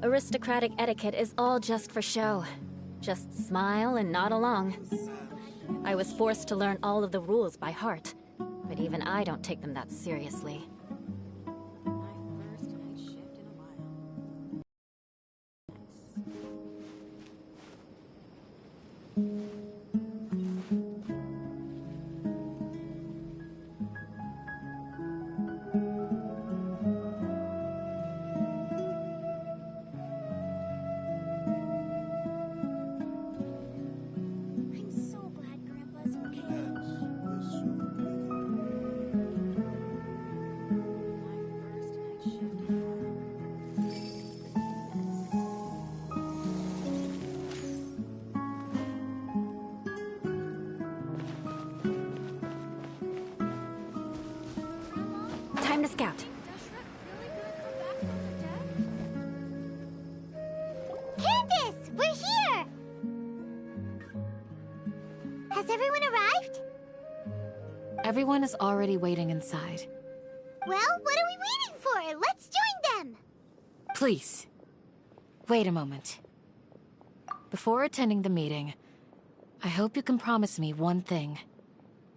Aristocratic etiquette is all just for show. Just smile and nod along. I was forced to learn all of the rules by heart, but even I don't take them that seriously. Time to scout. Candace, we're here! Has everyone arrived? Everyone is already waiting inside. Well, what are we waiting for? Let's join them! Please, wait a moment. Before attending the meeting, I hope you can promise me one thing.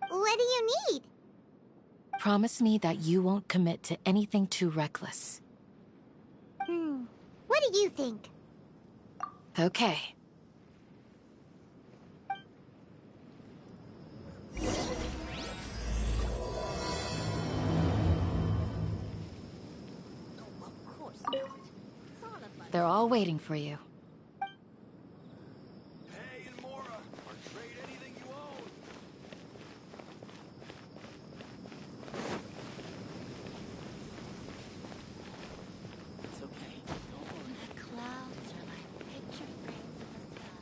What do you need? Promise me that you won't commit to anything too reckless. What do you think? Okay. They're all waiting for you. Hey, and Mora, or trade anything you own. It's okay. Don't worry. The clouds are like picture frames in the sky.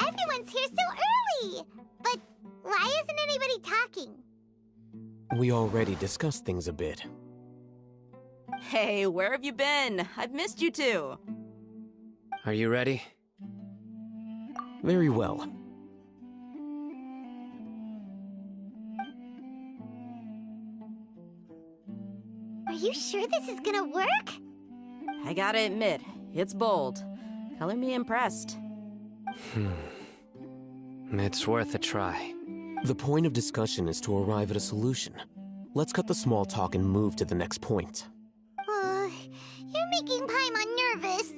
Everyone's here so early! But why isn't anybody talking? We already discussed things a bit. Hey, where have you been? I've missed you too. Are you ready? Very well. Are you sure this is gonna work? I gotta admit, it's bold. Color me impressed. It's worth a try. The point of discussion is to arrive at a solution. Let's cut the small talk and move to the next point. You're making Paimon nervous.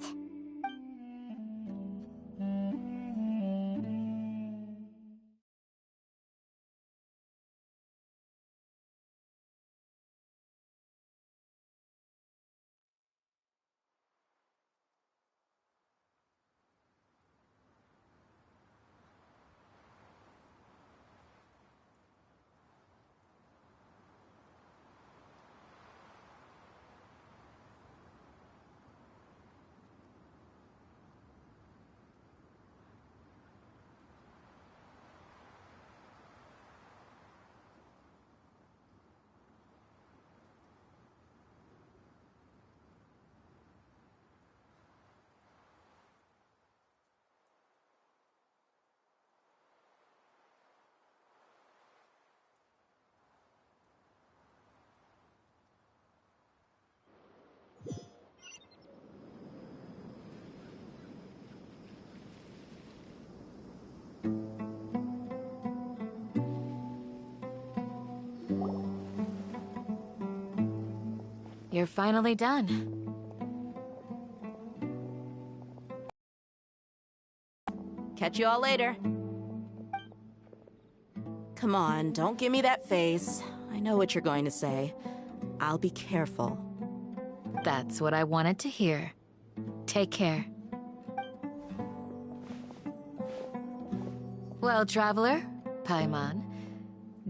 You're finally done. Catch you all later. Come on, don't give me that face. I know what you're going to say. I'll be careful. That's what I wanted to hear. Take care. Well, traveler, Paimon,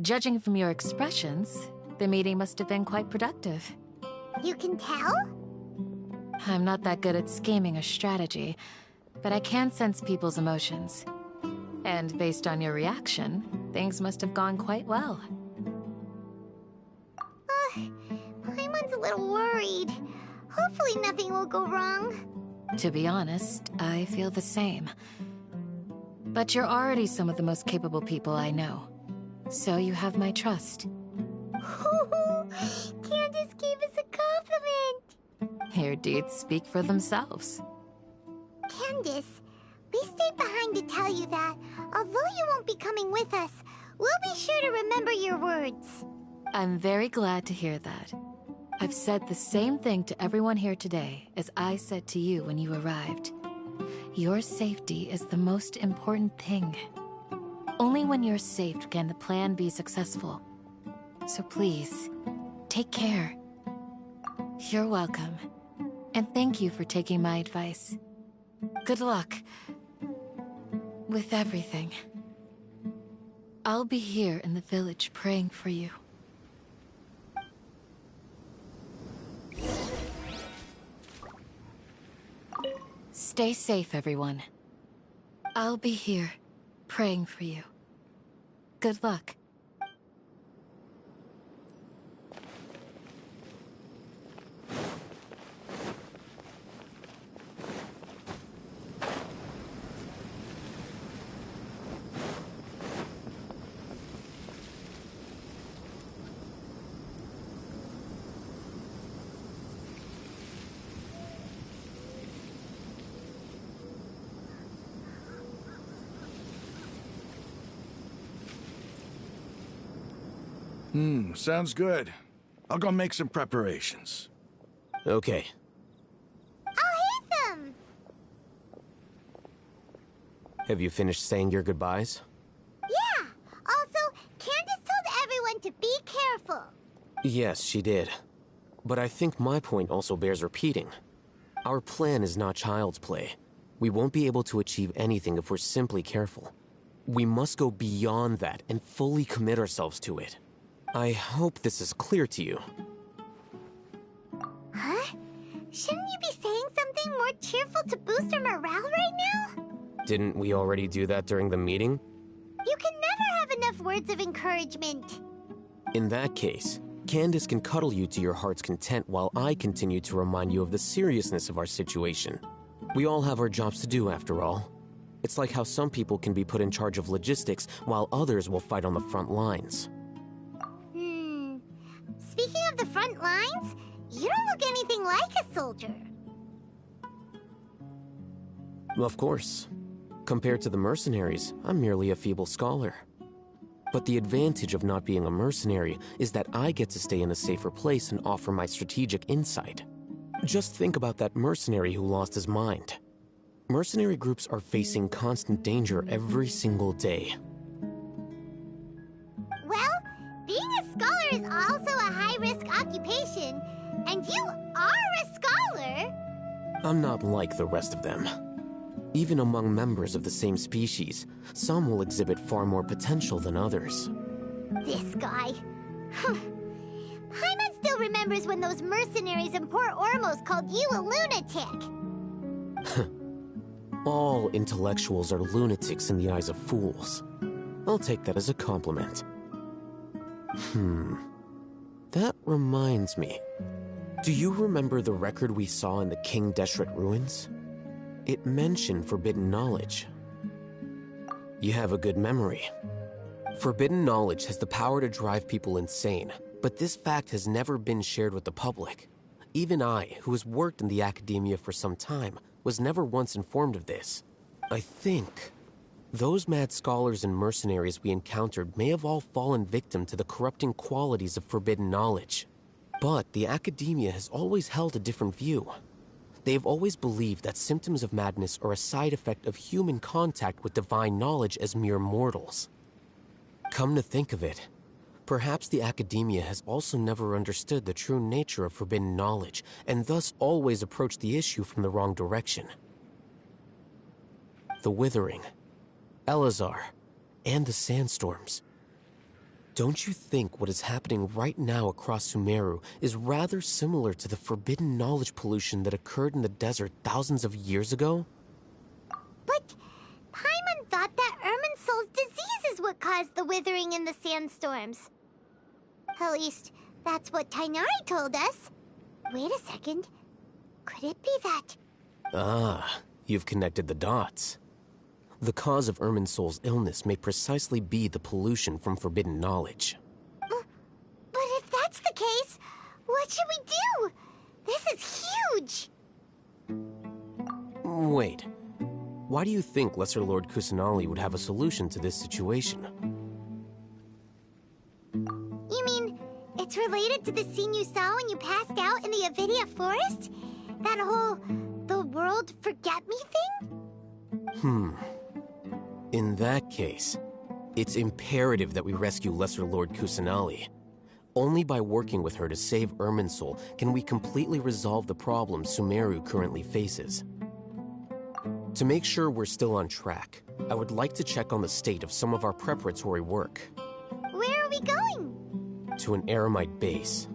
Judging from your expressions, the meeting must have been quite productive. You can tell? I'm not that good at scheming or strategy, but I can sense people's emotions. And based on your reaction, things must have gone quite well. Paimon's a little worried. Hopefully nothing will go wrong. To be honest, I feel the same. But you're already some of the most capable people I know. So you have my trust. Candace gave us a compliment! Your deeds speak for themselves. Candace, we stayed behind to tell you that, although you won't be coming with us, we'll be sure to remember your words. I'm very glad to hear that. I've said the same thing to everyone here today as I said to you when you arrived. Your safety is the most important thing. Only when you're safe can the plan be successful. So please, take care. You're welcome. And thank you for taking my advice. Good luck with everything. I'll be here in the village praying for you. Stay safe, everyone. I'll be here, praying for you. Good luck. Sounds good. I'll go make some preparations. Okay. I'll hit them! Have you finished saying your goodbyes? Yeah! Also, Candace told everyone to be careful. Yes, she did. But I think my point also bears repeating. Our plan is not child's play. We won't be able to achieve anything if we're simply careful. We must go beyond that and fully commit ourselves to it. I hope this is clear to you. Huh? Shouldn't you be saying something more cheerful to boost our morale right now? Didn't we already do that during the meeting? You can never have enough words of encouragement. In that case, Candace can cuddle you to your heart's content while I continue to remind you of the seriousness of our situation. We all have our jobs to do, after all. It's like how some people can be put in charge of logistics while others will fight on the front lines. Speaking of the front lines, you don't look anything like a soldier. Of course. Compared to the mercenaries, I'm merely a feeble scholar. But the advantage of not being a mercenary is that I get to stay in a safer place and offer my strategic insight. Just think about that mercenary who lost his mind. Mercenary groups are facing constant danger every single day. Well, being a scholar is also a high-risk occupation, and you are a scholar! I'm not like the rest of them. Even among members of the same species, some will exhibit far more potential than others. This guy. Paimon still remembers when those mercenaries in Port Ormos called you a lunatic. All intellectuals are lunatics in the eyes of fools. I'll take that as a compliment. That reminds me. Do you remember the record we saw in the King Deshret ruins? It mentioned forbidden knowledge. You have a good memory. Forbidden knowledge has the power to drive people insane, but this fact has never been shared with the public. Even I, who has worked in the academia for some time, was never once informed of this. I think those mad scholars and mercenaries we encountered may have all fallen victim to the corrupting qualities of forbidden knowledge. But the academia has always held a different view. They have always believed that symptoms of madness are a side effect of human contact with divine knowledge as mere mortals. Come to think of it, perhaps the academia has also never understood the true nature of forbidden knowledge, and thus always approached the issue from the wrong direction. The Withering, Elazar, and the Sandstorms. Don't you think what is happening right now across Sumeru is rather similar to the forbidden knowledge pollution that occurred in the desert thousands of years ago? But Paimon thought that Irminsul's disease is what caused the withering and the sandstorms. At least, that's what Tainari told us. Wait a second. Could it be that... Ah, you've connected the dots. The cause of Irminsul's illness may precisely be the pollution from forbidden knowledge. But if that's the case, what should we do? This is huge! Wait. Why do you think Lesser Lord Kusanali would have a solution to this situation? You mean, it's related to the scene you saw when you passed out in the Avidia forest? That whole, the world forget me thing? In that case, it's imperative that we rescue Lesser Lord Kusanali. Only by working with her to save Irminsul can we completely resolve the problems Sumeru currently faces. To make sure we're still on track, I would like to check on the state of some of our preparatory work. Where are we going? To an Eremite base.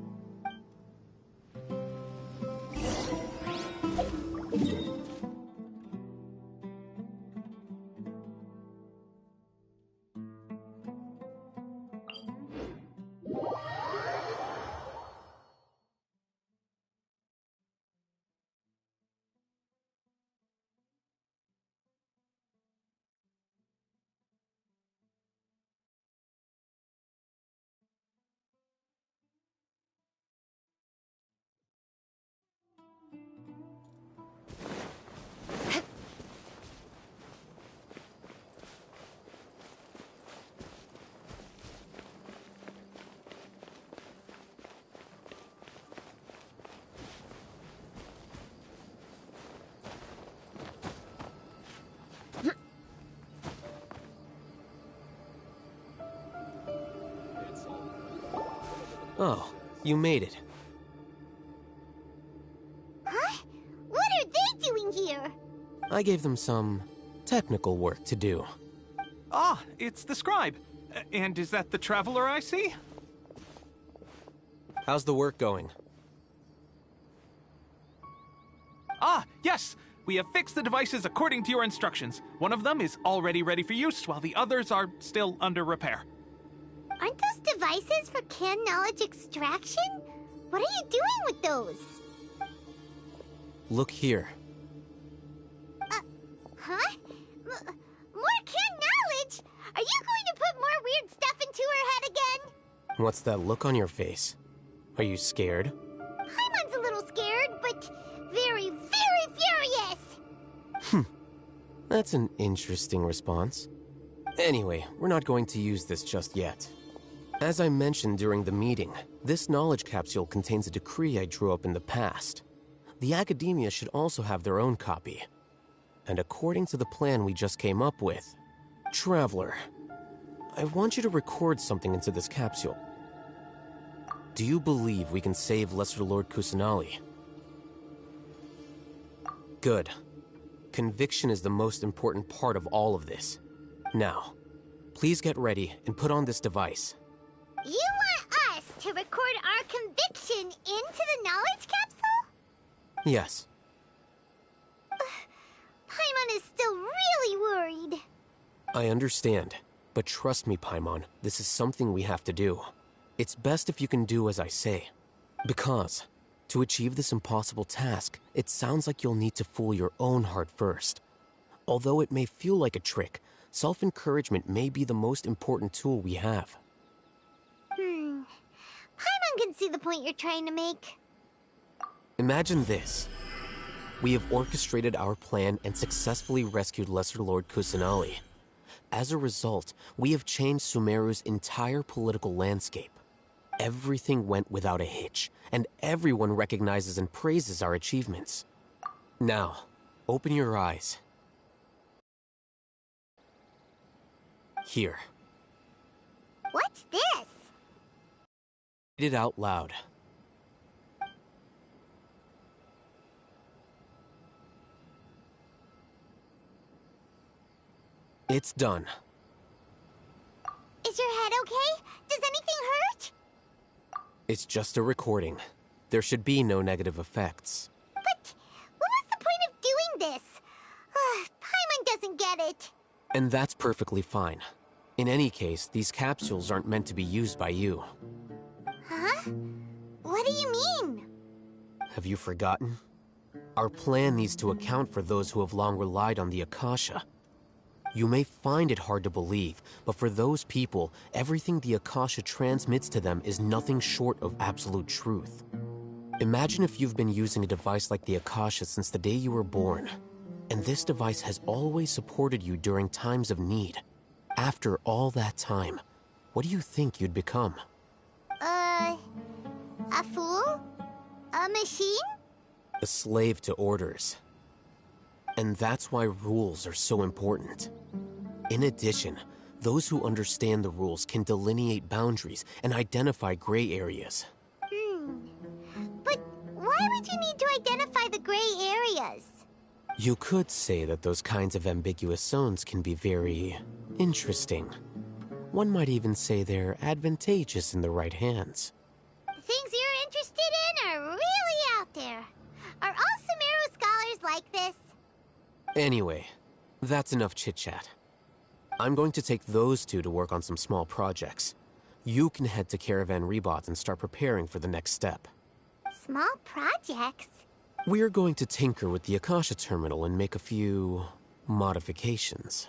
Oh, you made it. Huh? What are they doing here? I gave them some technical work to do. Ah, it's the scribe. And is that the traveler I see? How's the work going? Ah, yes! We have fixed the devices according to your instructions. One of them is already ready for use, while the others are still under repair. Aren't those devices for can knowledge extraction? What are you doing with those? Look here. Huh? More can knowledge? Are you going to put more weird stuff into her head again? What's that look on your face? Are you scared? Paimon's a little scared, but very, very furious! That's an interesting response. Anyway, we're not going to use this just yet. As I mentioned during the meeting, this knowledge capsule contains a decree I drew up in the past. The academia should also have their own copy. And according to the plan we just came up with, Traveler, I want you to record something into this capsule. Do you believe we can save Lesser Lord Kusanali? Good. Conviction is the most important part of all of this. Now, please get ready and put on this device. You want us to record our conviction into the knowledge capsule? Yes. Paimon is still really worried. I understand, but trust me, Paimon, this is something we have to do. It's best if you can do as I say. Because, to achieve this impossible task, it sounds like you'll need to fool your own heart first. Although it may feel like a trick, self-encouragement may be the most important tool we have. Paimon can see the point you're trying to make. Imagine this. We have orchestrated our plan and successfully rescued Lesser Lord Kusanali. As a result, we have changed Sumeru's entire political landscape. Everything went without a hitch, and everyone recognizes and praises our achievements. Now, open your eyes. Here. What's this? Read it out loud. It's done. Is your head okay? Does anything hurt? It's just a recording. There should be no negative effects. But what was the point of doing this? Paimon doesn't get it. And that's perfectly fine. In any case, these capsules aren't meant to be used by you. Huh? What do you mean? Have you forgotten? Our plan needs to account for those who have long relied on the Akasha. You may find it hard to believe, but for those people, everything the Akasha transmits to them is nothing short of absolute truth. Imagine if you've been using a device like the Akasha since the day you were born, and this device has always supported you during times of need. After all that time, what do you think you'd become? A fool? A machine? A slave to orders. And that's why rules are so important. In addition, those who understand the rules can delineate boundaries and identify gray areas. But why would you need to identify the gray areas? You could say that those kinds of ambiguous zones can be very interesting. One might even say they're advantageous in the right hands. Things you're interested in are really out there. Are all Sumeru scholars like this? Anyway, that's enough chit-chat. I'm going to take those two to work on some small projects. You can head to Caravan Rebot and start preparing for the next step. Small projects? We're going to tinker with the Akasha terminal and make a few modifications.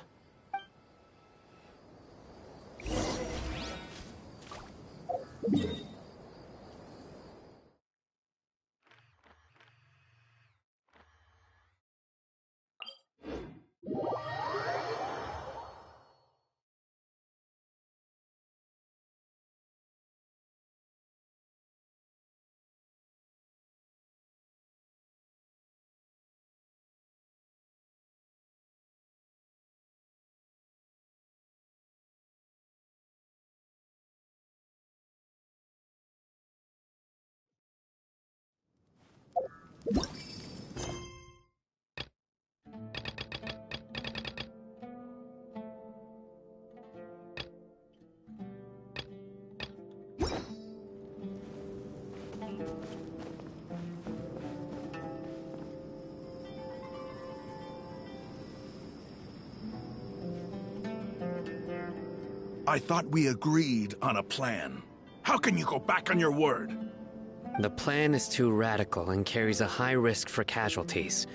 I thought we agreed on a plan. How can you go back on your word? The plan is too radical and carries a high risk for casualties.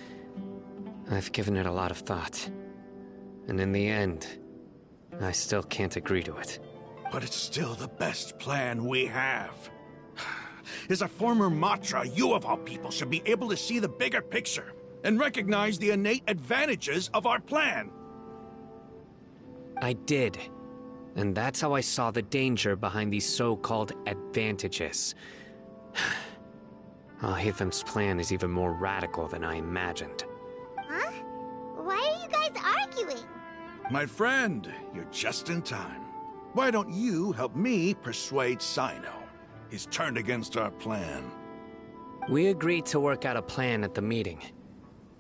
I've given it a lot of thought. And in the end, I still can't agree to it. But it's still the best plan we have. As a former Matra, you of all people should be able to see the bigger picture and recognize the innate advantages of our plan. I did. And that's how I saw the danger behind these so-called advantages. Al-Hitham's plan is even more radical than I imagined. Huh? Why are you guys arguing? My friend, you're just in time. Why don't you help me persuade Sino? He's turned against our plan. We agreed to work out a plan at the meeting.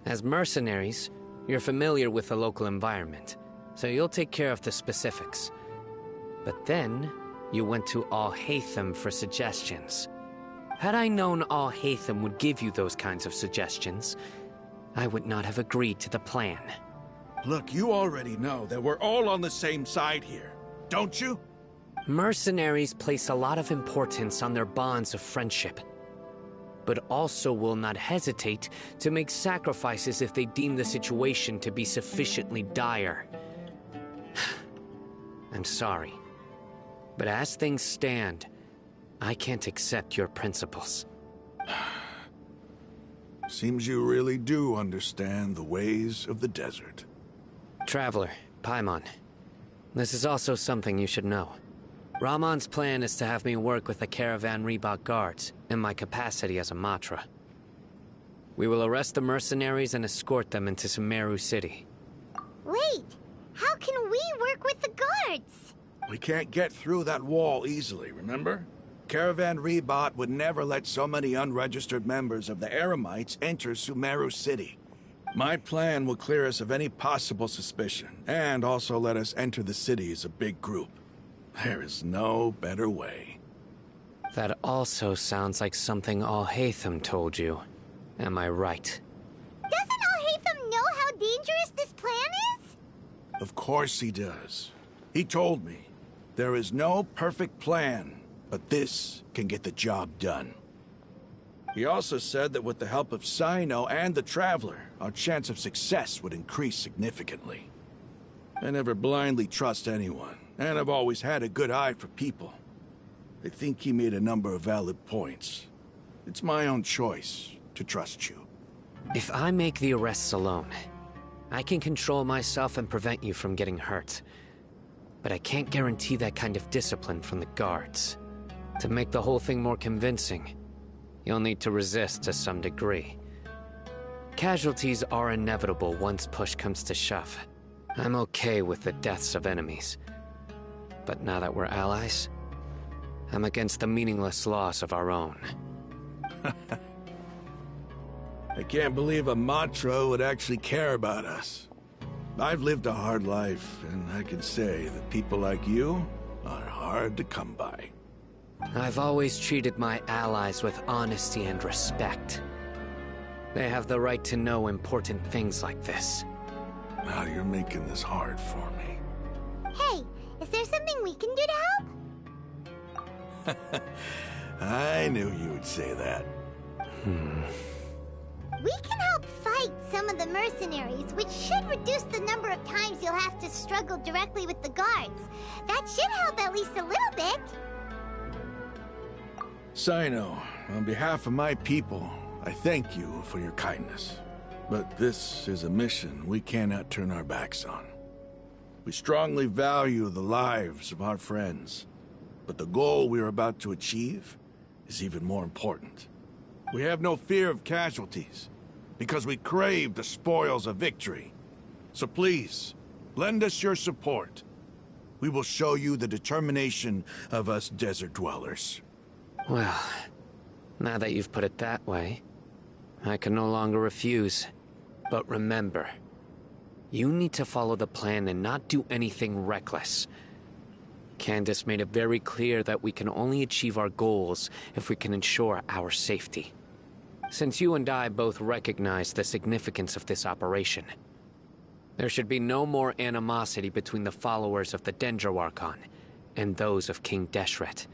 As mercenaries, you're familiar with the local environment, so you'll take care of the specifics. But then, you went to Al-Haytham for suggestions. Had I known Al-Haytham would give you those kinds of suggestions, I would not have agreed to the plan. Look, you already know that we're all on the same side here, don't you? Mercenaries place a lot of importance on their bonds of friendship, but also will not hesitate to make sacrifices if they deem the situation to be sufficiently dire. I'm sorry. But as things stand, I can't accept your principles. Seems you really do understand the ways of the desert. Traveler, Paimon, this is also something you should know. Ramon's plan is to have me work with the Caravan Rebot guards in my capacity as a Matra. We will arrest the mercenaries and escort them into Sumeru City. Wait, how can we work with the guards? We can't get through that wall easily, remember? Caravan Rebot would never let so many unregistered members of the Eremites enter Sumeru City. My plan will clear us of any possible suspicion, and also let us enter the city as a big group. There is no better way. That also sounds like something Al-Haytham told you. Am I right? Doesn't Al-Haytham know how dangerous this plan is? Of course he does. He told me, there is no perfect plan, but this can get the job done. He also said that with the help of Sino and the Traveler, our chance of success would increase significantly. I never blindly trust anyone, and I've always had a good eye for people. I think he made a number of valid points. It's my own choice to trust you. If I make the arrests alone, I can control myself and prevent you from getting hurt. But I can't guarantee that kind of discipline from the guards. To make the whole thing more convincing, you'll need to resist to some degree. Casualties are inevitable once push comes to shove. I'm okay with the deaths of enemies. But now that we're allies, I'm against the meaningless loss of our own. I can't believe a Matra would actually care about us. I've lived a hard life, and I can say that people like you are hard to come by. I've always treated my allies with honesty and respect. They have the right to know important things like this. Now you're making this hard for me. Hey, is there something we can do to help? I knew you would say that. We can help fight some of the mercenaries, which should reduce the number of times you'll have to struggle directly with the guards. That should help at least a little bit. Sino, on behalf of my people, I thank you for your kindness. But this is a mission we cannot turn our backs on. We strongly value the lives of our friends, but the goal we are about to achieve is even more important. We have no fear of casualties, because we crave the spoils of victory. So please, lend us your support. We will show you the determination of us desert dwellers. Well, now that you've put it that way, I can no longer refuse. But remember, you need to follow the plan and not do anything reckless. Candace made it very clear that we can only achieve our goals if we can ensure our safety. Since you and I both recognize the significance of this operation, there should be no more animosity between the followers of the Dendro Archon and those of King Deshret.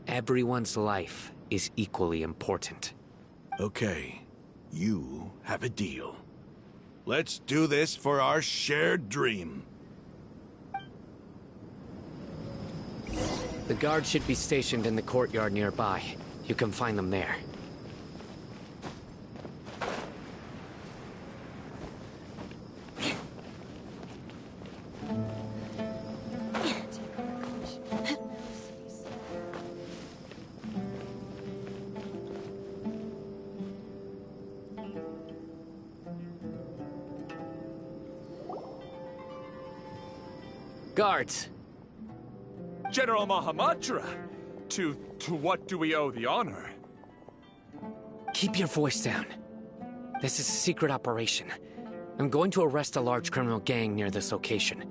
Everyone's life is equally important. Okay, you have a deal. Let's do this for our shared dream. The guards should be stationed in the courtyard nearby. You can find them there. Guards! General Mahamatra! To what do we owe the honor? Keep your voice down. This is a secret operation. I'm going to arrest a large criminal gang near this location.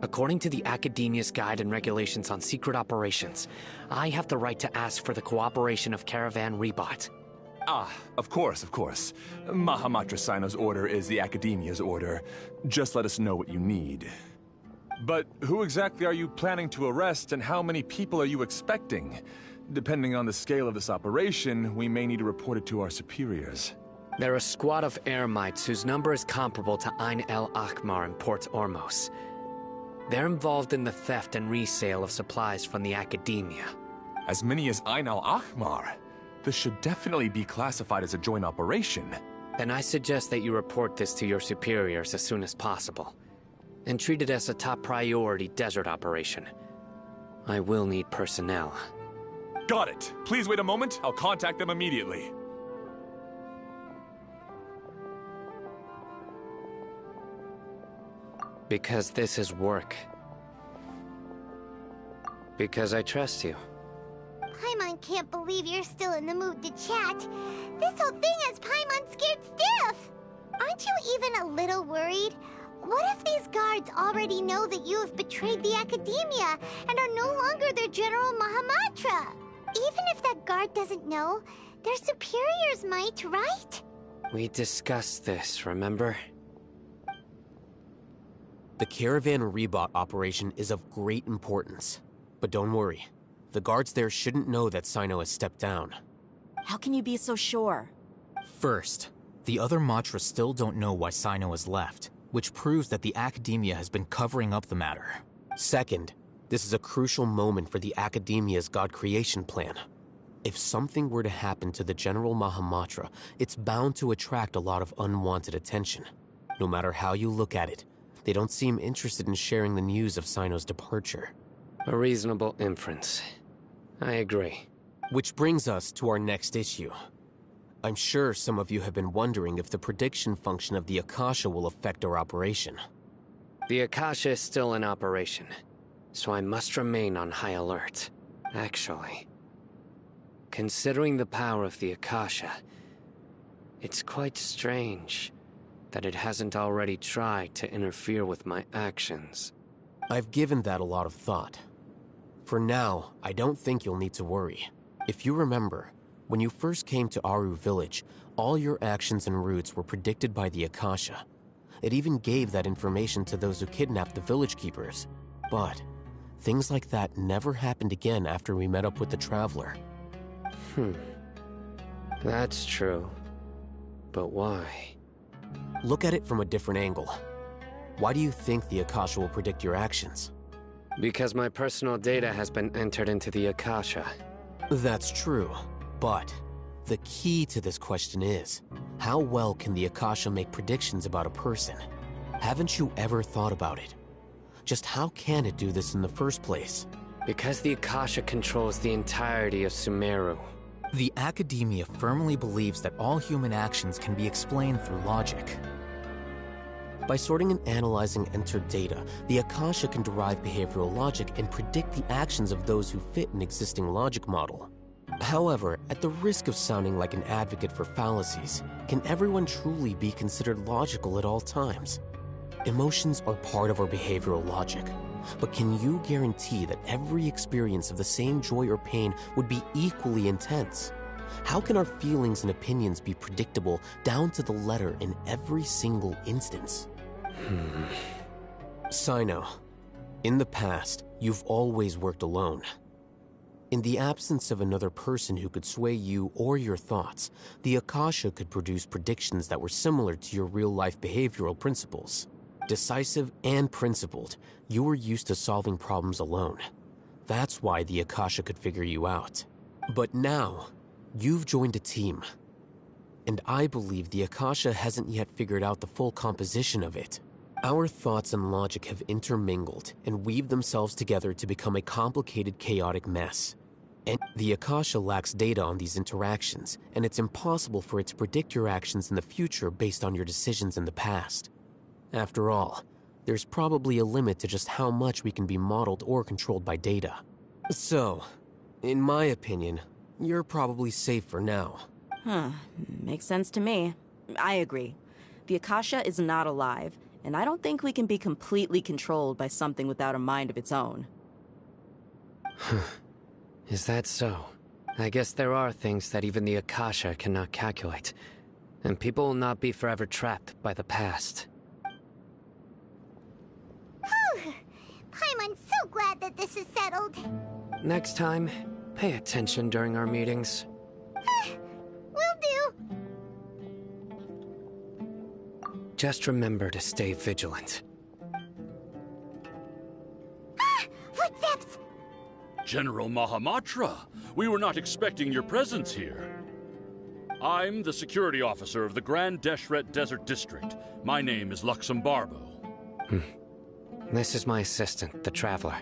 According to the Academia's Guide and Regulations on Secret Operations, I have the right to ask for the cooperation of Caravan Rebot. Ah, of course, of course. Mahamatra Sino's order is the Academia's order. Just let us know what you need. But who exactly are you planning to arrest, and how many people are you expecting? Depending on the scale of this operation, we may need to report it to our superiors. They're a squad of Eremites whose number is comparable to Ain el Akhmar in Port Ormos. They're involved in the theft and resale of supplies from the Academia. As many as Ain el Akhmar? This should definitely be classified as a joint operation. Then I suggest that you report this to your superiors as soon as possible, and treat it as a top priority desert operation. I will need personnel. Got it. Please wait a moment. I'll contact them immediately. Because this is work. Because I trust you. Paimon can't believe you're still in the mood to chat. This whole thing has Paimon scared stiff. Aren't you even a little worried? What if these guards already know that you have betrayed the Academia and are no longer their General Mahamatra? Even if that guard doesn't know, their superiors might, right? We discussed this, remember? The Caravan Rebot operation is of great importance. But don't worry, the guards there shouldn't know that Sino has stepped down. How can you be so sure? First, the other Matra still don't know why Sino has left, which proves that the Academia has been covering up the matter. Second, this is a crucial moment for the Academia's God creation plan. If something were to happen to the General Mahamatra, it's bound to attract a lot of unwanted attention. No matter how you look at it, they don't seem interested in sharing the news of Sino's departure. A reasonable inference. I agree. Which brings us to our next issue. I'm sure some of you have been wondering if the prediction function of the Akasha will affect our operation. The Akasha is still in operation, so I must remain on high alert. Actually, considering the power of the Akasha, it's quite strange that it hasn't already tried to interfere with my actions. I've given that a lot of thought. For now, I don't think you'll need to worry. If you remember, when you first came to Aru Village, all your actions and routes were predicted by the Akasha. It even gave that information to those who kidnapped the village keepers. But things like that never happened again after we met up with the Traveler. That's true. But why? Look at it from a different angle. Why do you think the Akasha will predict your actions? Because my personal data has been entered into the Akasha. That's true, but the key to this question is, how well can the Akasha make predictions about a person? Haven't you ever thought about it? Just how can it do this in the first place? Because the Akasha controls the entirety of Sumeru. The Academia firmly believes that all human actions can be explained through logic. By sorting and analyzing entered data, the Akasha can derive behavioral logic and predict the actions of those who fit an existing logic model. However, at the risk of sounding like an advocate for fallacies, can everyone truly be considered logical at all times? Emotions are part of our behavioral logic, but can you guarantee that every experience of the same joy or pain would be equally intense? How can our feelings and opinions be predictable down to the letter in every single instance? Sino, in the past, you've always worked alone. In the absence of another person who could sway you or your thoughts, the Akasha could produce predictions that were similar to your real-life behavioral principles. Decisive and principled, you were used to solving problems alone. That's why the Akasha could figure you out. But now, you've joined a team. And I believe the Akasha hasn't yet figured out the full composition of it. Our thoughts and logic have intermingled and weaved themselves together to become a complicated, chaotic mess. And the Akasha lacks data on these interactions, and it's impossible for it to predict your actions in the future based on your decisions in the past. After all, there's probably a limit to just how much we can be modeled or controlled by data. So, in my opinion, you're probably safe for now. Makes sense to me. I agree. The Akasha is not alive, and I don't think we can be completely controlled by something without a mind of its own. Is that so? I guess there are things that even the Akasha cannot calculate, and people will not be forever trapped by the past. I'm so glad that this is settled. Next time, pay attention during our meetings. Will do. Just remember to stay vigilant. Footsteps! General Mahamatra, we were not expecting your presence here. I'm the security officer of the Grand Deshret Desert District. My name is Luxembarbo. This is my assistant, the Traveler.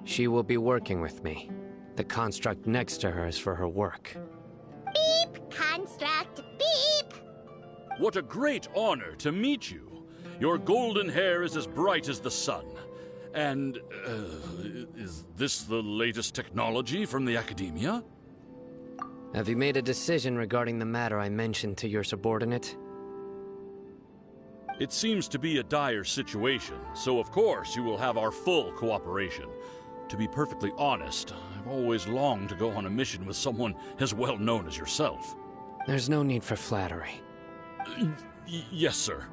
She will be working with me. The construct next to her is for her work. Beep! Construct, beep! What a great honor to meet you. Your golden hair is as bright as the sun. And, is this the latest technology from the Academia? Have you made a decision regarding the matter I mentioned to your subordinate? It seems to be a dire situation, so of course you will have our full cooperation. To be perfectly honest, I've always longed to go on a mission with someone as well known as yourself. There's no need for flattery. Yes, sir.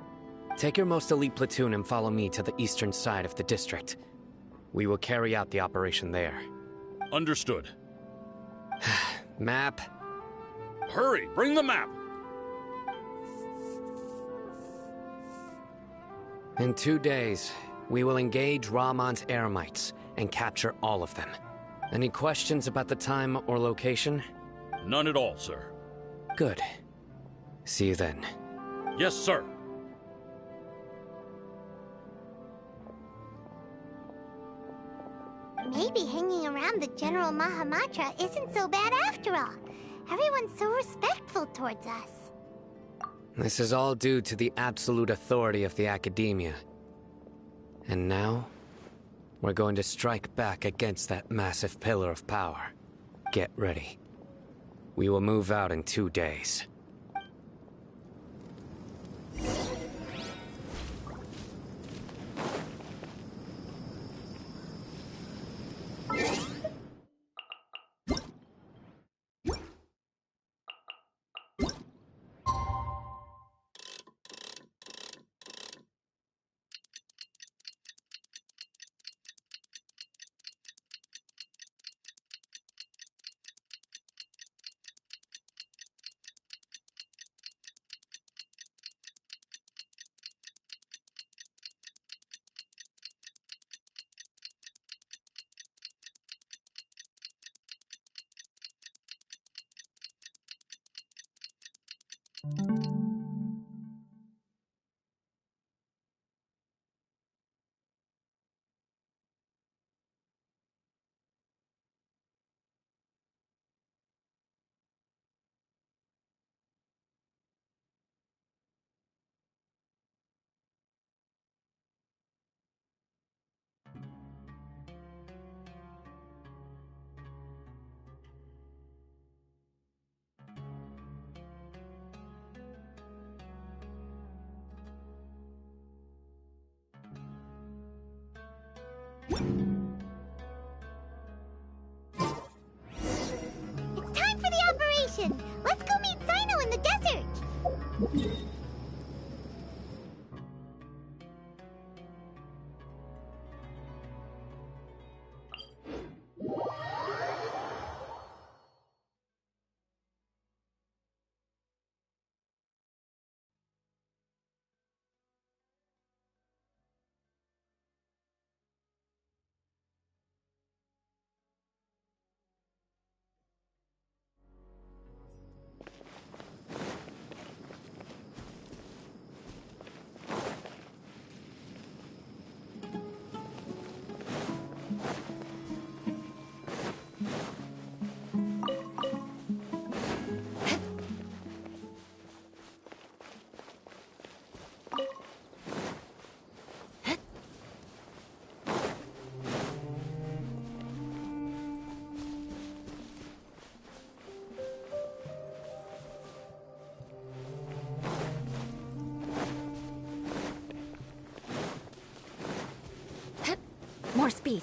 Take your most elite platoon and follow me to the eastern side of the district. We will carry out the operation there. Understood. Map. Hurry, bring the map! In 2 days, we will engage Rahman's Eremites and capture all of them. Any questions about the time or location? None at all, sir. Good. See you then. Yes, sir. Maybe hanging around the General Mahamatra isn't so bad after all. Everyone's so respectful towards us. This is all due to the absolute authority of the Academia. And now, we're going to strike back against that massive pillar of power. Get ready. We will move out in 2 days. It's time for the operation! Let's go meet Sino in the desert! More speed.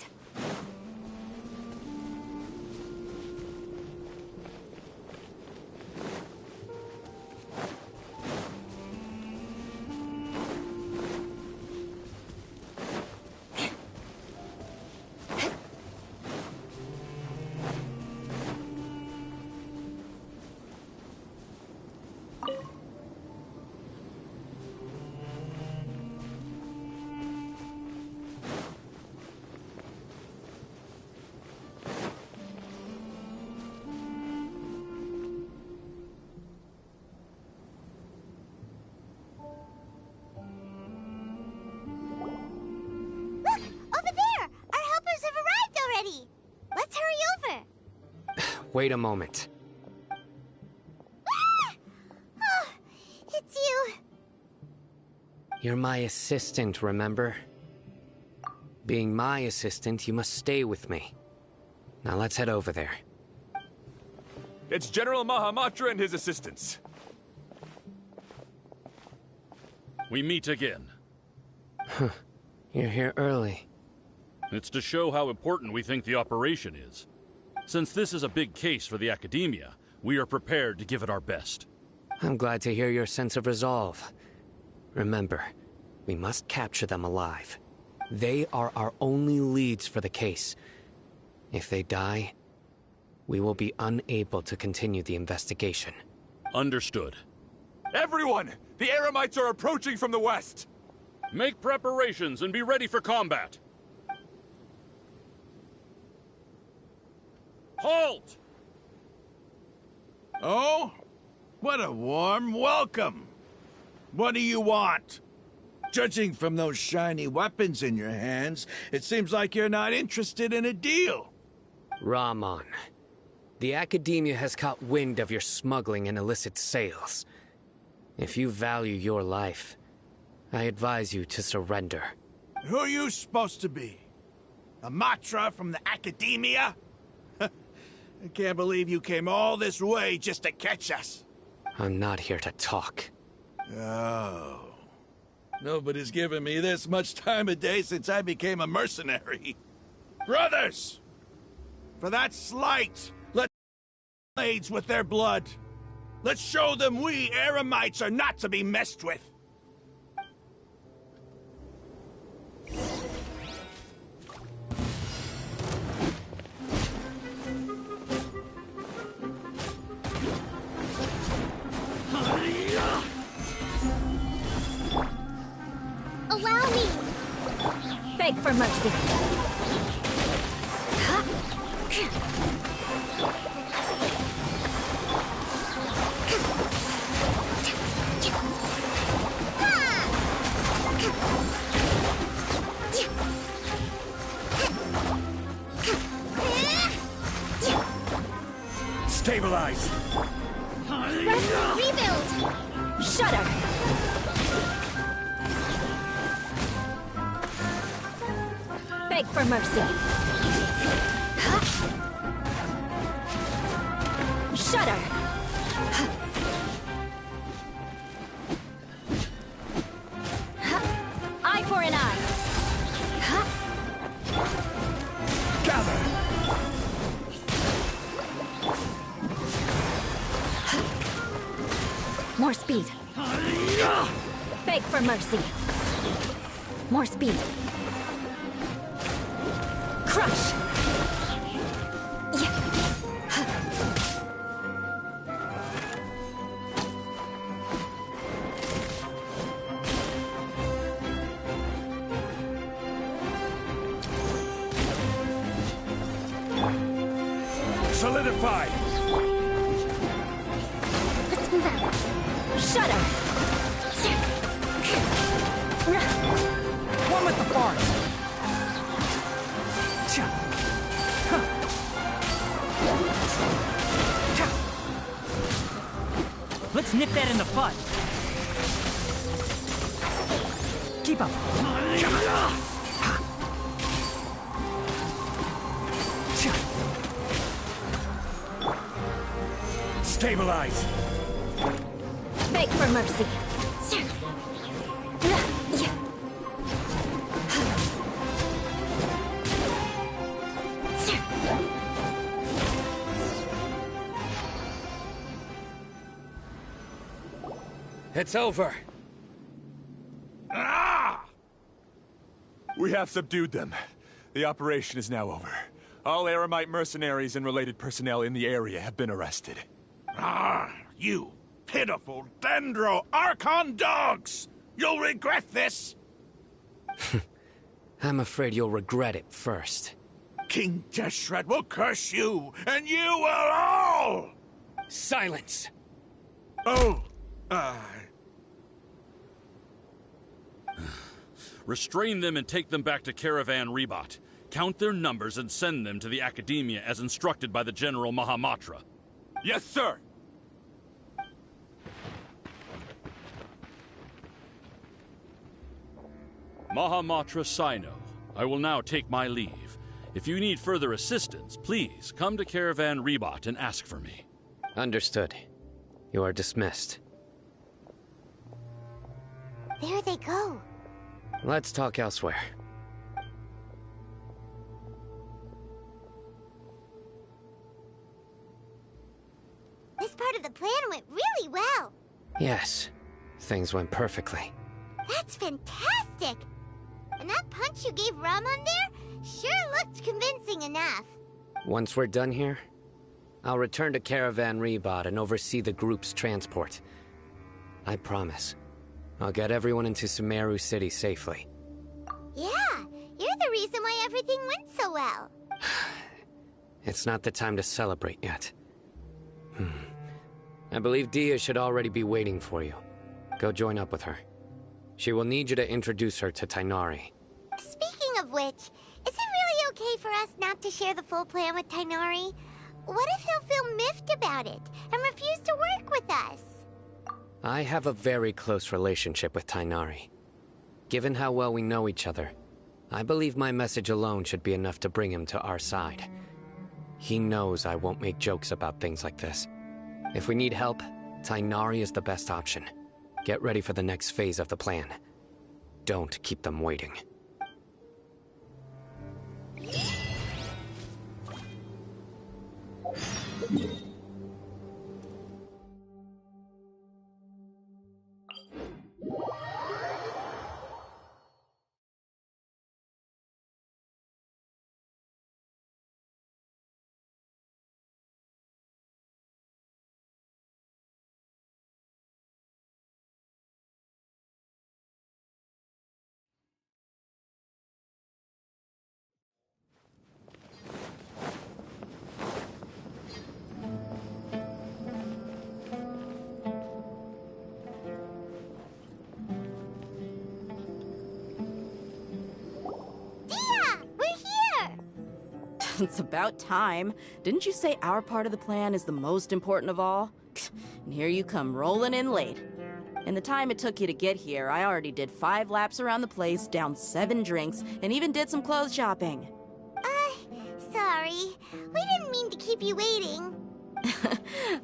Wait a moment. Ah! Oh, it's you. You're my assistant, remember? Being my assistant, you must stay with me. Now let's head over there. It's General Mahamatra and his assistants. we meet again. You're here early. It's to show how important we think the operation is. Since this is a big case for the Academia, we are prepared to give it our best. I'm glad to hear your sense of resolve. Remember, we must capture them alive. They are our only leads for the case. If they die, we will be unable to continue the investigation. Understood. Everyone! The Eremites are approaching from the west! Make preparations and be ready for combat. Halt! Oh? What a warm welcome. What do you want? Judging from those shiny weapons in your hands, it seems like you're not interested in a deal. Rahman, the Academia has caught wind of your smuggling and illicit sales. If you value your life, I advise you to surrender. Who are you supposed to be? A Matra from the Academia? I can't believe you came all this way just to catch us. I'm not here to talk. Oh. Nobody's given me this much time of day since I became a mercenary. Brothers! For that slight, let's blades with their blood. Let's show them we Eremites are not to be messed with. Allow me! Beg for mercy. Stabilize! Rest and rebuild! Shudder! Beg for mercy. Shudder! Eye for an eye. Gather! More speed. Beg for mercy. More speed. Crush! Solidify! Let's move out. Shudder! One with the bars. Let's nip that in the bud. Keep up. Stabilize! Beg for mercy. It's over. Ah! We have subdued them. The operation is now over. All Eremite mercenaries and related personnel in the area have been arrested. Ah, you pitiful Dendro Archon dogs! You'll regret this! I'm afraid you'll regret it first. King Deshret will curse you, and you will all! Silence! Oh, Restrain them and take them back to Caravan Rebot. Count their numbers and send them to the Academia as instructed by the General Mahamatra. Yes, sir! Mahamatra Sino, I will now take my leave. If you need further assistance, please come to Caravan Rebot and ask for me. Understood. You are dismissed. There they go. Let's talk elsewhere. This part of the plan went really well. Yes, things went perfectly. That's fantastic! And that punch you gave Ramon there sure looked convincing enough. Once we're done here, I'll return to Caravan Rebot and oversee the group's transport. I promise. I'll get everyone into Sumeru City safely. Yeah, you're the reason why everything went so well. It's not the time to celebrate yet. I believe Dia should already be waiting for you. Go join up with her. She will need you to introduce her to Tighnari. Speaking of which, is it really okay for us not to share the full plan with Tighnari? What if he'll feel miffed about it and refuse to work with us? I have a very close relationship with Tighnari. Given how well we know each other, I believe my message alone should be enough to bring him to our side. He knows I won't make jokes about things like this. If we need help, Tighnari is the best option. Get ready for the next phase of the plan. Don't keep them waiting. It's about time. Didn't you say our part of the plan is the most important of all? And here you come rolling in late. In the time it took you to get here, I already did 5 laps around the place, downed 7 drinks, and even did some clothes shopping. Sorry. We didn't mean to keep you waiting.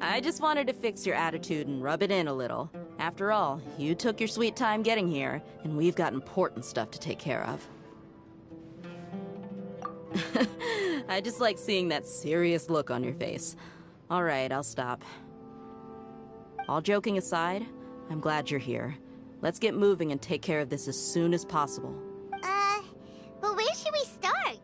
I just wanted to fix your attitude and rub it in a little. After all, you took your sweet time getting here, and we've got important stuff to take care of. I just like seeing that serious look on your face. All right, I'll stop. All joking aside, I'm glad you're here. Let's get moving and take care of this as soon as possible. But where should we start?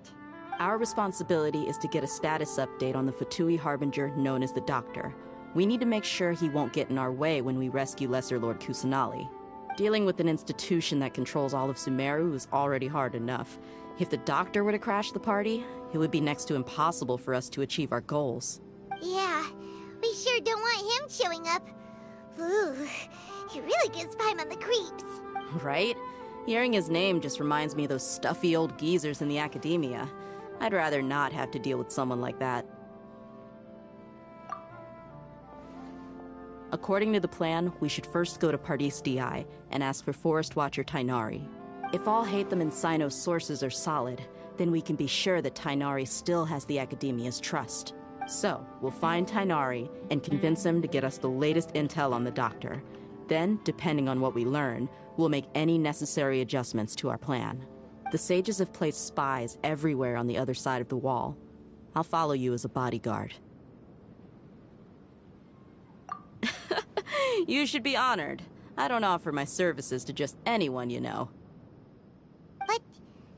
Our responsibility is to get a status update on the Fatui Harbinger known as the Doctor. We need to make sure he won't get in our way when we rescue Lesser Lord Kusanali. Dealing with an institution that controls all of Sumeru is already hard enough. If the Doctor were to crash the party, it would be next to impossible for us to achieve our goals. Yeah, we sure don't want him showing up. Ooh, he really gives Paimon the creeps. Right? Hearing his name just reminds me of those stuffy old geezers in the academia. I'd rather not have to deal with someone like that. According to the plan, we should first go to Pardis Di and ask for Forest Watcher Tighnari. If all Hatham and Sino's sources are solid, then we can be sure that Tighnari still has the Academia's trust. So, we'll find Tighnari and convince him to get us the latest intel on the Doctor. Then, depending on what we learn, we'll make any necessary adjustments to our plan. The sages have placed spies everywhere on the other side of the wall. I'll follow you as a bodyguard. You should be honored. I don't offer my services to just anyone you know. But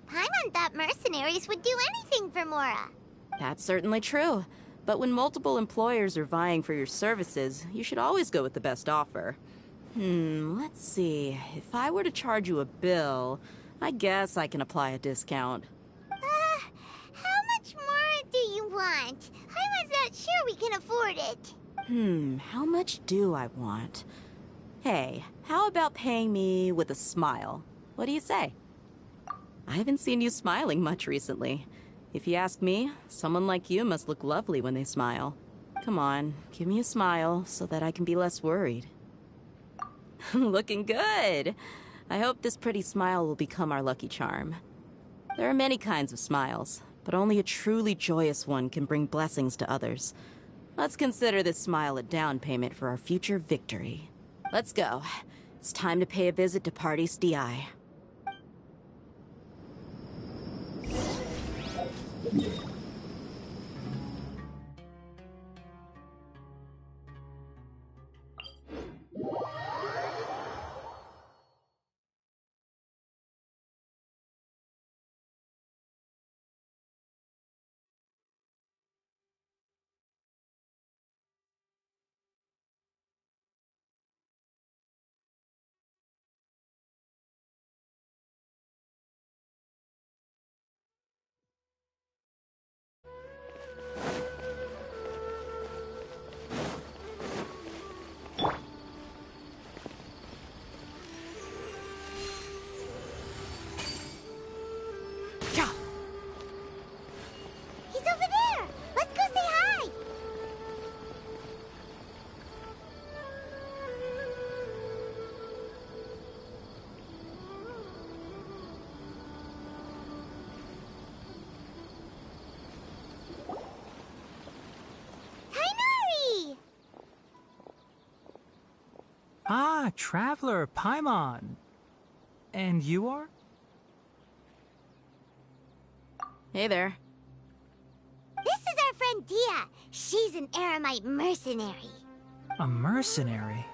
Paimon thought mercenaries would do anything for Mora. That's certainly true. But when multiple employers are vying for your services, you should always go with the best offer. Let's see. If I were to charge you a bill, I guess I can apply a discount. How much more do you want? I was not sure we can afford it. How much do I want? Hey, how about paying me with a smile? What do you say? I haven't seen you smiling much recently. If you ask me, someone like you must look lovely when they smile. Come on, give me a smile so that I can be less worried. Looking good! I hope this pretty smile will become our lucky charm. There are many kinds of smiles, but only a truly joyous one can bring blessings to others. Let's consider this smile a down payment for our future victory. Let's go. It's time to pay a visit to Party's DI. He's over there! Let's go say hi! Kainari! Ah, Traveler, Paimon. And you are? Hey there. This is our friend Dia. She's an Aramite mercenary. A mercenary?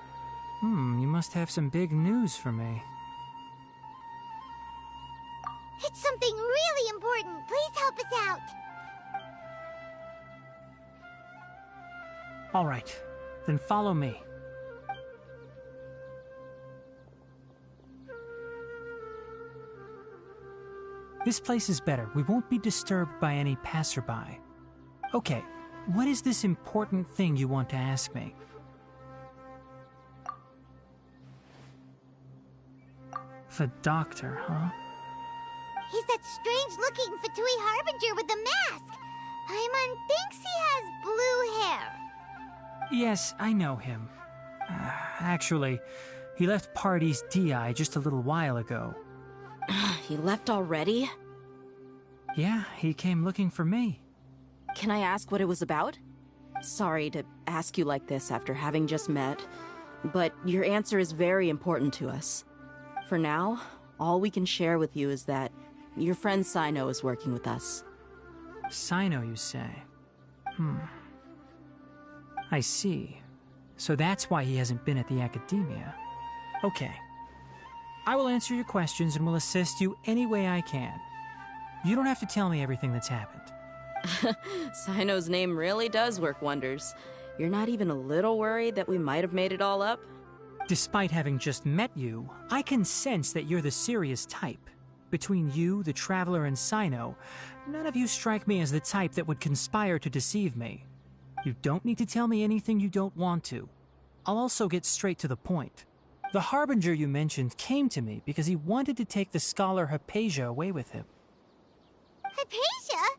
You must have some big news for me. It's something really important. Please help us out. All right, then follow me. This place is better. We won't be disturbed by any passerby. Okay, what is this important thing you want to ask me? The doctor, huh? He's that strange-looking Fatui Harbinger with the mask. Paimon thinks he has blue hair. Yes, I know him. Actually, he left Party's DI just a little while ago. He left already? Yeah, he came looking for me. Can I ask what it was about? Sorry to ask you like this after having just met, but your answer is very important to us. For now, all we can share with you is that your friend Sino is working with us. Sino, you say? I see. So that's why he hasn't been at the Academia. Okay. I will answer your questions and will assist you any way I can. You don't have to tell me everything that's happened. Sino's name really does work wonders. You're not even a little worried that we might have made it all up? Despite having just met you, I can sense that you're the serious type. Between you, the Traveler, and Sino, none of you strike me as the type that would conspire to deceive me. You don't need to tell me anything you don't want to. I'll also get straight to the point. The Harbinger you mentioned came to me because he wanted to take the scholar Hypatia away with him. Hypatia?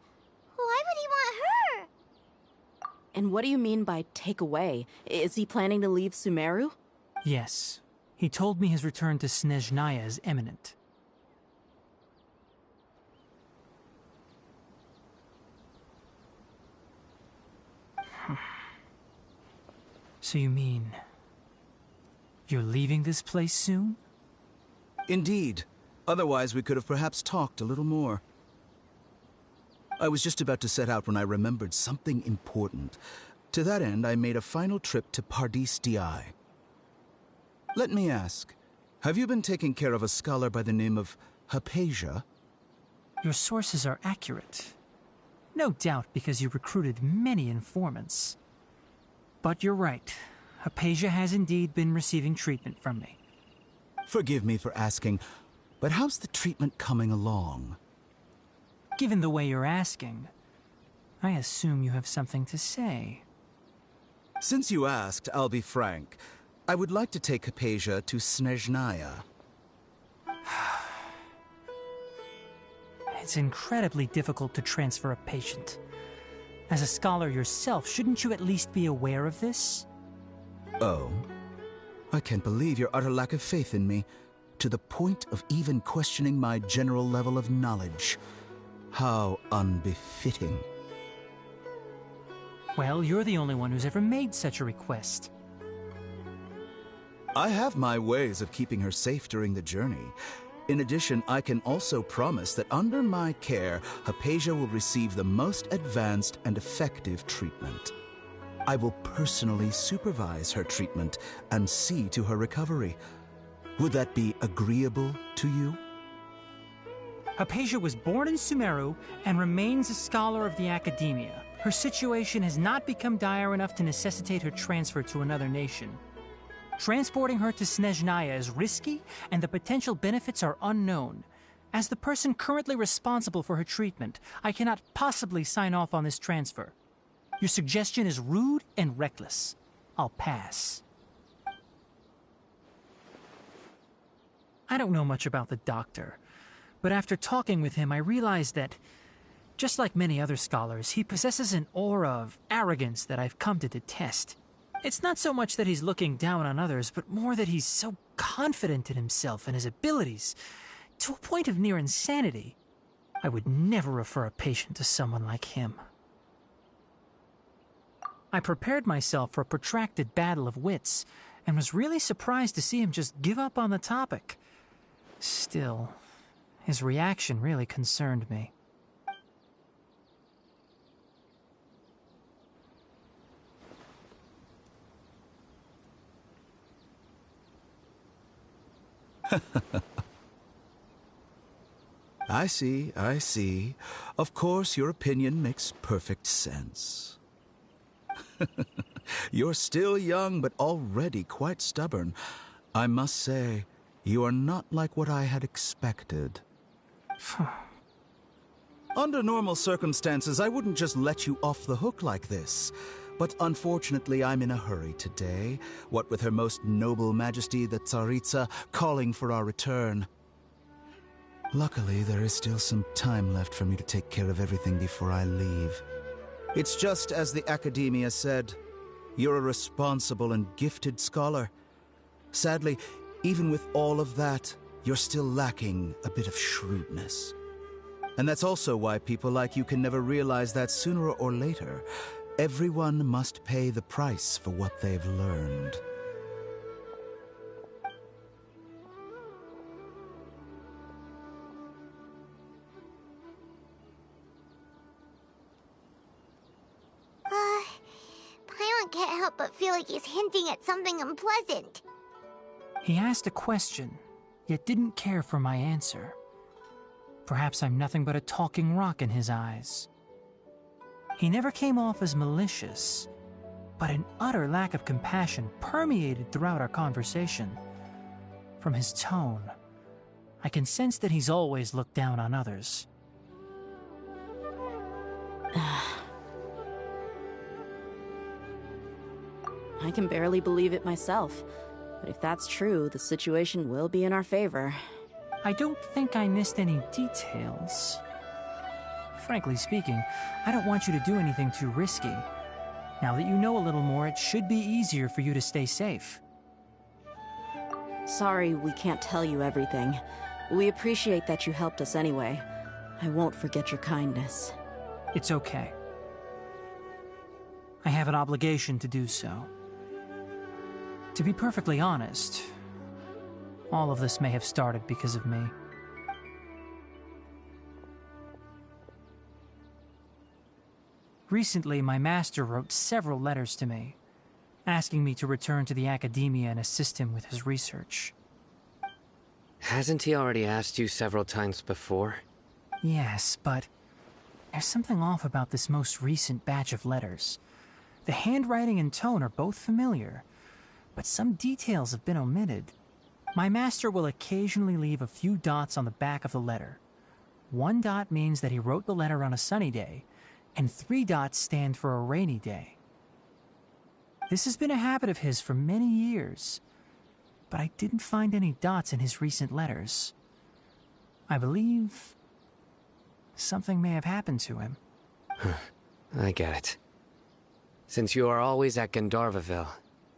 Why would he want her? And what do you mean by take away? Is he planning to leave Sumeru? Yes. He told me his return to Snezhnaya is imminent. So you mean... you're leaving this place soon? Indeed. Otherwise, we could have perhaps talked a little more. I was just about to set out when I remembered something important. To that end, I made a final trip to Pardis Di. Let me ask, have you been taking care of a scholar by the name of Hypatia? Your sources are accurate. No doubt because you recruited many informants. But you're right. Hypatia has indeed been receiving treatment from me. Forgive me for asking, but how's the treatment coming along? Given the way you're asking, I assume you have something to say. Since you asked, I'll be frank. I would like to take Hypatia to Snezhnaya. It's incredibly difficult to transfer a patient. As a scholar yourself, shouldn't you at least be aware of this? Oh? I can't believe your utter lack of faith in me, to the point of even questioning my general level of knowledge. How unbefitting. Well, you're the only one who's ever made such a request. I have my ways of keeping her safe during the journey. In addition, I can also promise that under my care, Hypatia will receive the most advanced and effective treatment. I will personally supervise her treatment and see to her recovery. Would that be agreeable to you? Hypatia was born in Sumeru and remains a scholar of the Academia. Her situation has not become dire enough to necessitate her transfer to another nation. Transporting her to Snezhnaya is risky, and the potential benefits are unknown. As the person currently responsible for her treatment, I cannot possibly sign off on this transfer. Your suggestion is rude and reckless. I'll pass. I don't know much about the doctor, but after talking with him, I realized that, just like many other scholars, he possesses an aura of arrogance that I've come to detest. It's not so much that he's looking down on others, but more that he's so confident in himself and his abilities, to a point of near insanity. I would never refer a patient to someone like him. I prepared myself for a protracted battle of wits, and was really surprised to see him just give up on the topic. Still, his reaction really concerned me. I see. Of course, your opinion makes perfect sense. You're still young, but already quite stubborn. I must say, you are not like what I had expected. Under normal circumstances, I wouldn't just let you off the hook like this. But unfortunately, I'm in a hurry today, what with Her Most Noble Majesty the Tsaritsa calling for our return. Luckily, there is still some time left for me to take care of everything before I leave. It's just as the Academia said, you're a responsible and gifted scholar. Sadly, even with all of that, you're still lacking a bit of shrewdness. And that's also why people like you can never realize that sooner or later, everyone must pay the price for what they've learned. Paimon can't help but feel like he's hinting at something unpleasant. He asked a question, yet didn't care for my answer. Perhaps I'm nothing but a talking rock in his eyes. He never came off as malicious, but an utter lack of compassion permeated throughout our conversation. From his tone, I can sense that he's always looked down on others. I can barely believe it myself. But if that's true, the situation will be in our favor. I don't think I missed any details. Frankly speaking, I don't want you to do anything too risky. Now that you know a little more, it should be easier for you to stay safe. Sorry we can't tell you everything. We appreciate that you helped us anyway. I won't forget your kindness. It's okay. I have an obligation to do so. To be perfectly honest, all of this may have started because of me. Recently, my master wrote several letters to me, asking me to return to the Academia and assist him with his research. Hasn't he already asked you several times before? Yes, but there's something off about this most recent batch of letters. The handwriting and tone are both familiar, but some details have been omitted. My master will occasionally leave a few dots on the back of the letter. 1 dot means that he wrote the letter on a sunny day, and 3 dots stand for a rainy day. This has been a habit of his for many years, but I didn't find any dots in his recent letters. I believe something may have happened to him. I get it. Since you are always at Gandharvaville,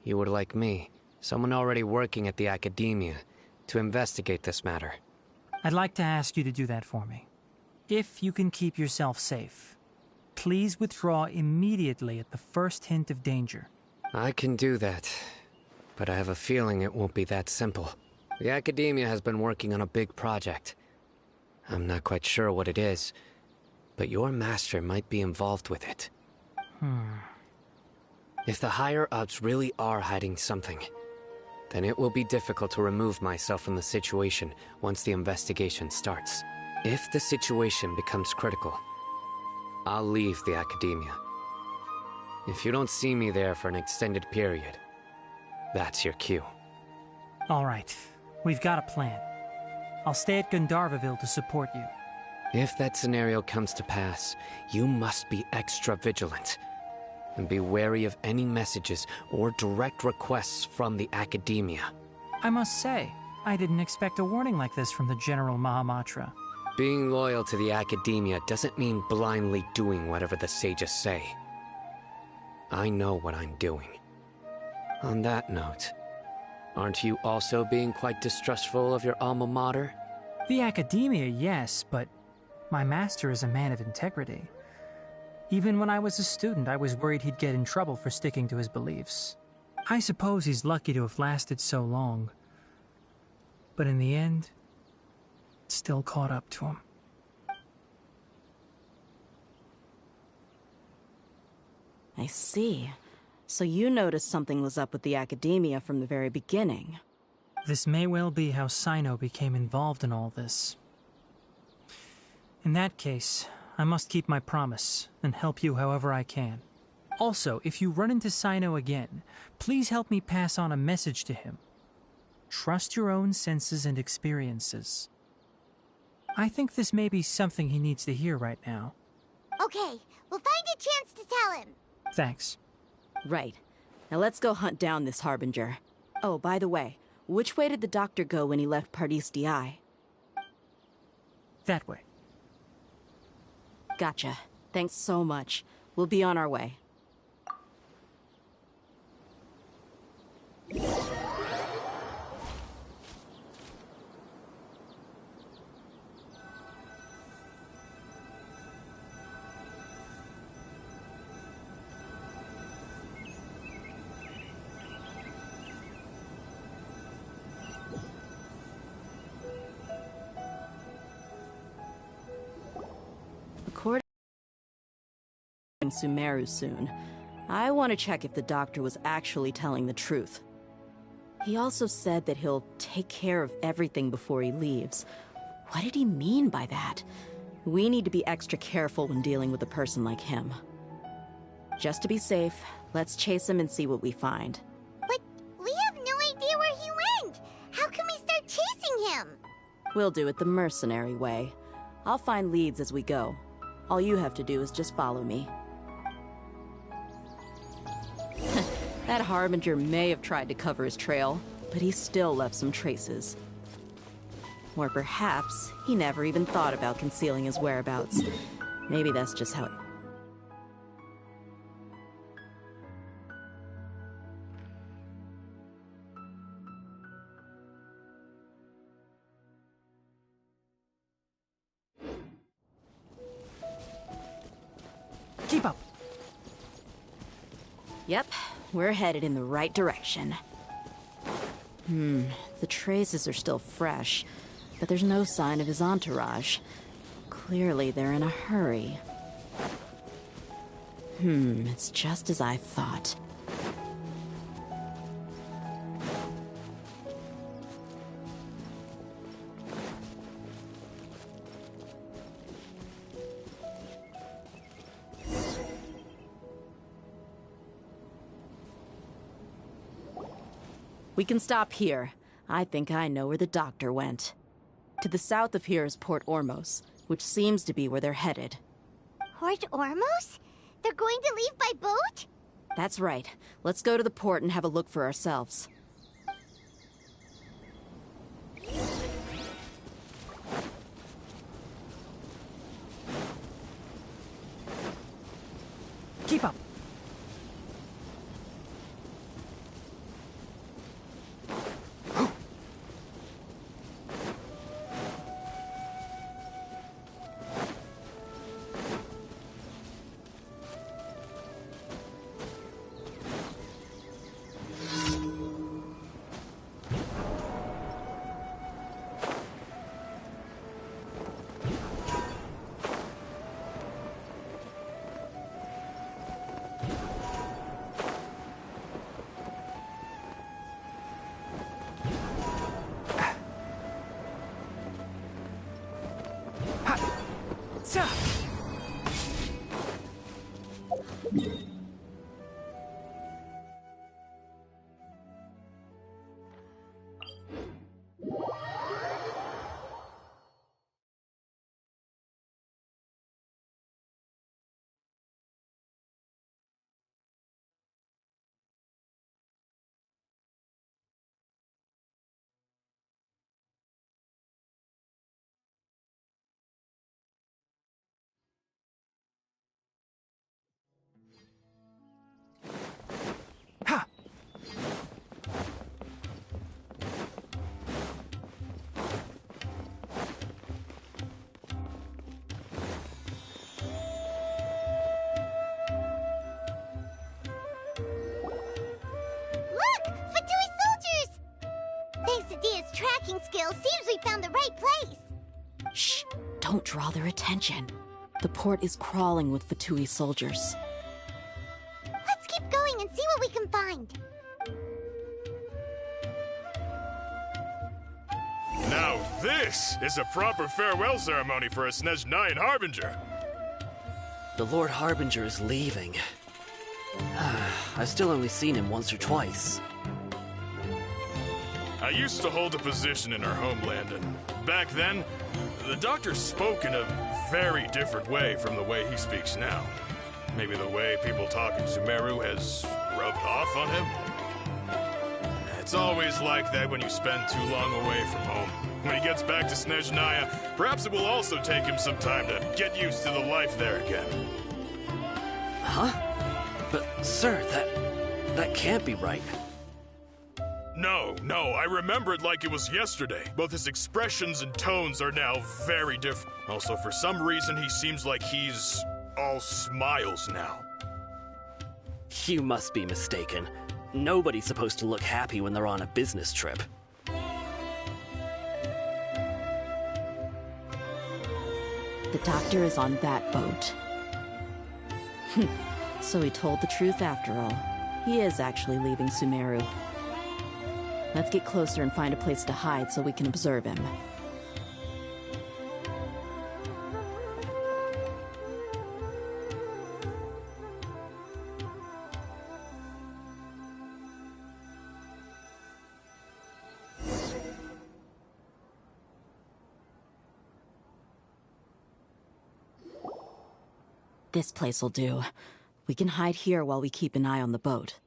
you would like me, someone already working at the Academia, to investigate this matter. I'd like to ask you to do that for me. If you can keep yourself safe, please withdraw immediately at the first hint of danger. I can do that. but I have a feeling it won't be that simple. The Academia has been working on a big project. I'm not quite sure what it is, but your master might be involved with it. If the higher-ups really are hiding something, then it will be difficult to remove myself from the situation once the investigation starts. If the situation becomes critical, I'll leave the Academia. If you don't see me there for an extended period, that's your cue. All right, we've got a plan. I'll stay at Gandharvaville to support you. If that scenario comes to pass, you must be extra vigilant. And be wary of any messages or direct requests from the Academia. I must say, I didn't expect a warning like this from the General Mahamatra. Being loyal to the Academia doesn't mean blindly doing whatever the sages say. I know what I'm doing. On that note, aren't you also being quite distrustful of your alma mater? The Academia, yes, but my master is a man of integrity. Even when I was a student, I was worried he'd get in trouble for sticking to his beliefs. I suppose he's lucky to have lasted so long. But in the end, it still caught up to him. I see. So you noticed something was up with the Academia from the very beginning. This may well be how Sino became involved in all this. In that case, I must keep my promise and help you however I can. Also, if you run into Sino again, please help me pass on a message to him. Trust your own senses and experiences. I think this may be something he needs to hear right now. Okay, we'll find a chance to tell him. Thanks. Right. Now let's go hunt down this Harbinger. Oh, by the way, which way did the doctor go when he left Pardis Di? That way. Gotcha. Thanks so much. We'll be on our way. Sumeru soon. I want to check if the doctor was actually telling the truth. He also said that he'll take care of everything before he leaves. What did he mean by that? We need to be extra careful when dealing with a person like him. Just to be safe, let's chase him and see what we find. But we have no idea where he went. How can we start chasing him? We'll do it the mercenary way. I'll find leads as we go. All you have to do is just follow me. That Harbinger may have tried to cover his trail, but he still left some traces. Or perhaps he never even thought about concealing his whereabouts. Maybe that's just how it... Keep up! Yep, we're headed in the right direction. The traces are still fresh, but there's no sign of his entourage. Clearly they're in a hurry. It's just as I thought. We can stop here. I think I know where the doctor went. To the south of here is Port Ormos, which seems to be where they're headed. Port Ormos? They're going to leave by boat? That's right. Let's go to the port and have a look for ourselves. Keep up! Skills, seems we found the right place. Shh! Don't draw their attention. The port is crawling with Fatui soldiers. Let's keep going and see what we can find. Now this is a proper farewell ceremony for a Snezhnayan Harbinger. The Lord Harbinger is leaving. I've still only seen him once or twice. I used to hold a position in our homeland, and back then, the doctor spoke in a very different way from the way he speaks now. Maybe the way people talk in Sumeru has rubbed off on him? It's always like that when you spend too long away from home. When he gets back to Snezhnaya, perhaps it will also take him some time to get used to the life there again. Huh? But, sir, that can't be right. No, I remember it like it was yesterday. Both his expressions and tones are now very different. Also, for some reason, he seems like he's all smiles now. You must be mistaken. Nobody's supposed to look happy when they're on a business trip. The doctor is on that boat. So he told the truth after all. He is actually leaving Sumeru. Let's get closer and find a place to hide so we can observe him. This place will do. We can hide here while we keep an eye on the boat.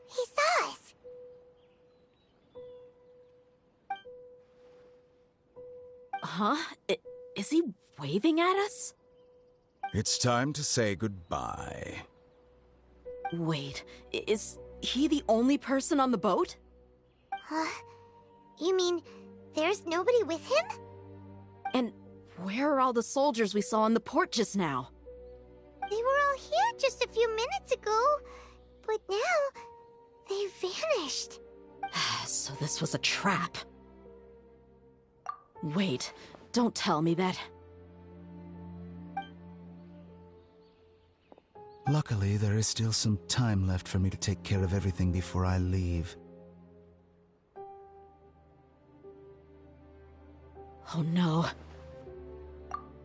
He saw us. Huh? Is he waving at us? It's time to say goodbye. Wait, is he the only person on the boat? You mean there's nobody with him? And where are all the soldiers we saw in the port just now? They were all here just a few minutes ago, but now they vanished. So this was a trap. Wait, don't tell me that... Luckily, there is still some time left for me to take care of everything before I leave. Oh no.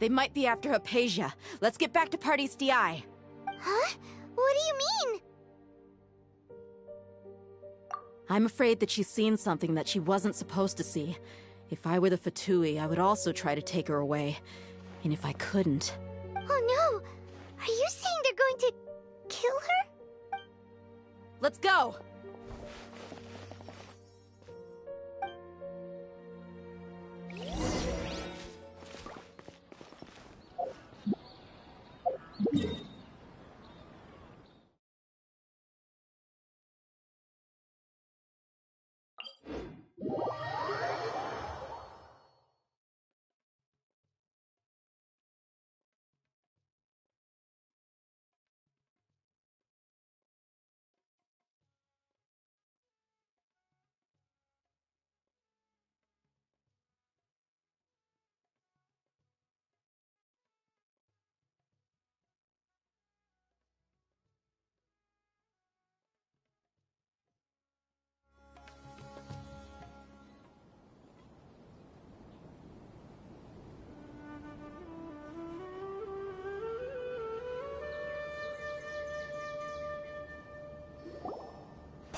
They might be after Hypatia. Let's get back to Party's DI. Huh? What do you mean? I'm afraid that she's seen something that she wasn't supposed to see. If I were the Fatui, I would also try to take her away. And if I couldn't... Oh no! Are you saying they're going to kill her? Let's go!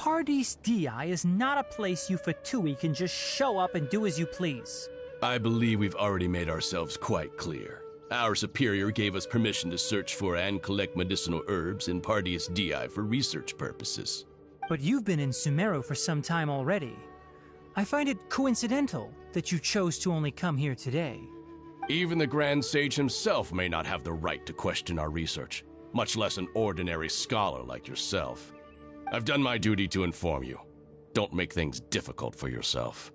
Paradis Di is not a place you Fatui can just show up and do as you please. I believe we've already made ourselves quite clear. Our superior gave us permission to search for and collect medicinal herbs in Paradis Di for research purposes. But you've been in Sumeru for some time already. I find it coincidental that you chose to only come here today. Even the Grand Sage himself may not have the right to question our research, much less an ordinary scholar like yourself. I've done my duty to inform you. Don't make things difficult for yourself.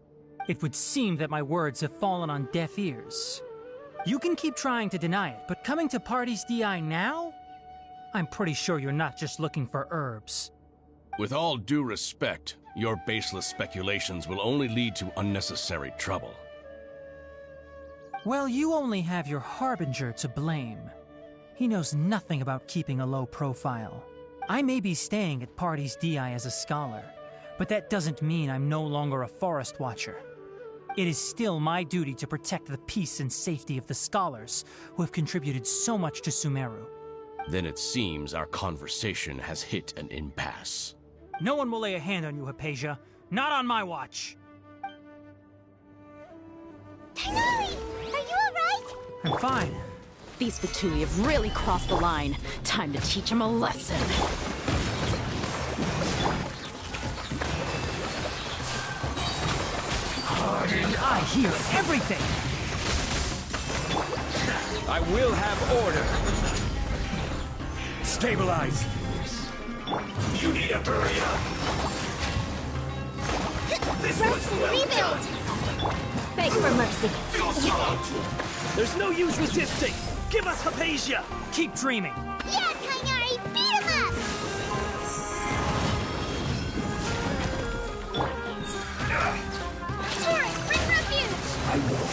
It would seem that my words have fallen on deaf ears. You can keep trying to deny it, but coming to Paradis Di now? I'm pretty sure you're not just looking for herbs. With all due respect, your baseless speculations will only lead to unnecessary trouble. Well, you only have your Harbinger to blame. He knows nothing about keeping a low profile. I may be staying at Paradis Di as a scholar, but that doesn't mean I'm no longer a forest watcher. It is still my duty to protect the peace and safety of the scholars who have contributed so much to Sumeru. Then it seems our conversation has hit an impasse. No one will lay a hand on you, Hypatia. Not on my watch. Tighnari! Are you alright? I'm fine. These Fatui have really crossed the line. Time to teach them a lesson. And I hear everything! I will have order. Stabilize. You need to hurry up. This was Rebuild! Beg for mercy. Feel solid. There's no use resisting. Give us Hypatia. Keep dreaming. Yeah, Tighnari! Beat him up! Taurus, bring refuge! I will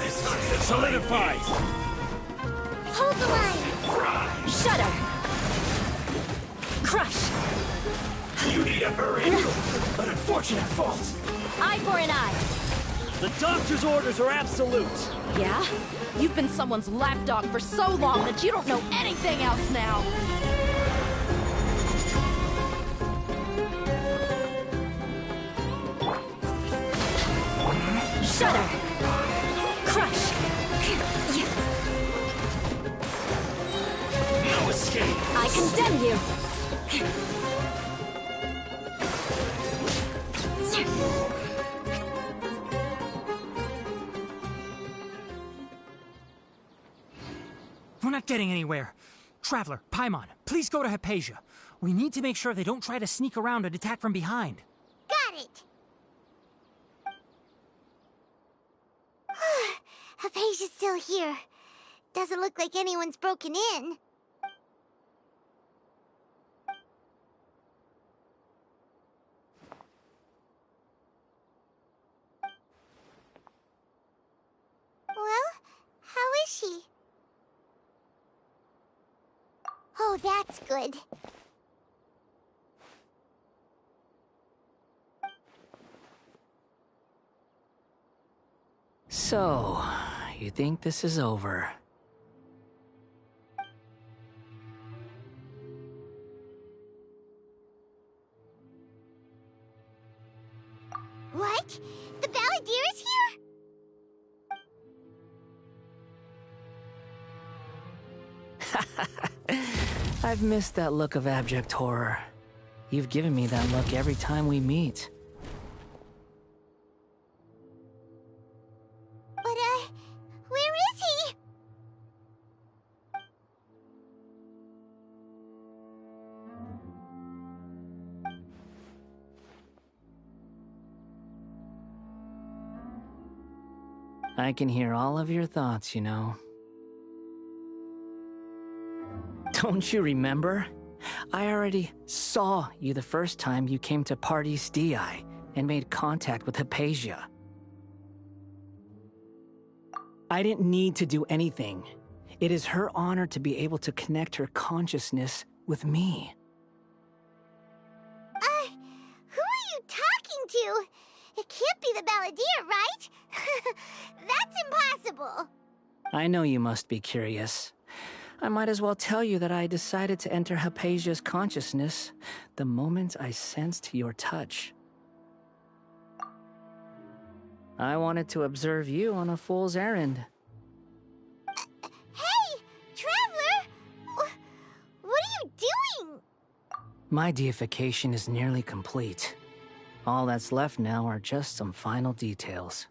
This solidifies. Hold the line! Shudder! Crush! You need to hurry. An unfortunate fault. Eye for an eye. The doctor's orders are absolute. Yeah? You've been someone's lapdog for so long that you don't know anything else now. Shudder! Crush! No escape. I condemn you! We're not getting anywhere. Traveler, Paimon, please go to Hypatia. We need to make sure they don't try to sneak around and attack from behind. Got it! Hypatia's still here. Doesn't look like anyone's broken in. Well, how is she? Oh, that's good. So, you think this is over? What? The Balladeer is here? I've missed that look of abject horror. You've given me that look every time we meet. But, where is he? I can hear all of your thoughts, you know. Don't you remember? I already saw you the first time you came to Paradis Di and made contact with Hypatia. I didn't need to do anything. It is her honor to be able to connect her consciousness with me. Who are you talking to? It can't be the Balladeer, right? That's impossible. I know you must be curious. I might as well tell you that I decided to enter Hypatia's consciousness the moment I sensed your touch. I wanted to observe you on a fool's errand. Hey, Traveler! What are you doing? My deification is nearly complete. All that's left now are just some final details.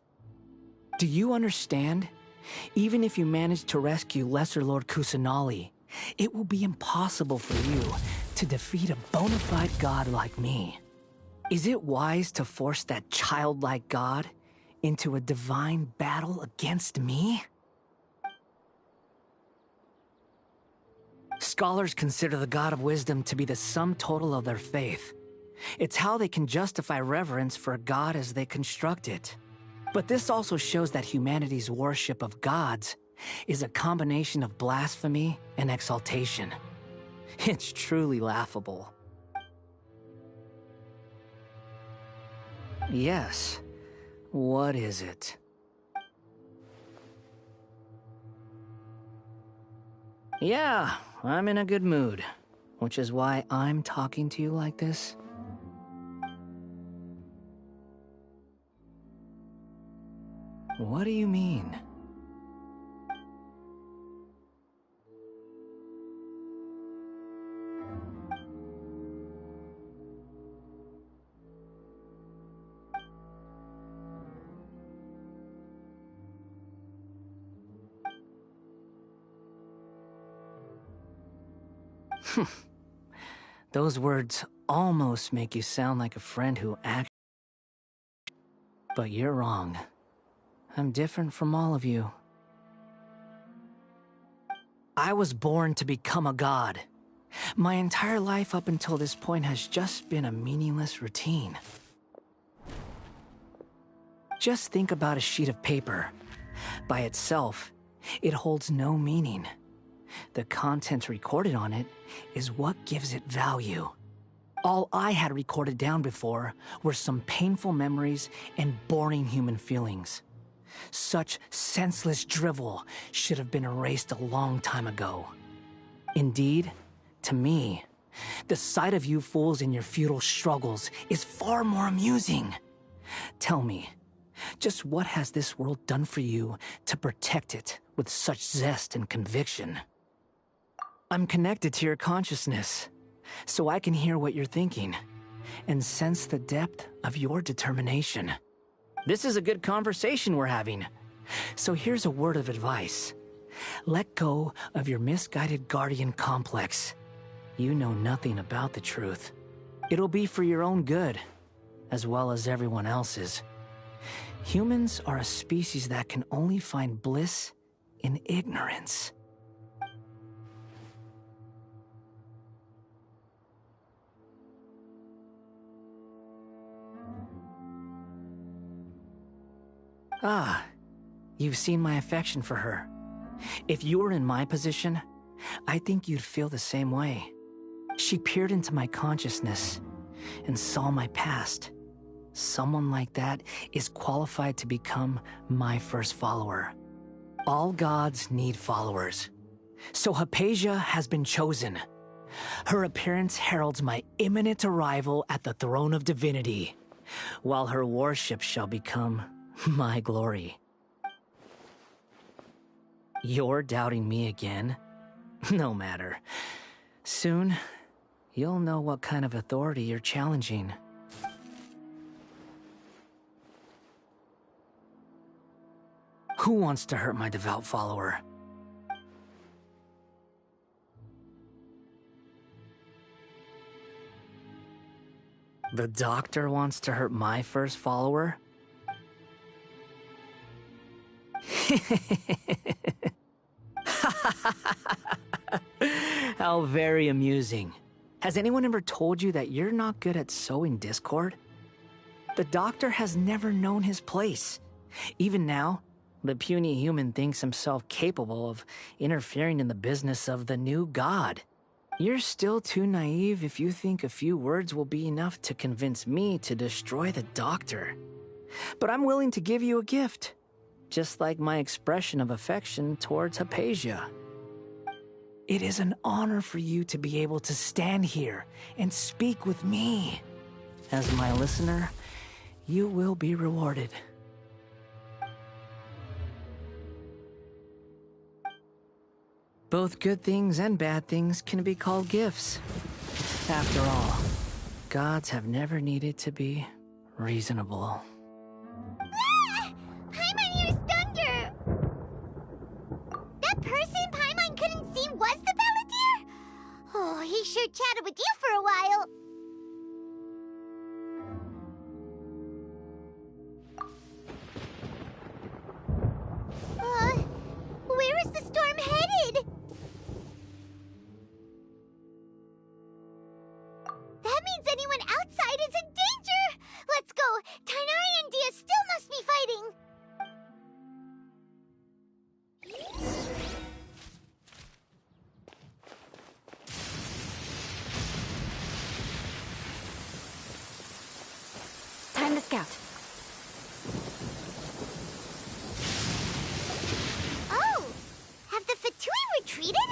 Do you understand? Even if you manage to rescue Lesser Lord Kusanali, it will be impossible for you to defeat a bona fide god like me. Is it wise to force that childlike god into a divine battle against me? Scholars consider the God of Wisdom to be the sum total of their faith. It's how they can justify reverence for a god as they construct it. But this also shows that humanity's worship of gods is a combination of blasphemy and exaltation. It's truly laughable. Yes. What is it? Yeah, I'm in a good mood, which is why I'm talking to you like this. What do you mean? Those words almost make you sound like a friend who actually... But you're wrong. I'm different from all of you. I was born to become a god. My entire life up until this point has just been a meaningless routine. Just think about a sheet of paper. By itself, it holds no meaning. The content recorded on it is what gives it value. All I had recorded down before were some painful memories and boring human feelings. Such senseless drivel should have been erased a long time ago. Indeed, to me, the sight of you fools in your futile struggles is far more amusing. Tell me, just what has this world done for you to protect it with such zest and conviction? I'm connected to your consciousness, so I can hear what you're thinking and sense the depth of your determination. This is a good conversation we're having. So here's a word of advice. Let go of your misguided guardian complex. You know nothing about the truth. It'll be for your own good, as well as everyone else's. Humans are a species that can only find bliss in ignorance. Ah, you've seen my affection for her. If you were in my position, I think you'd feel the same way. She peered into my consciousness and saw my past. Someone like that is qualified to become my first follower. All gods need followers. So Hypatia has been chosen. Her appearance heralds my imminent arrival at the throne of divinity, while her worship shall become my glory. You're doubting me again? No matter. Soon, you'll know what kind of authority you're challenging. Who wants to hurt my devout follower? The doctor wants to hurt my first follower? How very amusing. Has anyone ever told you that you're not good at sowing discord? The doctor has never known his place. Even now, the puny human thinks himself capable of interfering in the business of the new god. You're still too naive if you think a few words will be enough to convince me to destroy the doctor. But I'm willing to give you a gift, just like my expression of affection towards Hypatia. It is an honor for you to be able to stand here and speak with me. As my listener, you will be rewarded. Both good things and bad things can be called gifts. After all, gods have never needed to be reasonable. Ah! Paimon hears thunder! That person Paimon couldn't see was the Palantir? Oh, he sure chatted with you for a while. Where is the storm headed? That means anyone outside is in danger! Let's go! Tainari and Dia still must be fighting! Time to scout. Oh! Have the Fatui retreated?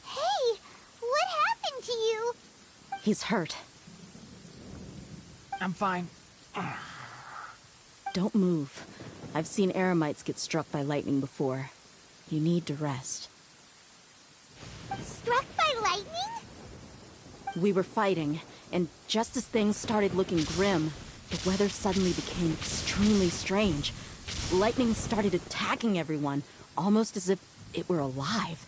Hey! What happened to you? He's hurt. I'm fine. Don't move. I've seen eremites get struck by lightning before. You need to rest. Struck by lightning? We were fighting, and just as things started looking grim, the weather suddenly became extremely strange. Lightning started attacking everyone, almost as if it were alive.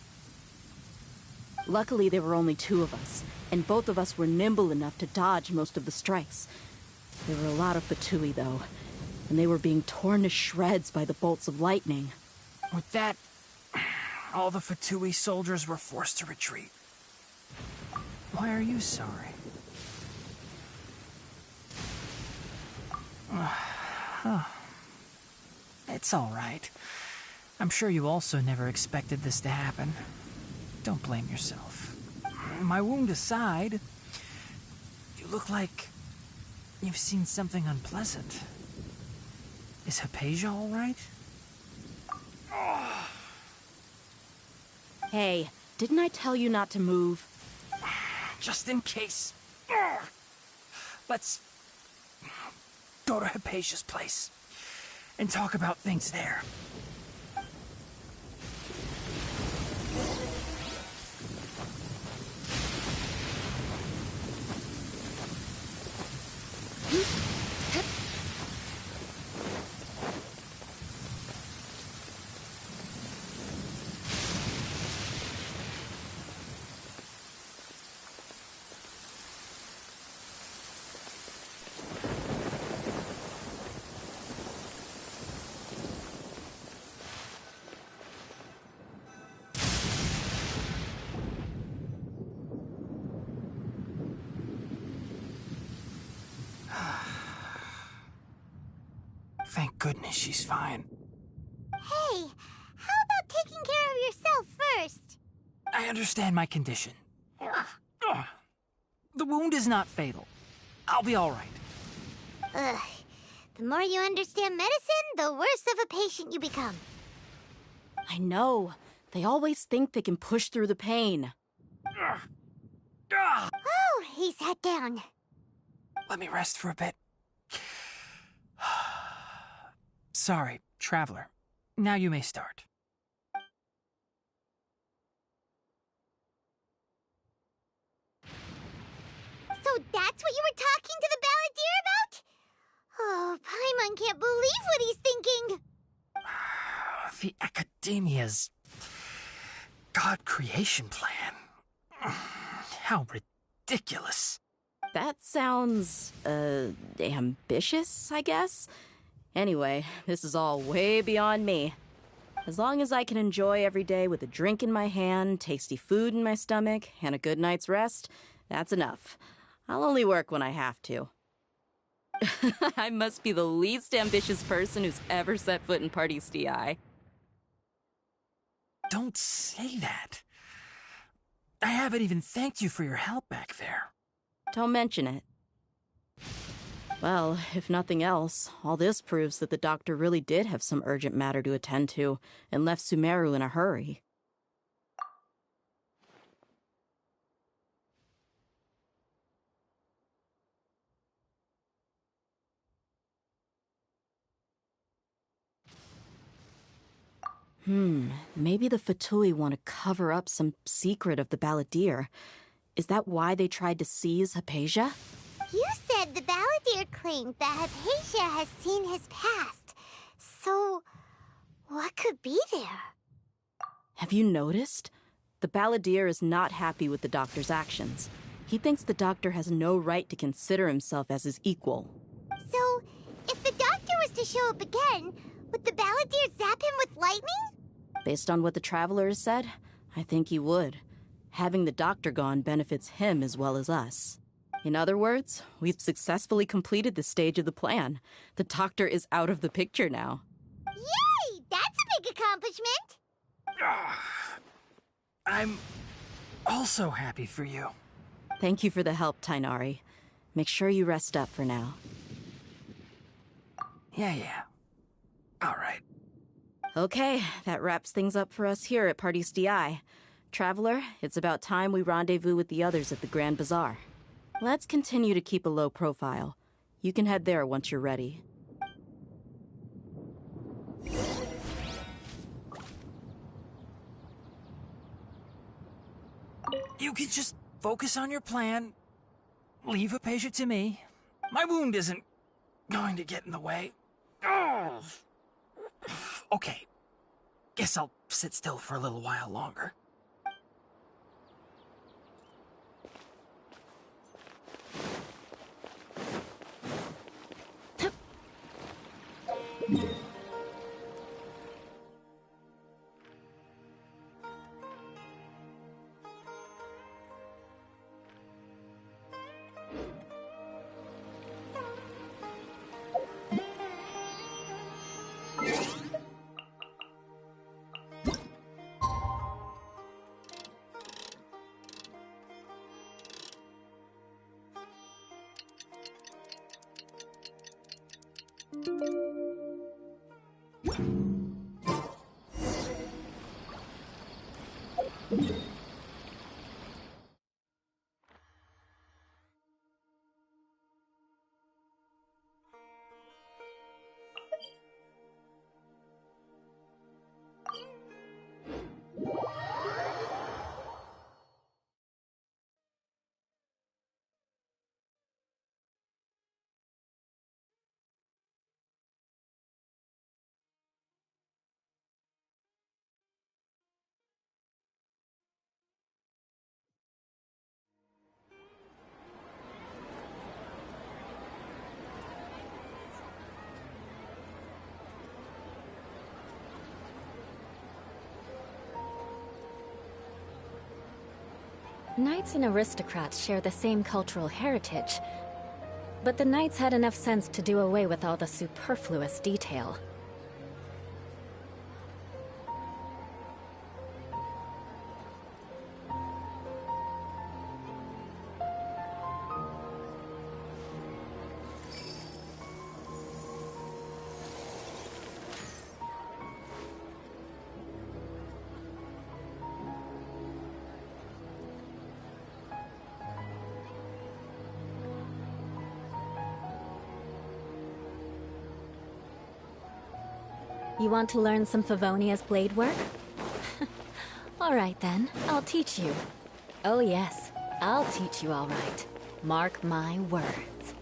Luckily, there were only two of us, and both of us were nimble enough to dodge most of the strikes. There were a lot of Fatui, though, and they were being torn to shreds by the bolts of lightning. With that, all the Fatui soldiers were forced to retreat. Why are you sorry? It's all right. I'm sure you also never expected this to happen. Don't blame yourself. My wound aside, you look like you've seen something unpleasant. Is Hypatia all right? Hey, didn't I tell you not to move? Just in case. Let's go to Hypatia's place and talk about things there. Thank goodness she's fine. Hey, how about taking care of yourself first? I understand my condition. The wound is not fatal. I'll be all right. Ugh. The more you understand medicine, the worse of a patient you become. I know. They always think they can push through the pain. Oh, he sat down. Let me rest for a bit. Sorry, Traveler. Now you may start. So that's what you were talking to the Balladeer about? Oh, Paimon can't believe what he's thinking. The Academia's God creation plan. How ridiculous. That sounds, ambitious, I guess? Anyway, this is all way beyond me. As long as I can enjoy every day with a drink in my hand, tasty food in my stomach, and a good night's rest, that's enough. I'll only work when I have to. I must be the least ambitious person who's ever set foot in Party's DI. Don't say that. I haven't even thanked you for your help back there. Don't mention it. Well, if nothing else, all this proves that the doctor really did have some urgent matter to attend to and left Sumeru in a hurry. Maybe the Fatui want to cover up some secret of the Balladeer. Is that why they tried to seize Hypatia? You said the Balladeer claimed that Hypatia has seen his past. So, what could be there? Have you noticed? The Balladeer is not happy with the doctor's actions. He thinks the doctor has no right to consider himself as his equal. So, if the doctor was to show up again, would the Balladeer zap him with lightning? Based on what the Traveler has said, I think he would. Having the doctor gone benefits him as well as us. In other words, we've successfully completed this stage of the plan. The doctor is out of the picture now. Yay! That's a big accomplishment! I'm also happy for you. Thank you for the help, Tainari. Make sure you rest up for now. Yeah. All right. Okay, that wraps things up for us here at Party's DI. Traveler, it's about time we rendezvous with the others at the Grand Bazaar. Let's continue to keep a low profile. You can head there once you're ready. You can just focus on your plan. Leave Hypatia to me. My wound isn't going to get in the way. Oh. Okay. Guess I'll sit still for a little while longer. Knights and aristocrats share the same cultural heritage, but the knights had enough sense to do away with all the superfluous detail. You want to learn some Favonia's blade work? All right then, I'll teach you. Oh yes, I'll teach you all right. Mark my words.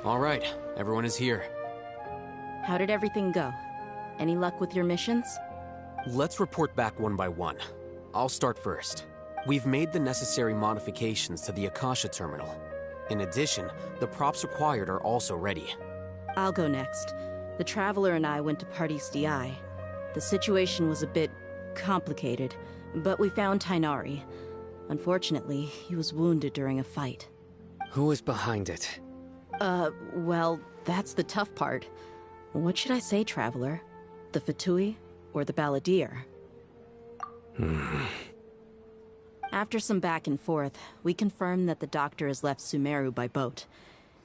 All right, everyone is here. How did everything go? Any luck with your missions? Let's report back one by one. I'll start first. We've made the necessary modifications to the Akasha terminal. In addition, the props required are also ready. I'll go next. The Traveler and I went to Party's DI. The situation was a bit complicated, but we found Tainari. Unfortunately, he was wounded during a fight. Who was behind it? Well, that's the tough part. What should I say, Traveler? The Fatui or the Balladeer? After some back and forth, we confirmed that the doctor has left Sumeru by boat.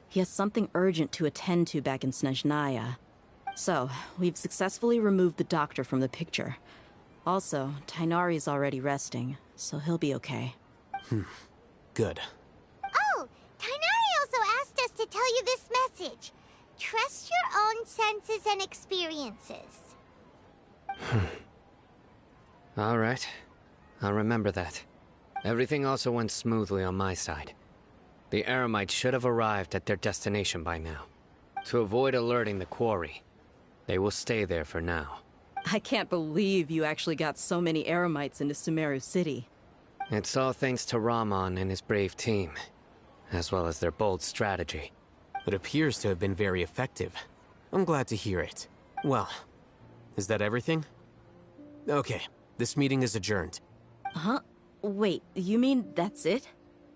He has something urgent to attend to back in Snezhnaya. So, we've successfully removed the doctor from the picture. Also, Tighnari's already resting, so he'll be okay. Good. Oh, Tighnari also asked us to tell you this message. Trust your own senses and experiences. All right. I'll remember that. Everything also went smoothly on my side. The Eremites should have arrived at their destination by now. To avoid alerting the quarry, they will stay there for now. I can't believe you actually got so many Eremites into Sumeru City. It's all thanks to Rahman and his brave team, as well as their bold strategy. It appears to have been very effective. I'm glad to hear it. Well, is that everything? Okay, this meeting is adjourned. Huh? Wait, you mean that's it?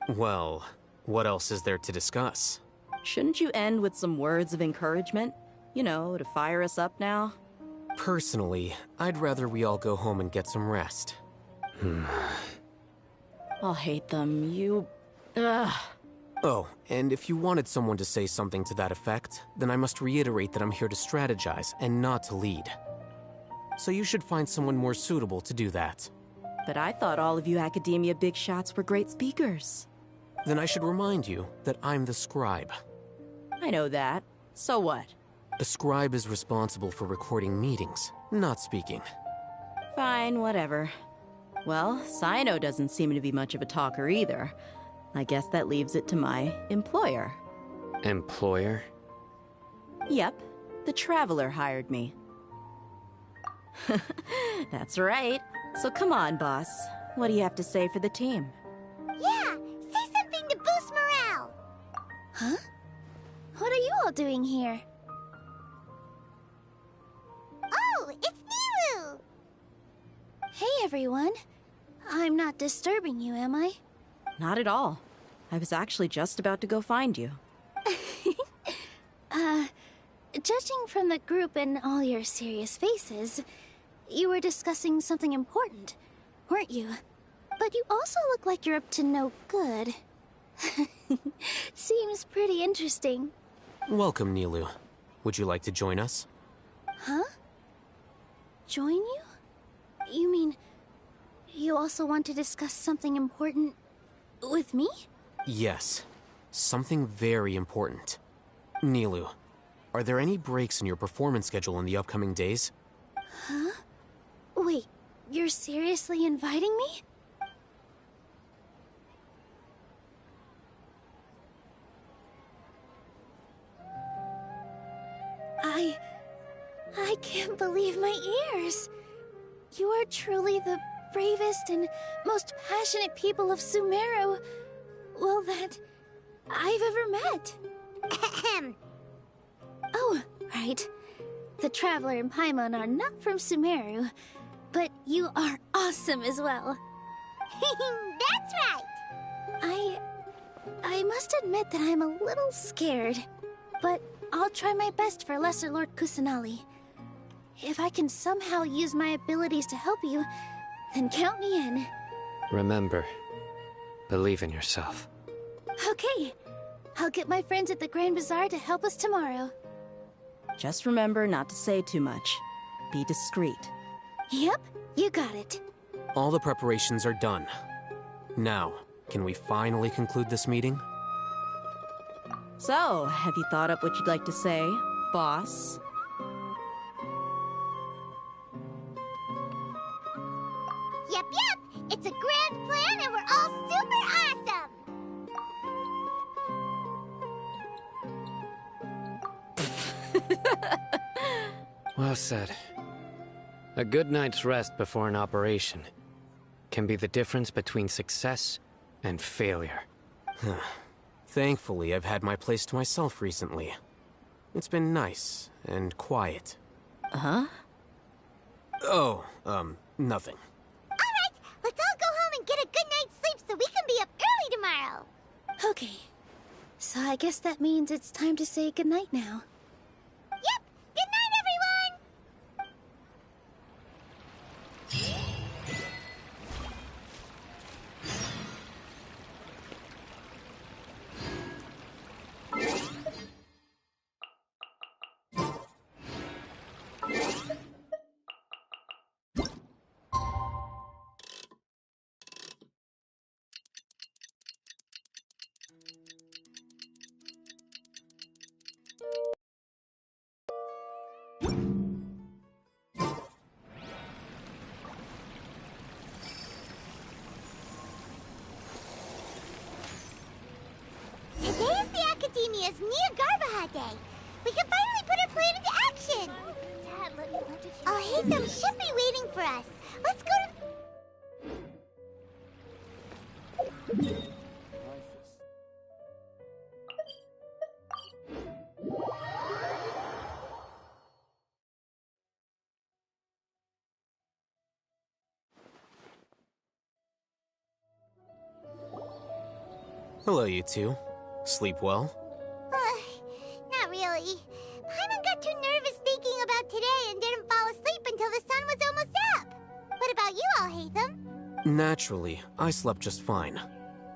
Well, what else is there to discuss? Shouldn't you end with some words of encouragement? You know, to fire us up now? Personally, I'd rather we all go home and get some rest. I'll hate them. Ugh. Oh, and if you wanted someone to say something to that effect, then I must reiterate that I'm here to strategize and not to lead. So you should find someone more suitable to do that. But I thought all of you academia big shots were great speakers. Then I should remind you that I'm the scribe. I know that. So what? A scribe is responsible for recording meetings, not speaking. Fine, whatever. Well, Sino doesn't seem to be much of a talker either. I guess that leaves it to my employer. Employer? Yep, the Traveler hired me. That's right. So come on, boss. What do you have to say for the team? Yeah, say something to boost morale. Huh? What are you all doing here? Oh, it's Nilou! Hey, everyone. I'm not disturbing you, am I? Not at all. I was actually just about to go find you. Judging from the group and all your serious faces, you were discussing something important, weren't you? But you also look like you're up to no good. Seems pretty interesting. Welcome, Nilou. Would you like to join us? Huh? Join you? You mean you also want to discuss something important with me? Yes. Something very important. Nilou, are there any breaks in your performance schedule in the upcoming days? Huh? Wait, you're seriously inviting me? I can't believe my ears. You are truly the bravest and most passionate people of Sumeru, well, that I've ever met. Oh, right. The Traveler and Paimon are not from Sumeru, but you are awesome as well. That's right! I must admit that I'm a little scared, but I'll try my best for Lesser Lord Kusanali. If I can somehow use my abilities to help you, then count me in. Remember, believe in yourself. Okay, I'll get my friends at the Grand Bazaar to help us tomorrow. Just remember not to say too much. Be discreet. Yep, you got it. All the preparations are done. Now, can we finally conclude this meeting? So, have you thought up what you'd like to say, boss? Yep, it's a grand plan and we're all super awesome! Well said. A good night's rest before an operation can be the difference between success and failure. Thankfully, I've had my place to myself recently. It's been nice and quiet. Huh? Oh, nothing. Alright, let's all go home and get a good night's sleep so we Okay. So I guess that means it's time to say goodnight now. Yep! Good night, everyone! Today is the Academia's Neogarbaha Day. We can finally put our plan into action. Dad, let me lunch at you. Oh, Haytham should be waiting for us. Let's go to... Hello, you two. Sleep well? Not really. Paimon got too nervous thinking about today and didn't fall asleep until the sun was almost up. What about you all, Haytham? Naturally, I slept just fine.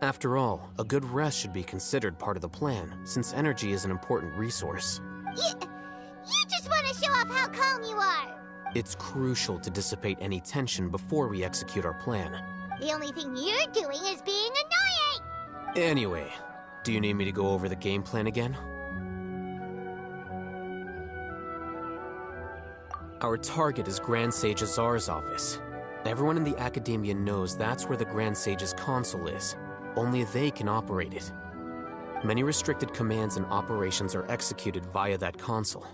After all, a good rest should be considered part of the plan, since energy is an important resource. You just want to show off how calm you are. It's crucial to dissipate any tension before we execute our plan. The only thing you're doing is being annoying. Anyway, do you need me to go over the game plan again? Our target is Grand Sage Azar's office. Everyone in the Academia knows that's where the Grand Sage's console is. Only they can operate it. Many restricted commands and operations are executed via that console.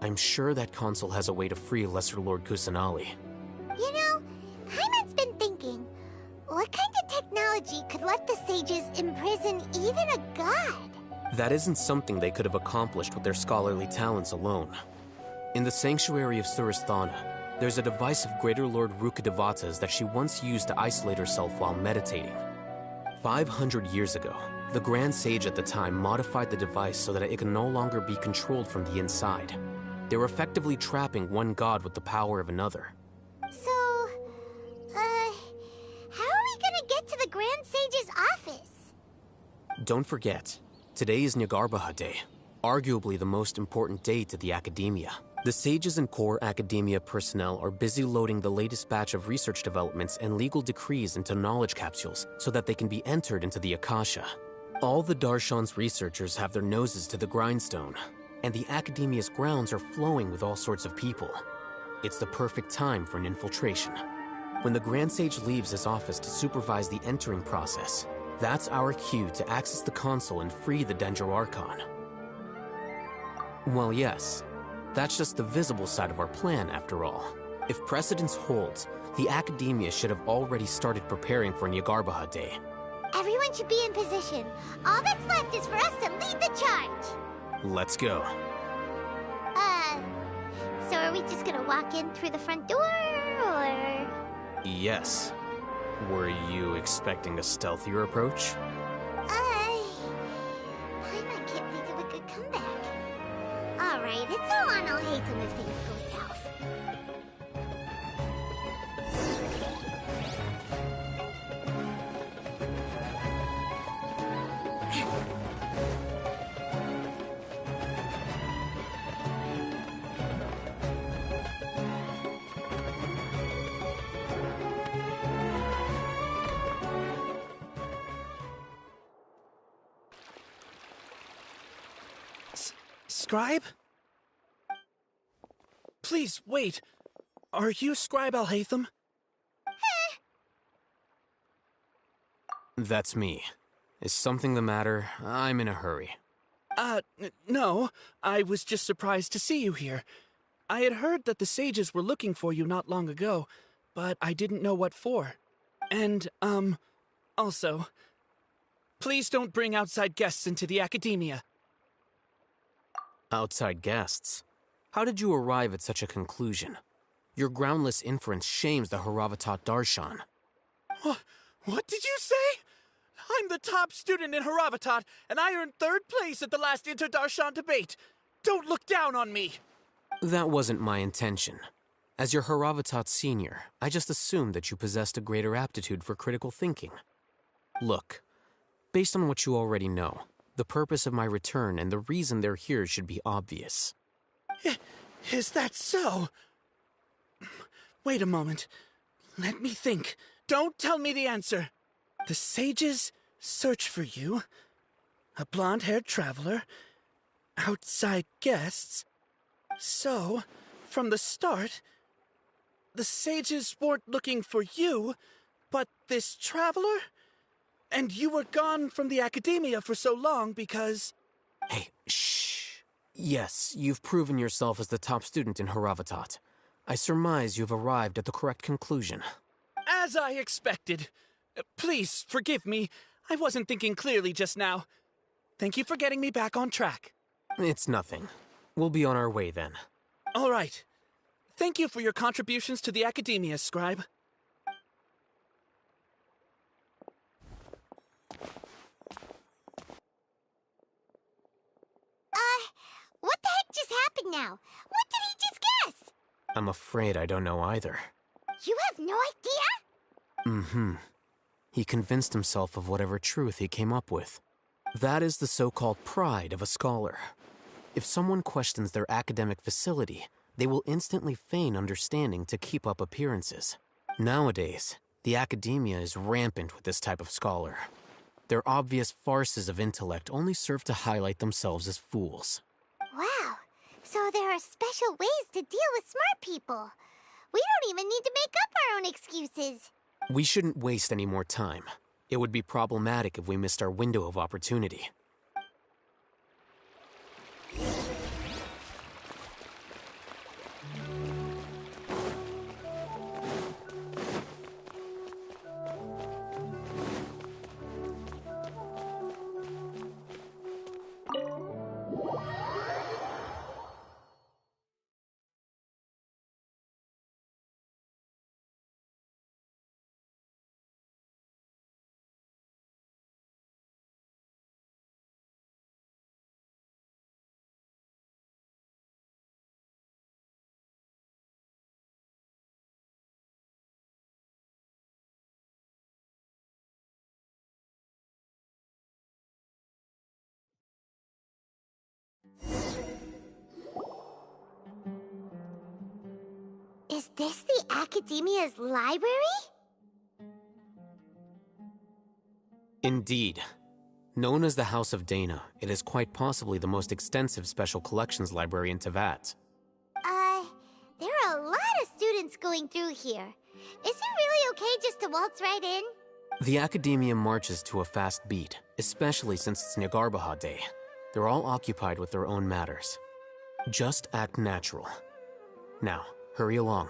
I'm sure that console has a way to free Lesser Lord Kusanali. You know, Paimon's been thinking, what kind of technology could let the sages imprison even a god? That isn't something they could have accomplished with their scholarly talents alone. In the Sanctuary of Surasthana, there's a device of Greater Lord Rukkhadevata's that she once used to isolate herself while meditating. 500 years ago, the Grand Sage at the time modified the device so that it could no longer be controlled from the inside. They were effectively trapping one god with the power of another. So, how are we gonna get to the Grand Sage's office? Don't forget, today is Neogarbaha Day, arguably the most important day to the Academia. The sages and core Academia personnel are busy loading the latest batch of research developments and legal decrees into knowledge capsules so that they can be entered into the Akasha. All the Darshan's researchers have their noses to the grindstone, and the Academia's grounds are flowing with all sorts of people. It's the perfect time for an infiltration. When the Grand Sage leaves his office to supervise the entering process, that's our cue to access the console and free the Dendro Archon. Well, yes, that's just the visible side of our plan, after all. If precedence holds, the Academia should have already started preparing for Neogarbaha Day. Everyone should be in position. All that's left is for us to lead the charge. Let's go. So are we just gonna walk in through the front door, or...? Yes. Were you expecting a stealthier approach? Paimon can't think of a good comeback. Alright, it's all on Haytham if things go south. Scribe? Please, wait. Are you Scribe Alhaitham? That's me. Is something the matter? I'm in a hurry. No. I was just surprised to see you here. I had heard that the sages were looking for you not long ago, but I didn't know what for. And, also, please don't bring outside guests into the Academia. Outside guests? How did you arrive at such a conclusion? Your groundless inference shames the Haravatat Darshan. What did you say? I'm the top student in Haravatat, and I earned 3rd place at the last Interdarshan debate. Don't look down on me! That wasn't my intention. As your Haravatat senior, I just assumed that you possessed a greater aptitude for critical thinking. Look, based on what you already know, the purpose of my return and the reason they're here should be obvious. Is that so? Wait a moment. Let me think. Don't tell me the answer. The sages search for you. A blonde-haired traveler. Outside guests. So, from the start, the sages weren't looking for you, but this traveler? And you were gone from the academia for so long because... Hey, shh. Yes, you've proven yourself as the top student in Haravatat. I surmise you've arrived at the correct conclusion. As I expected. Please, forgive me. I wasn't thinking clearly just now. Thank you for getting me back on track. It's nothing. We'll be on our way then. All right. Thank you for your contributions to the academia, Scribe. What the heck just happened now? What did he just guess? I'm afraid I don't know either. You have no idea? Mm-hmm. He convinced himself of whatever truth he came up with. That is the so-called pride of a scholar. If someone questions their academic facility, they will instantly feign understanding to keep up appearances. Nowadays, the academia is rampant with this type of scholar. Their obvious farces of intellect only serve to highlight themselves as fools. Wow, so there are special ways to deal with smart people. We don't even need to make up our own excuses. We shouldn't waste any more time. It would be problematic if we missed our window of opportunity. Is this the Academia's library? Indeed. Known as the House of Dana, it is quite possibly the most extensive special collections library in Teyvat. There are a lot of students going through here. Is it really okay just to waltz right in? The Academia marches to a fast beat, especially since it's Nyagarbaha Day. They're all occupied with their own matters. Just act natural. Now, hurry along.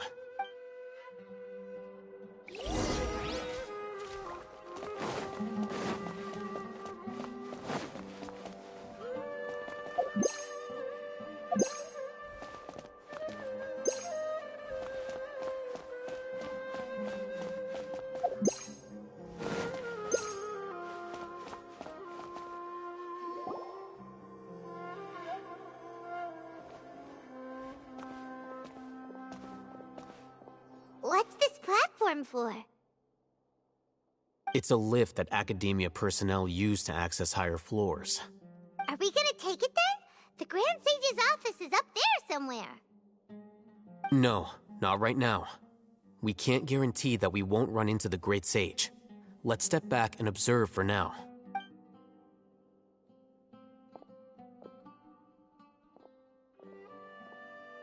What's this platform for? It's a lift that Academia personnel use to access higher floors. Are we gonna take it then? The Grand Sage's office is up there somewhere. No, not right now. We can't guarantee that we won't run into the Great Sage. Let's step back and observe for now.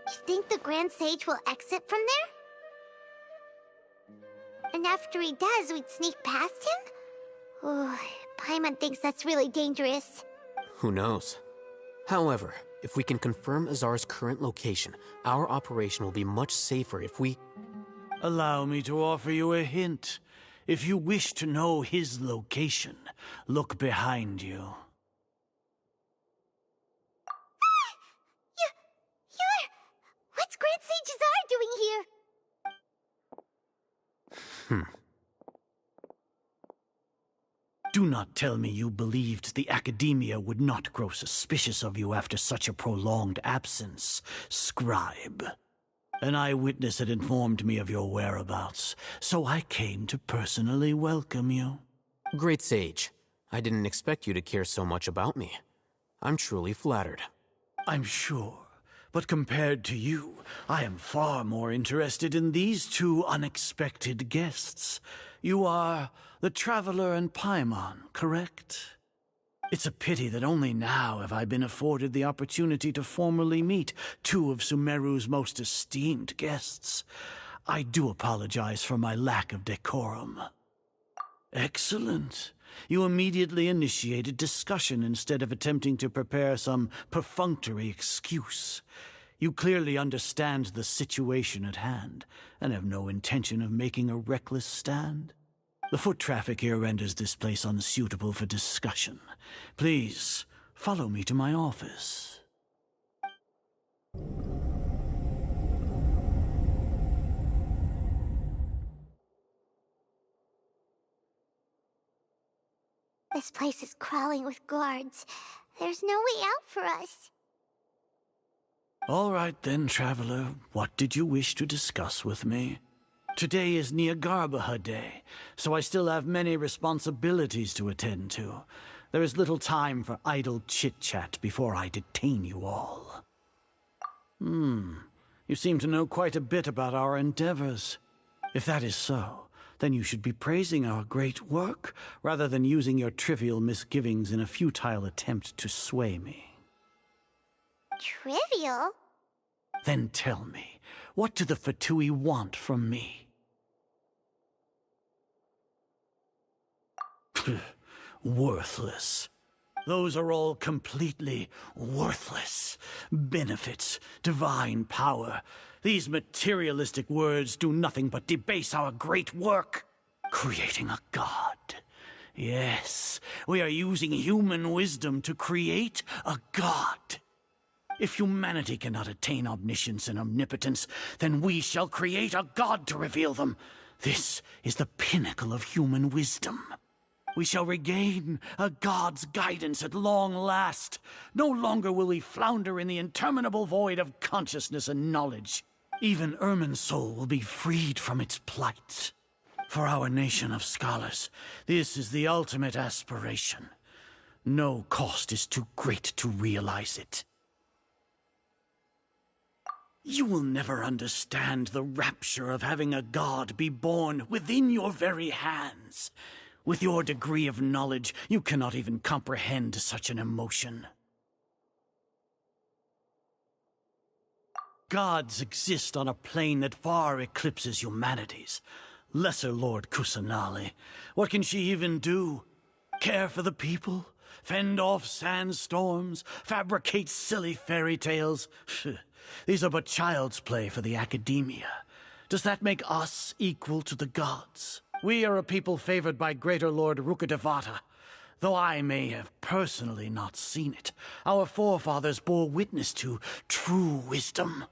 You think the Grand Sage will exit from there? And after he does, we'd sneak past him? Oh, Paimon thinks that's really dangerous. Who knows? However, if we can confirm Azar's current location, our operation will be much safer if we... Allow me to offer you a hint. If you wish to know his location, look behind you. You're... What's Grand Sage Azar doing here? Do not tell me you believed the Academia would not grow suspicious of you after such a prolonged absence, scribe. An eyewitness had informed me of your whereabouts, so I came to personally welcome you. Great Sage, I didn't expect you to care so much about me. I'm truly flattered. I'm sure, but compared to you, I am far more interested in these two unexpected guests. You are the Traveler and Paimon, correct? It's a pity that only now have I been afforded the opportunity to formally meet two of Sumeru's most esteemed guests. I do apologize for my lack of decorum. Excellent. You immediately initiated discussion instead of attempting to prepare some perfunctory excuse. You clearly understand the situation at hand, and have no intention of making a reckless stand. The foot traffic here renders this place unsuitable for discussion. Please, follow me to my office. This place is crawling with guards. There's no way out for us. All right then, Traveler. What did you wish to discuss with me? Today is Niagarbaha Day, so I still have many responsibilities to attend to. There is little time for idle chit-chat before I detain you all. You seem to know quite a bit about our endeavors. If that is so, then you should be praising our great work, rather than using your trivial misgivings in a futile attempt to sway me. Trivial? Then tell me, what do the Fatui want from me? Worthless. Those are all completely worthless. Benefits, divine power. These materialistic words do nothing but debase our great work. Creating a god. Yes, we are using human wisdom to create a god. If humanity cannot attain omniscience and omnipotence, then we shall create a god to reveal them. This is the pinnacle of human wisdom. We shall regain a god's guidance at long last. No longer will we flounder in the interminable void of consciousness and knowledge. Even Ermin's soul will be freed from its plight. For our nation of scholars, this is the ultimate aspiration. No cost is too great to realize it. You will never understand the rapture of having a god be born within your very hands. With your degree of knowledge, you cannot even comprehend such an emotion. Gods exist on a plane that far eclipses humanity's. Lesser Lord Kusanali, what can she even do? Care for the people? Fend off sandstorms? Fabricate silly fairy tales? These are but child's play for the Academia. Does that make us equal to the gods? We are a people favored by Greater Lord Rukkhadevata. Though I may have personally not seen it, our forefathers bore witness to true wisdom.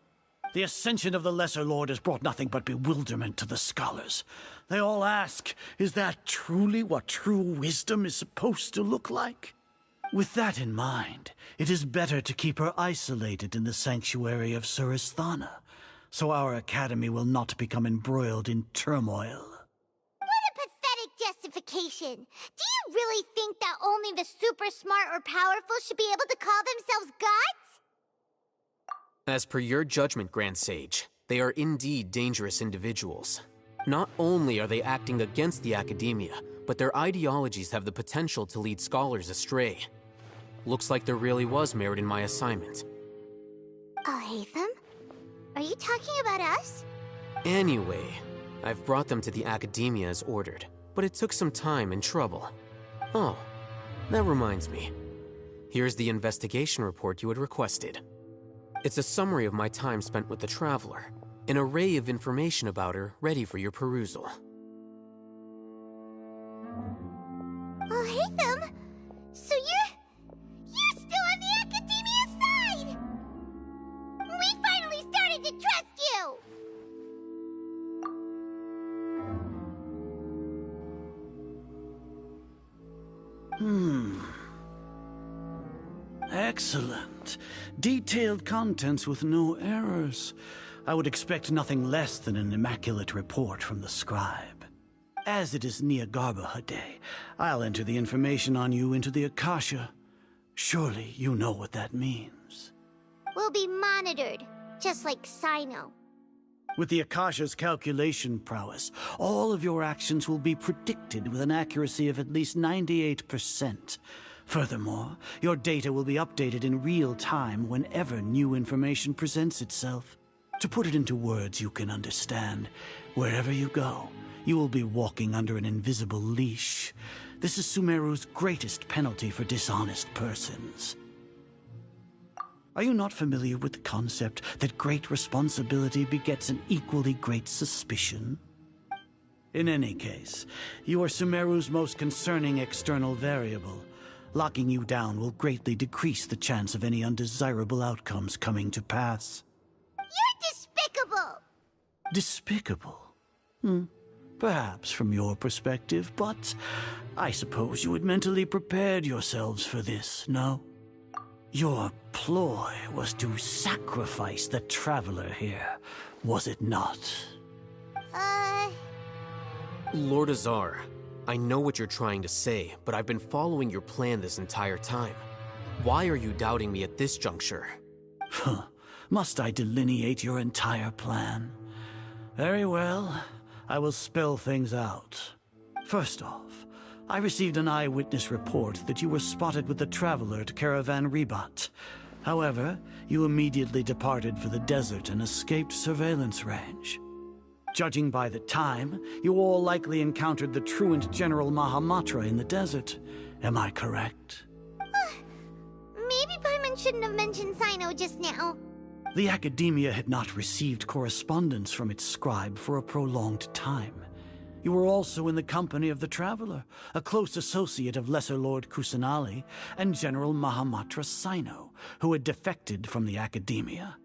The ascension of the Lesser Lord has brought nothing but bewilderment to the scholars. They all ask, is that truly what true wisdom is supposed to look like? With that in mind, it is better to keep her isolated in the sanctuary of Suristhana, so our academy will not become embroiled in turmoil. Justification. Do you really think that only the super smart or powerful should be able to call themselves gods? As per your judgment, Grand Sage, they are indeed dangerous individuals. Not only are they acting against the Academia, but their ideologies have the potential to lead scholars astray. Looks like there really was merit in my assignment. Alhaitham? Are you talking about us? Anyway, I've brought them to the Academia as ordered. But it took some time and trouble. Oh, that reminds me. Here's the investigation report you had requested. It's a summary of my time spent with the Traveler. An array of information about her ready for your perusal. Alhaitham? So you're still on the Academia's side! We finally started to trust you! Excellent. Detailed contents with no errors. I would expect nothing less than an immaculate report from the scribe. As it is Niagarbaha Day, I'll enter the information on you into the Akasha. Surely you know what that means. We'll be monitored, just like Sino. With the Akasha's calculation prowess, all of your actions will be predicted with an accuracy of at least 98%. Furthermore, your data will be updated in real time whenever new information presents itself. To put it into words you can understand, wherever you go, you will be walking under an invisible leash. This is Sumeru's greatest penalty for dishonest persons. Are you not familiar with the concept that great responsibility begets an equally great suspicion? In any case, you are Sumeru's most concerning external variable. Locking you down will greatly decrease the chance of any undesirable outcomes coming to pass. You're despicable! Despicable? Perhaps from your perspective, but I suppose you had mentally prepared yourselves for this, no? Your ploy was to sacrifice the traveler here, was it not? Lord Azar, I know what you're trying to say, but I've been following your plan this entire time. Why are you doubting me at this juncture? Must I delineate your entire plan? Very well. I will spell things out. First off, I received an eyewitness report that you were spotted with the traveler at Caravan Ribat. However, you immediately departed for the desert and escaped surveillance range. Judging by the time, you all likely encountered the truant General Mahamatra in the desert. Am I correct? Maybe Paimon shouldn't have mentioned Sino just now. The Academia had not received correspondence from its scribe for a prolonged time. You were also in the company of the Traveler, a close associate of Lesser Lord Kusanali and General Mahamatra Sino, who had defected from the Academia.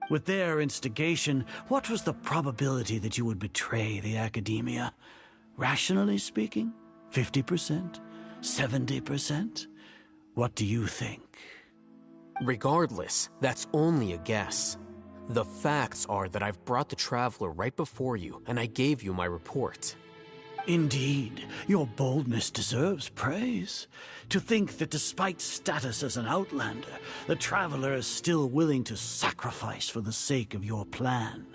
With their instigation, what was the probability that you would betray the Academia? Rationally speaking, 50%? 70%? What do you think? Regardless, that's only a guess. The facts are that I've brought the Traveler right before you, and I gave you my report. Indeed, your boldness deserves praise. To think that despite status as an outlander, the Traveler is still willing to sacrifice for the sake of your plan.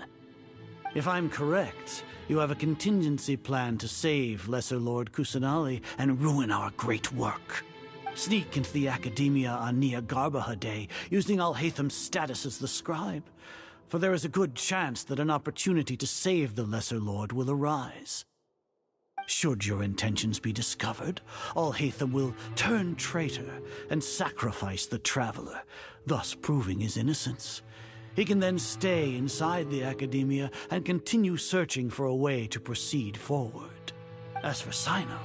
If I'm correct, you have a contingency plan to save Lesser Lord Kusanali and ruin our great work. Sneak into the Academia on Niagarbaha Day, using Alhaitham's status as the scribe. For there is a good chance that an opportunity to save the Lesser Lord will arise. Should your intentions be discovered, Alhaitham will turn traitor and sacrifice the Traveler, thus proving his innocence. He can then stay inside the Academia and continue searching for a way to proceed forward. As for Sino,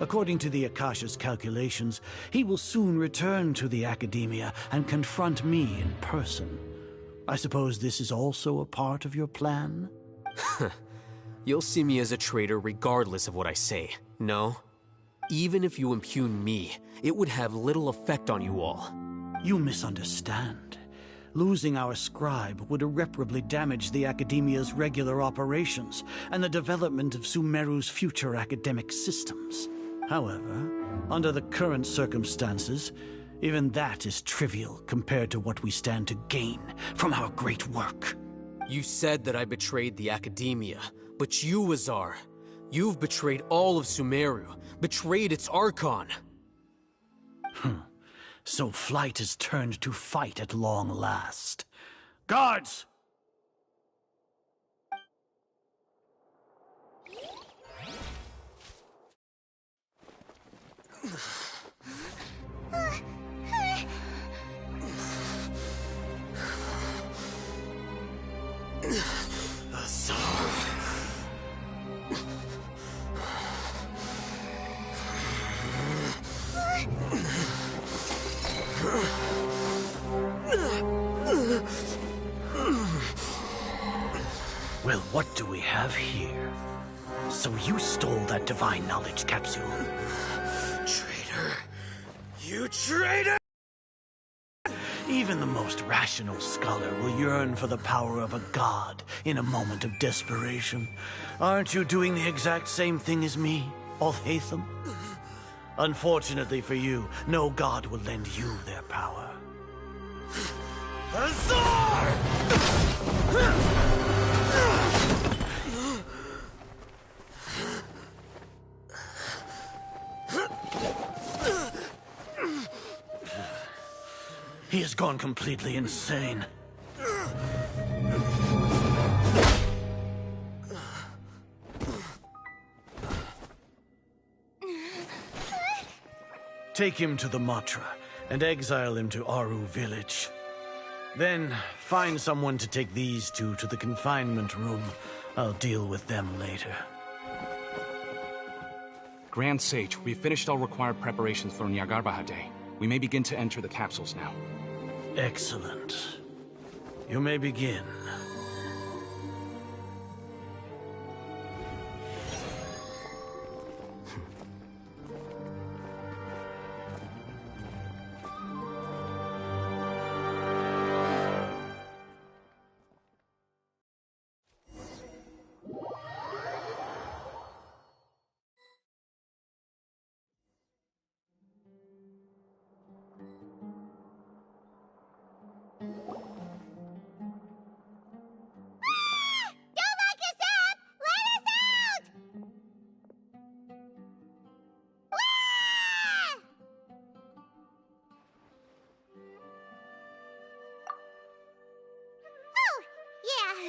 according to the Akasha's calculations, he will soon return to the Academia and confront me in person. I suppose this is also a part of your plan? You'll see me as a traitor regardless of what I say, no? Even if you impugn me, it would have little effect on you all. You misunderstand. Losing our scribe would irreparably damage the Academia's regular operations and the development of Sumeru's future academic systems. However, under the current circumstances, even that is trivial compared to what we stand to gain from our great work. You said that I betrayed the Academia, but you, Azar, you've betrayed all of Sumeru, betrayed its Archon. So flight has turned to fight at long last. Guards! Well, what do we have here? So you stole that divine knowledge capsule? Traitor. You traitor! Even the most rational scholar will yearn for the power of a god in a moment of desperation. Aren't you doing the exact same thing as me, Alhaitham? Unfortunately for you, no god will lend you their power. Azar! He has gone completely insane. Take him to the Matra and exile him to Aru village. Then find someone to take these two to the confinement room. I'll deal with them later. Grand Sage, we've finished all required preparations for Nyargarbaha Day. We may begin to enter the capsules now. Excellent. You may begin.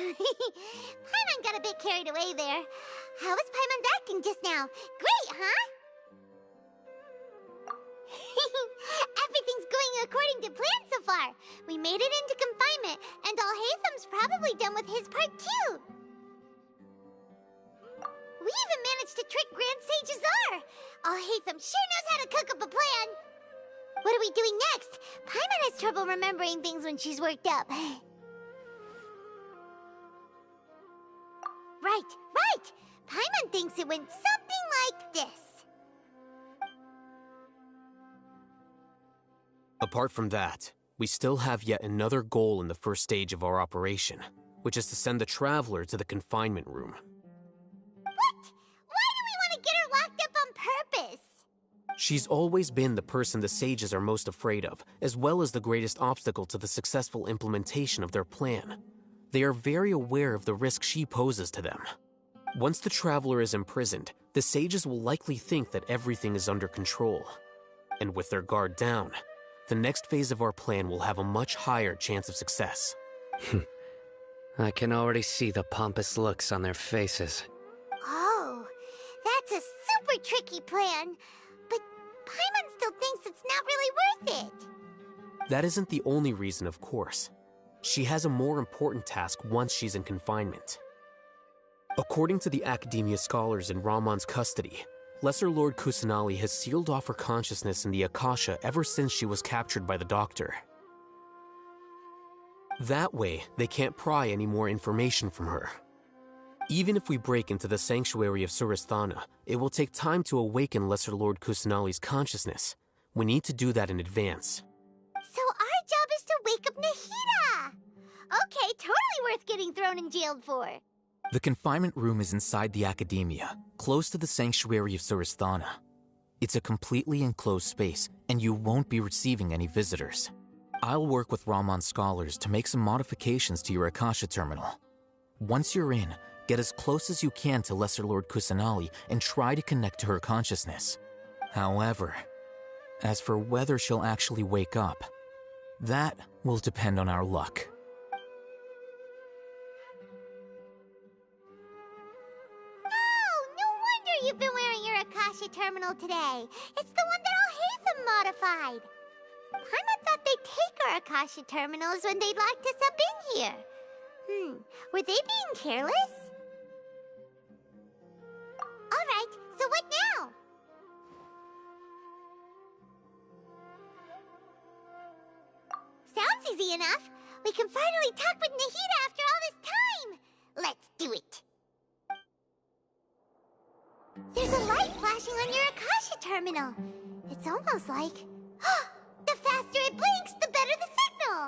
Paimon got a bit carried away there. How was Paimon acting just now? Great, huh? Everything's going according to plan so far. We made it into confinement, and Alhaitham's probably done with his part too. We even managed to trick Grand Sage Azar. Alhaitham sure knows how to cook up a plan. What are we doing next? Paimon has trouble remembering things when she's worked up. Right! Paimon thinks it went something like this. Apart from that, we still have yet another goal in the first stage of our operation, which is to send the Traveler to the confinement room. What? Why do we want to get her locked up on purpose? She's always been the person the sages are most afraid of, as well as the greatest obstacle to the successful implementation of their plan. They are very aware of the risk she poses to them. Once the Traveler is imprisoned, the sages will likely think that everything is under control. And with their guard down, the next phase of our plan will have a much higher chance of success. I can already see the pompous looks on their faces. Oh, that's a super tricky plan. But Paimon still thinks it's not really worth it. That isn't the only reason, of course. She has a more important task once she's in confinement. According to the Academia scholars in Ramon's custody, Lesser Lord Kusanali has sealed off her consciousness in the Akasha ever since she was captured by the Doctor. That way, they can't pry any more information from her. Even if we break into the sanctuary of Surasthana, it will take time to awaken Lesser Lord Kusanali's consciousness. We need to do that in advance. So our job is to wake up Nahida! Okay, totally worth getting thrown in jail for. The confinement room is inside the Academia, close to the sanctuary of Surasthana. It's a completely enclosed space, and you won't be receiving any visitors. I'll work with Ramon's scholars to make some modifications to your Akasha terminal. Once you're in, get as close as you can to Lesser Lord Kusanali and try to connect to her consciousness. However, as for whether she'll actually wake up, that will depend on our luck. You've been wearing your Akasha terminal today. It's the one that Alhaitham modified. Paimon thought they'd take our Akasha terminals when they locked us up in here. Were they being careless? Alright, so what now? Sounds easy enough. We can finally talk with Nahida after all this time. Let's do it. There's a light flashing on your Akasha terminal. It's almost like The faster it blinks, the better the signal!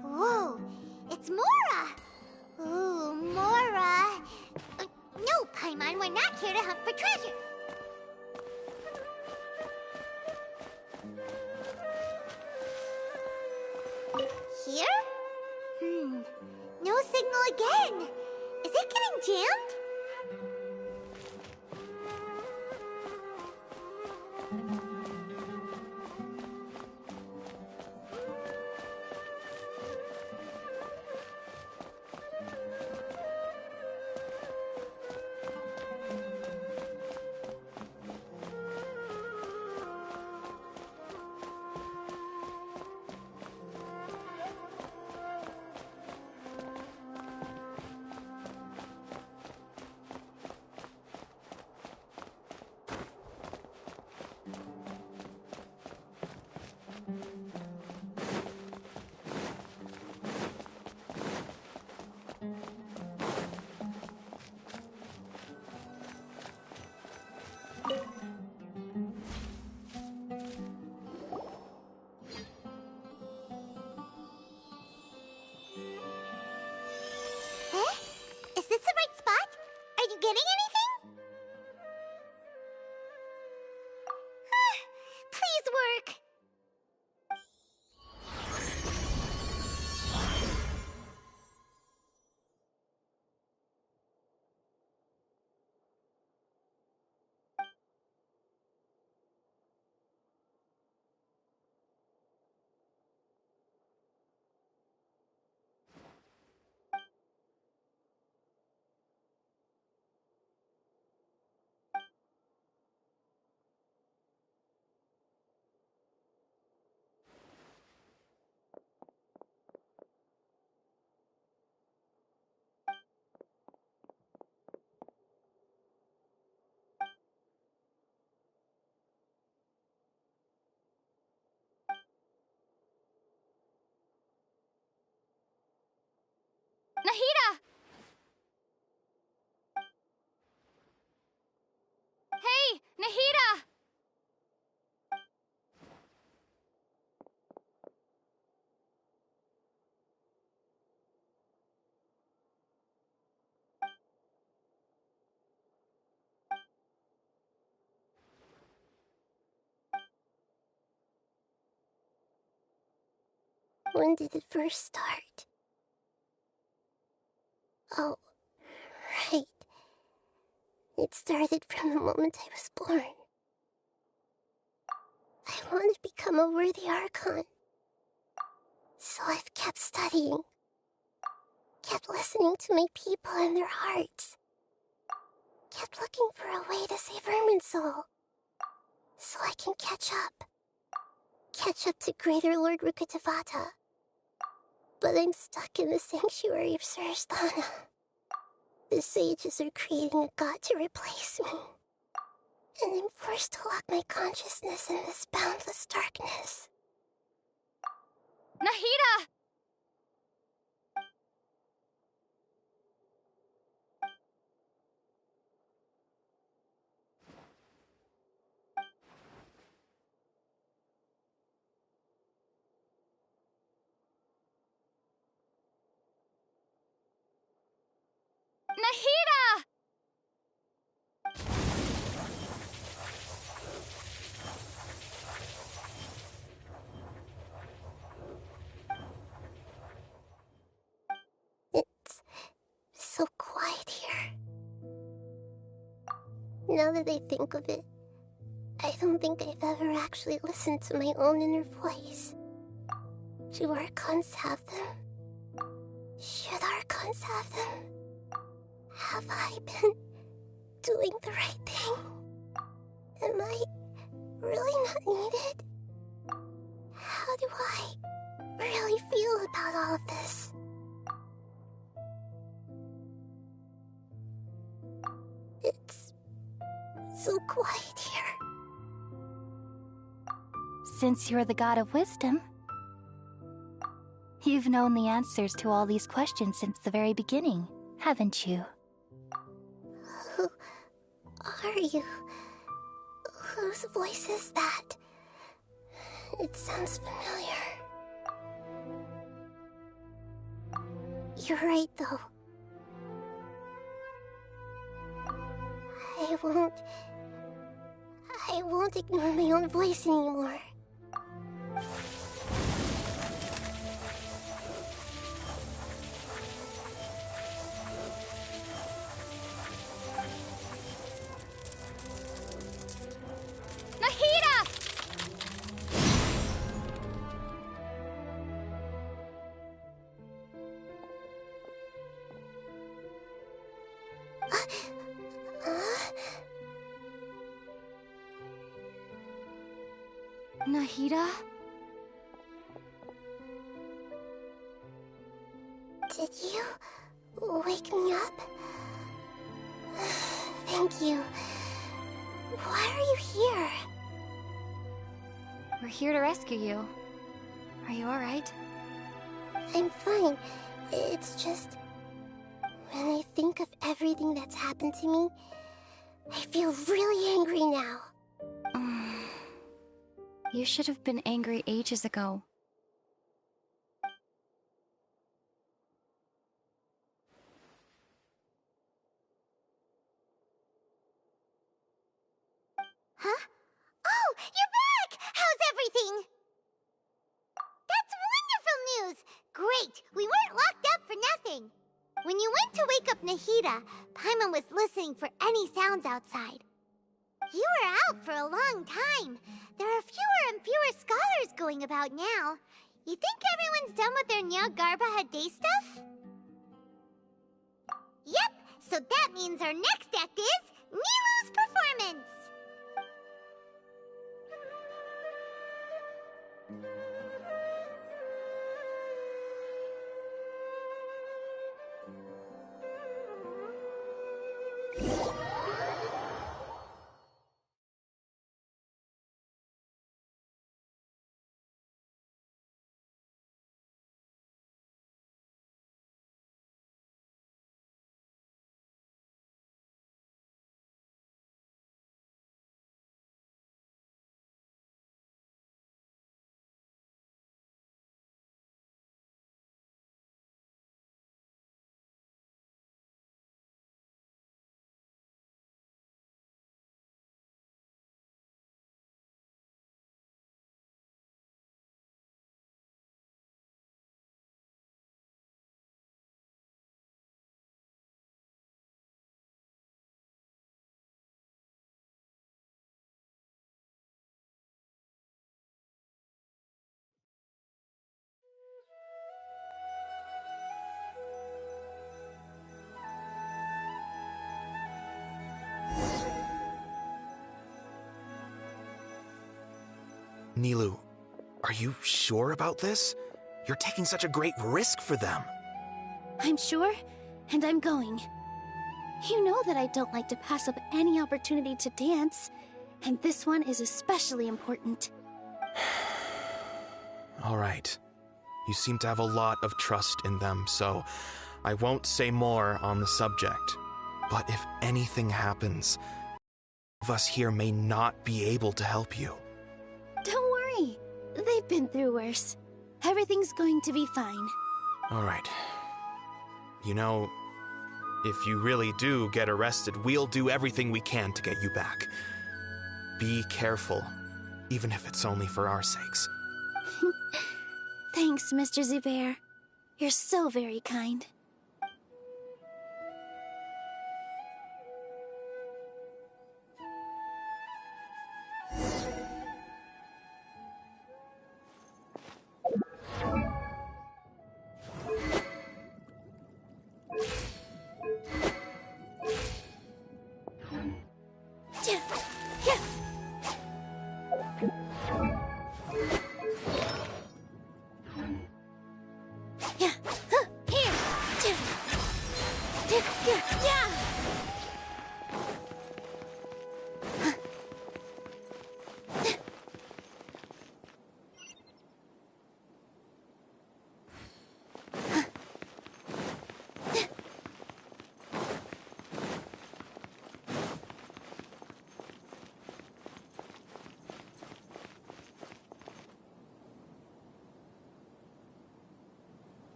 Whoa, it's Mora! Ooh, Mora! No, Paimon, we're not here to hunt for treasure! Here? No signal again! Is it getting jammed? Is this the right spot? Are you getting anything? Please work! Nahida! Hey, Nahida! When did it first start? Oh, right. It started from the moment I was born. I want to become a worthy Archon. So I've kept studying. Kept listening to my people and their hearts. Kept looking for a way to save Irminsul. So I can catch up. Catch up to Greater Lord Rukkhadevata. But I'm stuck in the sanctuary of Surasthana. The sages are creating a god to replace me. And I'm forced to lock my consciousness in this boundless darkness. Nahida! Nahida! It's so quiet here. Now that I think of it, I don't think I've ever actually listened to my own inner voice. Do Archons have them? Should Archons have them? Have I been doing the right thing? Am I really not needed? How do I really feel about all of this? It's so quiet here. Since you're the god of wisdom, you've known the answers to all these questions since the very beginning, haven't you? are you? Whose voice is that? It sounds familiar. You're right, though. I won't ignore my own voice anymore. Nahida? Did you wake me up? Thank you. Why are you here? We're here to rescue you. Are you alright? I'm fine. It's just... when I think of everything that's happened to me, I feel really angry now. You should have been angry ages ago. Huh? Oh, you're back! How's everything? That's wonderful news! Great! We weren't locked up for nothing! When you went to wake up Nahida, Paimon was listening for any sounds outside. You were out for a long time. There are fewer and fewer scholars going about now. You think everyone's done with their Nyagarbha Day stuff? Yep, so that means our next act is Nilou's performance! Nilou, are you sure about this? You're taking such a great risk for them. I'm sure, and I'm going. You know that I don't like to pass up any opportunity to dance, and this one is especially important. All right. You seem to have a lot of trust in them, so I won't say more on the subject. But if anything happens, of us here may not be able to help you. Don't worry. They've been through worse. Everything's going to be fine. All right. You know, if you really do get arrested, we'll do everything we can to get you back. Be careful, even if it's only for our sakes. Thanks, Mr. Zubair. You're so very kind.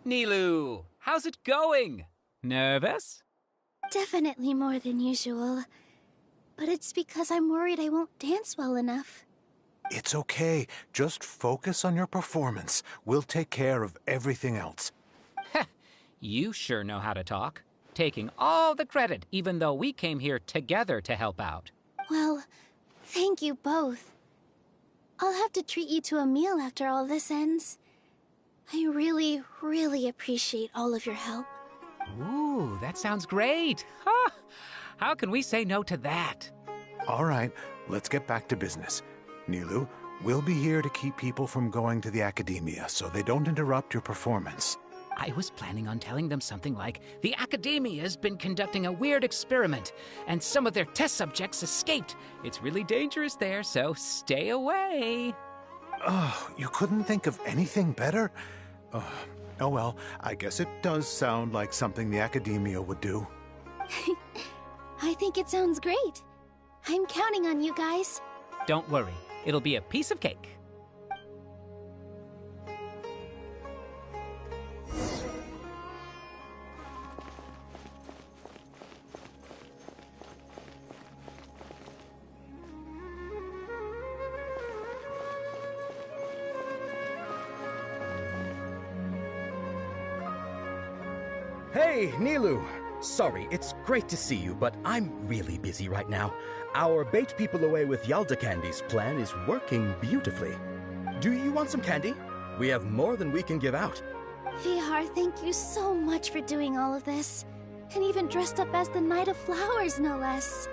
Nilu, how's it going? Nervous? Definitely more than usual. But it's because I'm worried I won't dance well enough. It's okay. Just focus on your performance. We'll take care of everything else. You sure know how to talk. Taking all the credit, even though we came here together to help out. Well, thank you both. I'll have to treat you to a meal after all this ends. I really, really appreciate all of your help. Ooh, that sounds great. Huh? How can we say no to that? All right, let's get back to business. Nilu, we'll be here to keep people from going to the Academia so they don't interrupt your performance. I was planning on telling them something like, the Academia's been conducting a weird experiment, and some of their test subjects escaped. It's really dangerous there, so stay away. Oh, you couldn't think of anything better? Oh well, I guess it does sound like something the Academia would do. I think it sounds great. I'm counting on you guys. Don't worry, it'll be a piece of cake. Hey, Nilu! Sorry, it's great to see you, but I'm really busy right now. Our Bait People Away with Yalda Candies plan is working beautifully. Do you want some candy? We have more than we can give out. Vihar, thank you so much for doing all of this. And even dressed up as the Knight of Flowers, no less.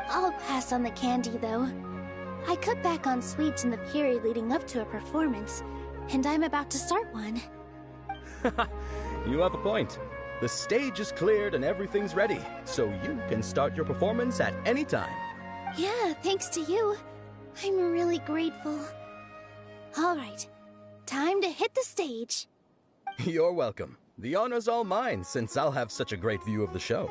I'll pass on the candy, though. I cut back on sweets in the period leading up to a performance, and I'm about to start one. You have a point. The stage is cleared and everything's ready, so you can start your performance at any time. Yeah, thanks to you. I'm really grateful. All right, time to hit the stage. You're welcome. The honor's all mine, since I'll have such a great view of the show.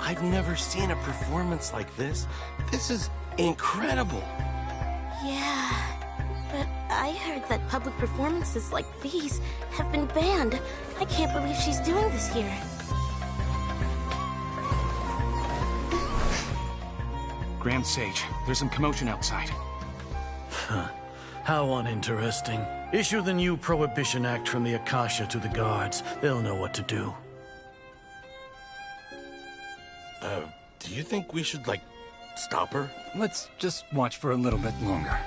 I've never seen a performance like this. This is incredible. Yeah, but I heard that public performances like these have been banned. I can't believe she's doing this here. Grand Sage, there's some commotion outside. Huh. How uninteresting. Issue the new Prohibition Act from the Akasha to the guards. They'll know what to do. Do you think we should, like, stop her? Let's just watch for a little bit longer.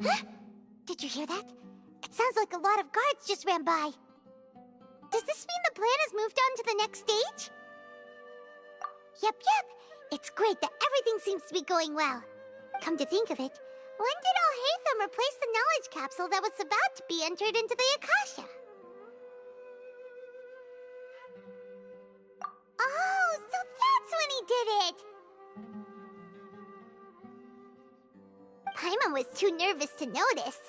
Huh? Did you hear that? It sounds like a lot of guards just ran by. Does this mean the plan has moved on to the next stage? Yep. It's great that everything seems to be going well. Come to think of it, when did Alhaitham replace the knowledge capsule that was about to be entered into the Akasha? Oh, so that's when he did it! Paimon was too nervous to notice.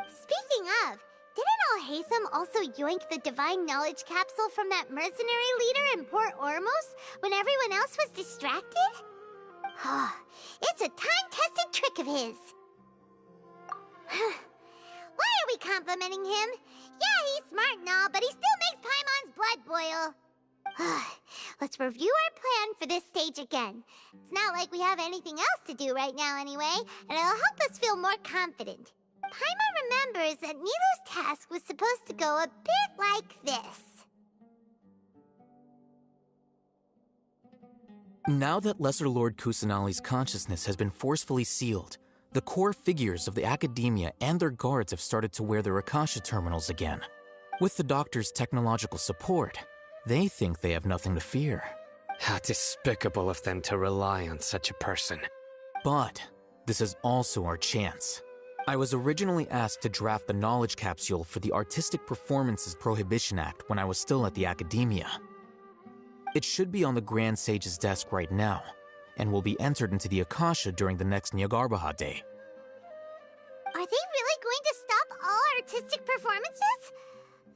Speaking of, didn't Alhaitham also yoink the divine knowledge capsule from that mercenary leader in Port Ormos when everyone else was distracted? It's a time-tested trick of his. Why are we complimenting him? Yeah, he's smart and all, but he still makes Paimon's blood boil. Let's review our plan for this stage again. It's not like we have anything else to do right now anyway, and it'll help us feel more confident. Paimon remembers that Nilou's task was supposed to go a bit like this. Now that Lesser Lord Kusanali's consciousness has been forcefully sealed, the core figures of the Academia and their guards have started to wear their Akasha terminals again. With the Doctor's technological support, they think they have nothing to fear. How despicable of them to rely on such a person. But this is also our chance. I was originally asked to draft the knowledge capsule for the Artistic Performances Prohibition Act when I was still at the Academia. It should be on the Grand Sage's desk right now, and will be entered into the Akasha during the next Nyargarbaha Day. Are they really going to stop all artistic performances?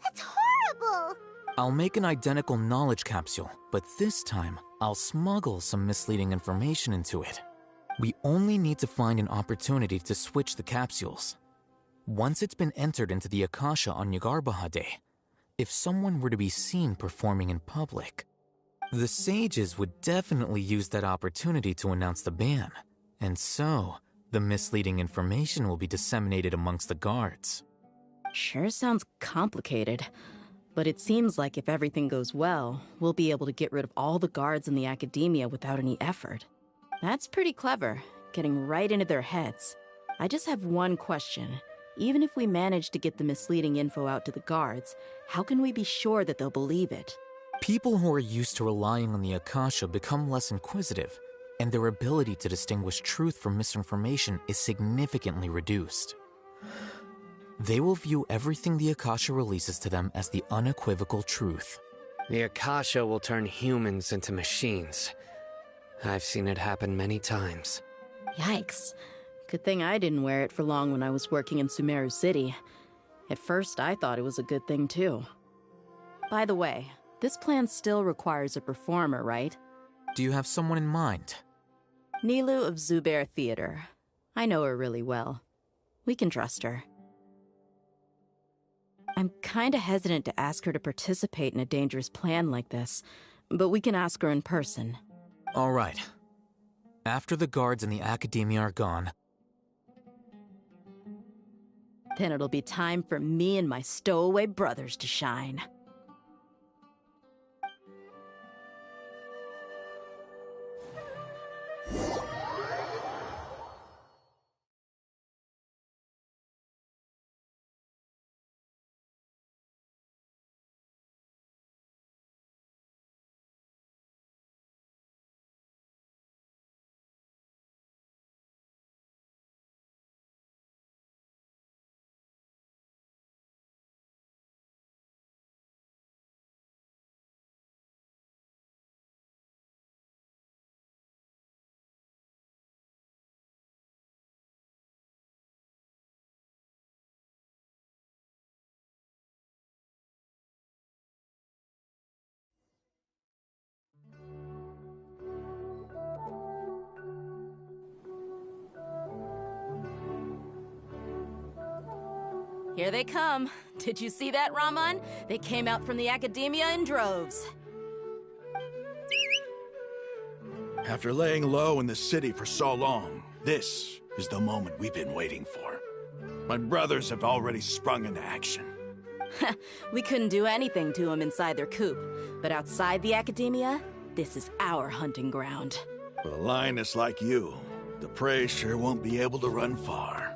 That's horrible! I'll make an identical knowledge capsule, but this time, I'll smuggle some misleading information into it. We only need to find an opportunity to switch the capsules. Once it's been entered into the Akasha on Nyargarbaha Day, if someone were to be seen performing in public, the sages would definitely use that opportunity to announce the ban, and so the misleading information will be disseminated amongst the guards. Sure sounds complicated, but it seems like if everything goes well, we'll be able to get rid of all the guards in the Academia without any effort. That's pretty clever, getting right into their heads. I just have one question. Even if we manage to get the misleading info out to the guards, how can we be sure that they'll believe it? People who are used to relying on the Akasha become less inquisitive, and their ability to distinguish truth from misinformation is significantly reduced. They will view everything the Akasha releases to them as the unequivocal truth. The Akasha will turn humans into machines. I've seen it happen many times. Yikes. Good thing I didn't wear it for long when I was working in Sumeru City. At first, I thought it was a good thing too. By the way, this plan still requires a performer, right? Do you have someone in mind? Nilou of Zubair Theater. I know her really well. We can trust her. I'm kinda hesitant to ask her to participate in a dangerous plan like this, but we can ask her in person. All right. After the guards in the Academia are gone, then it'll be time for me and my stowaway brothers to shine. Here they come. Did you see that, Raman? They came out from the Academia in droves. After laying low in the city for so long, this is the moment we've been waiting for. My brothers have already sprung into action. We couldn't do anything to them inside their coop, but outside the Academia, this is our hunting ground. With a lioness like you, the prey sure won't be able to run far.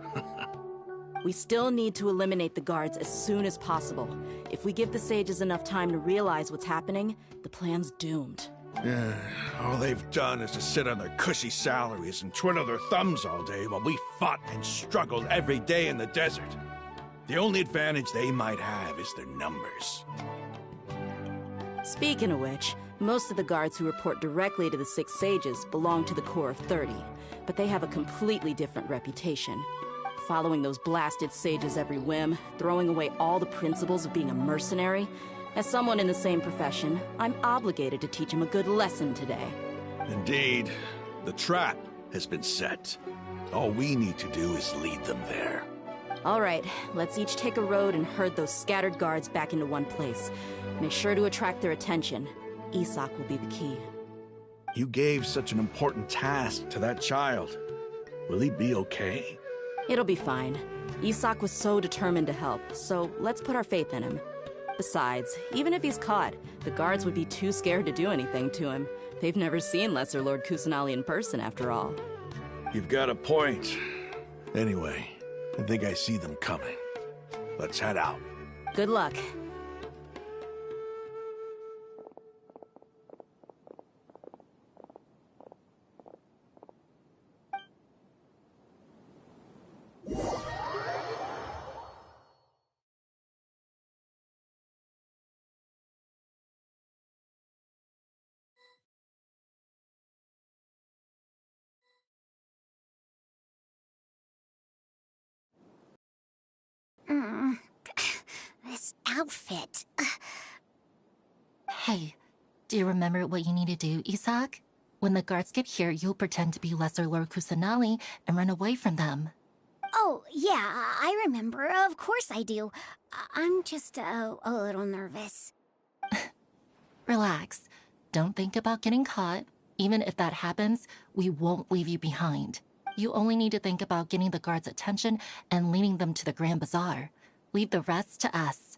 We still need to eliminate the guards as soon as possible. If we give the sages enough time to realize what's happening, the plan's doomed. Yeah, all they've done is to sit on their cushy salaries and twiddle their thumbs all day while we fought and struggled every day in the desert. The only advantage they might have is their numbers. Speaking of which, most of the guards who report directly to the 6 sages belong to the Corps of 30, but they have a completely different reputation. Following those blasted sages every whim, throwing away all the principles of being a mercenary. As someone in the same profession, I'm obligated to teach them a good lesson today. Indeed, the trap has been set. All we need to do is lead them there. All right, let's each take a road and herd those scattered guards back into one place. Make sure to attract their attention. Isak will be the key. You gave such an important task to that child. Will he be okay? It'll be fine. Isak was so determined to help, so let's put our faith in him. Besides, even if he's caught, the guards would be too scared to do anything to him. They've never seen Lesser Lord Kusanali in person, after all. You've got a point. Anyway, I think I see them coming. Let's head out. Good luck. This outfit. Hey, do you remember what you need to do, Isak? When the guards get here, you'll pretend to be Lesser Lord Kusanali and run away from them. Oh, yeah, I remember. Of course I do. I'm just a little nervous. Relax. Don't think about getting caught. Even if that happens, we won't leave you behind. You only need to think about getting the guards' attention and leading them to the Grand Bazaar. Leave the rest to us.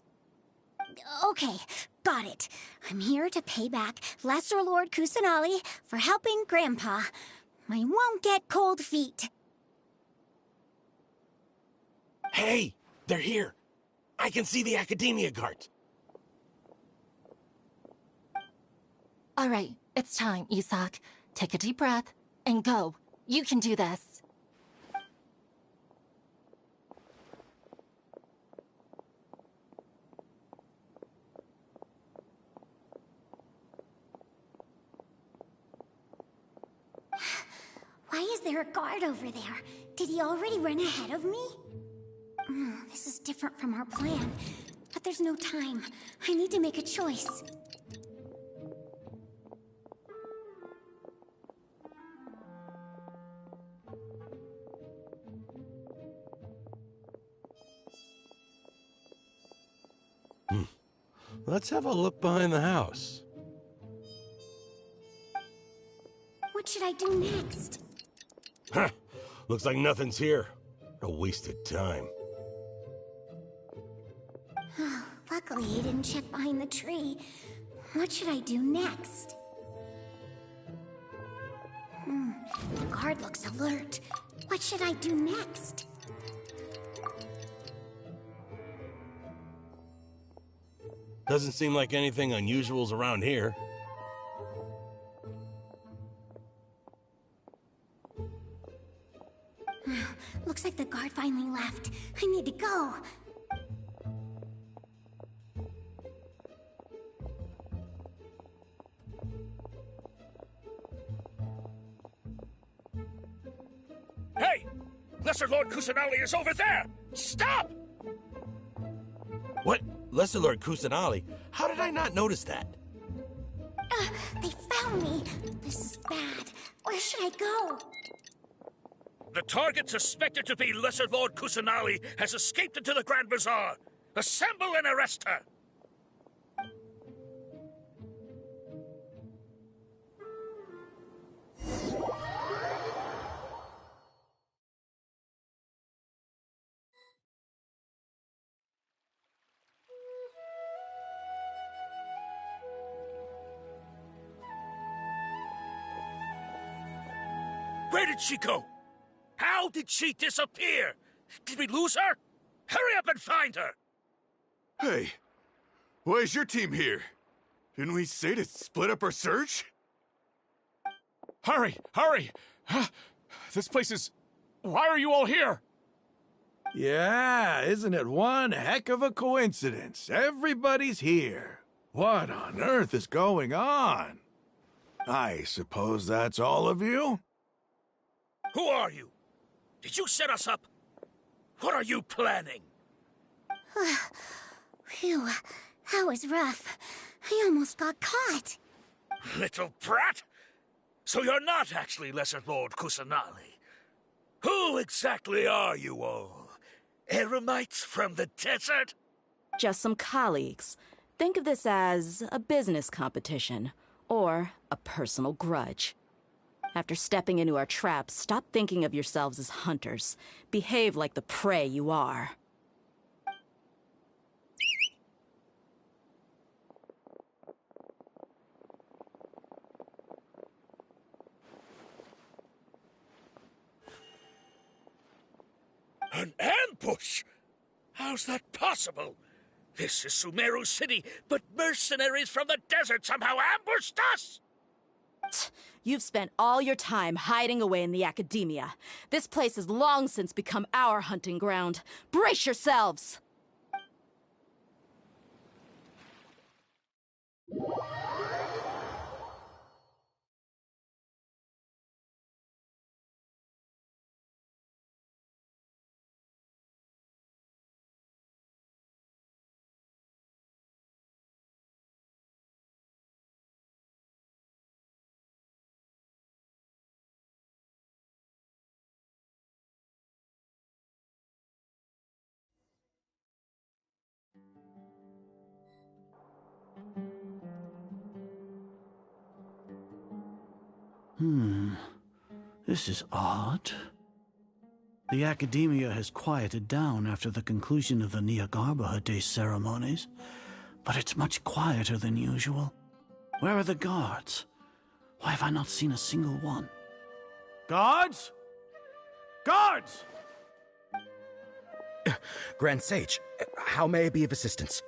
Okay, got it. I'm here to pay back Lesser Lord Kusanali for helping Grandpa. I won't get cold feet. Hey, they're here. I can see the Academia guards. All right, it's time, Isak. Take a deep breath and go. You can do this. Why is there a guard over there? Did he already run ahead of me? This is different from our plan. But there's no time. I need to make a choice. Let's have a look behind the house. What should I do next? Huh. Looks like nothing's here. A waste of time. Luckily, he didn't check behind the tree. What should I do next? The guard looks alert. What should I do next? Doesn't seem like anything unusual's around here. Looks like the guard finally left. I need to go. Hey! Lesser Lord Kusanali is over there! Stop! What? Lesser Lord Kusanali? How did I not notice that? They found me. This is bad. Where should I go? The target suspected to be Lesser Lord Kusanali has escaped into the Grand Bazaar. Assemble and arrest her! Where did she go? How did she disappear? Did we lose her? Hurry up and find her! Hey, why is your team here? Didn't we say to split up our search? Hurry! Hurry! This place is... Why are you all here? Yeah, isn't it one heck of a coincidence? Everybody's here. What on earth is going on? I suppose that's all of you? Who are you? Did you set us up? What are you planning? Phew, that was rough. I almost got caught. Little brat! So you're not actually Lesser Lord Kusanali. Who exactly are you all? Eremites from the desert? Just some colleagues. Think of this as a business competition, or a personal grudge. After stepping into our traps, stop thinking of yourselves as hunters. Behave like the prey you are. An ambush? How's that possible? This is Sumeru City, but mercenaries from the desert somehow ambushed us! You've spent all your time hiding away in the academia. This place has long since become our hunting ground. Brace yourselves! This is odd. The academia has quieted down after the conclusion of the Nyagarbha Day ceremonies, but it's much quieter than usual. Where are the guards? Why have I not seen a single one? Guards? Guards! Grand Sage, how may I be of assistance?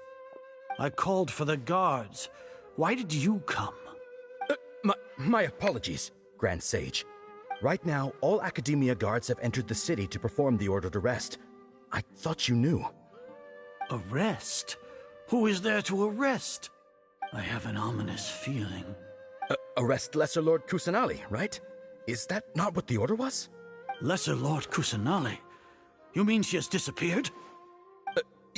I called for the guards. Why did you come? My apologies, Grand Sage. Right now, all Academia guards have entered the city to perform the ordered arrest. I thought you knew. Arrest? Who is there to arrest? I have an ominous feeling. Arrest Lesser Lord Kusanali, right? Is that not what the order was? Lesser Lord Kusanali? You mean she has disappeared?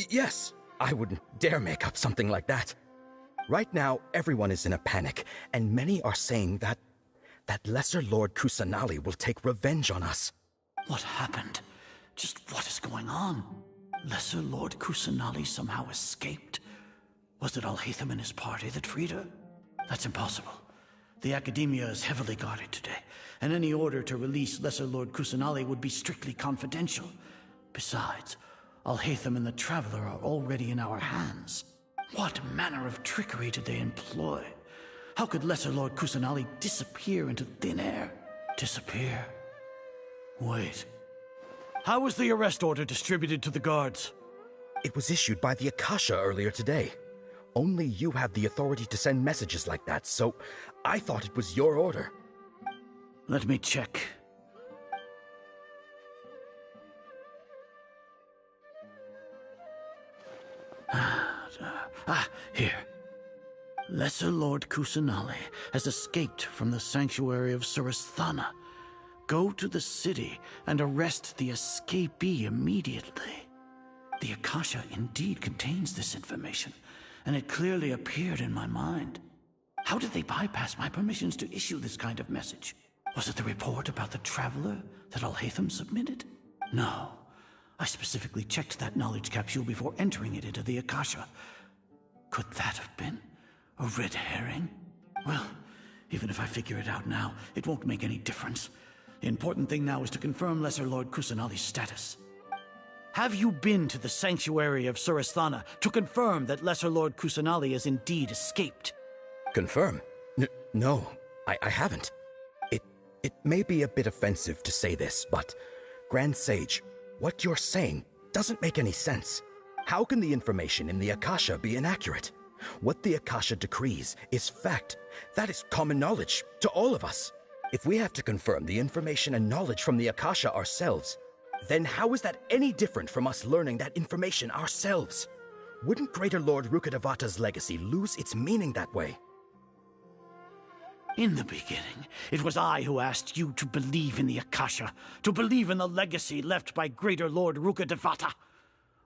Yes. I wouldn't dare make up something like that. Right now, everyone is in a panic, and many are saying that Lesser Lord Kusanali will take revenge on us. What happened? Just what is going on? Lesser Lord Kusanali somehow escaped? Was it Alhaitham and his party that freed her? That's impossible. The Academia is heavily guarded today, and any order to release Lesser Lord Kusanali would be strictly confidential. Besides, Alhaitham and the Traveler are already in our hands. What manner of trickery did they employ? How could Lesser Lord Kusanali disappear into thin air? Disappear? Wait. How was the arrest order distributed to the guards? It was issued by the Akasha earlier today. Only you have the authority to send messages like that, so I thought it was your order. Let me check. Here. Lesser Lord Kusanali has escaped from the sanctuary of Surasthana. Go to the city and arrest the escapee immediately. The Akasha indeed contains this information, and it clearly appeared in my mind. How did they bypass my permissions to issue this kind of message? Was it the report about the Traveler that Alhaitham submitted? No. I specifically checked that knowledge capsule before entering it into the Akasha. Could that have been a red herring? Well, even if I figure it out now, it won't make any difference. The important thing now is to confirm Lesser Lord Kusanali's status. Have you been to the sanctuary of Surasthana to confirm that Lesser Lord Kusanali has indeed escaped? Confirm? No, I haven't. It may be a bit offensive to say this, but Grand Sage, what you're saying doesn't make any sense. How can the information in the Akasha be inaccurate? What the Akasha decrees is fact. That is common knowledge to all of us. If we have to confirm the information and knowledge from the Akasha ourselves, then how is that any different from us learning that information ourselves? Wouldn't Greater Lord Rukkhadevata's legacy lose its meaning that way? In the beginning, it was I who asked you to believe in the Akasha, to believe in the legacy left by Greater Lord Rukkhadevata.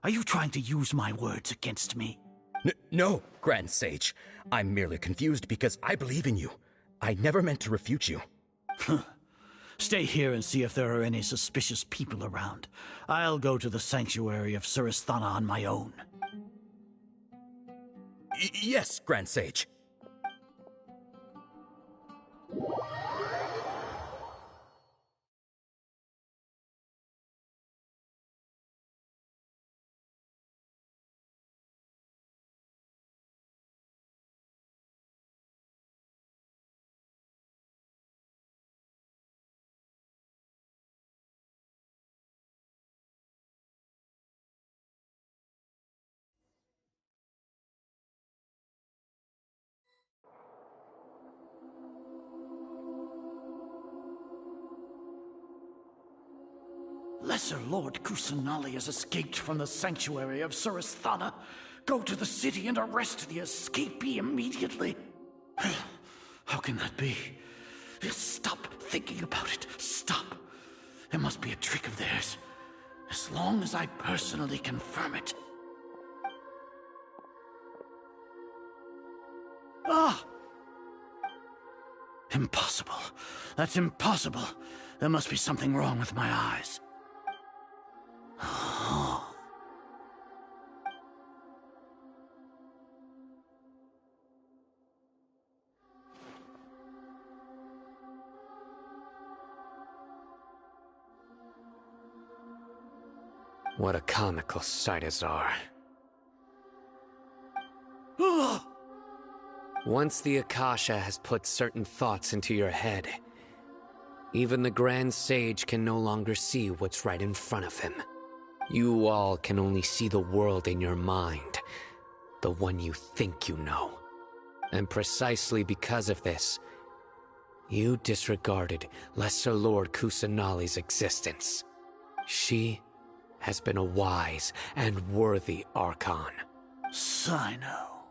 Are you trying to use my words against me? No, Grand Sage. I'm merely confused because I believe in you. I never meant to refute you. Stay here and see if there are any suspicious people around. I'll go to the sanctuary of Surasthana on my own. Yes, Grand Sage. Lesser Lord Kusanali has escaped from the sanctuary of Surasthana. Go to the city and arrest the escapee immediately. How can that be? Stop thinking about it. Stop. It must be a trick of theirs. As long as I personally confirm it. Ah! Impossible. That's impossible. There must be something wrong with my eyes. What a comical sight is are. Once the Akasha has put certain thoughts into your head, even the Grand Sage can no longer see what's right in front of him. You all can only see the world in your mind, the one you think you know. And precisely because of this, you disregarded Lesser Lord Kusanali's existence. She has been a wise and worthy Archon. Sino,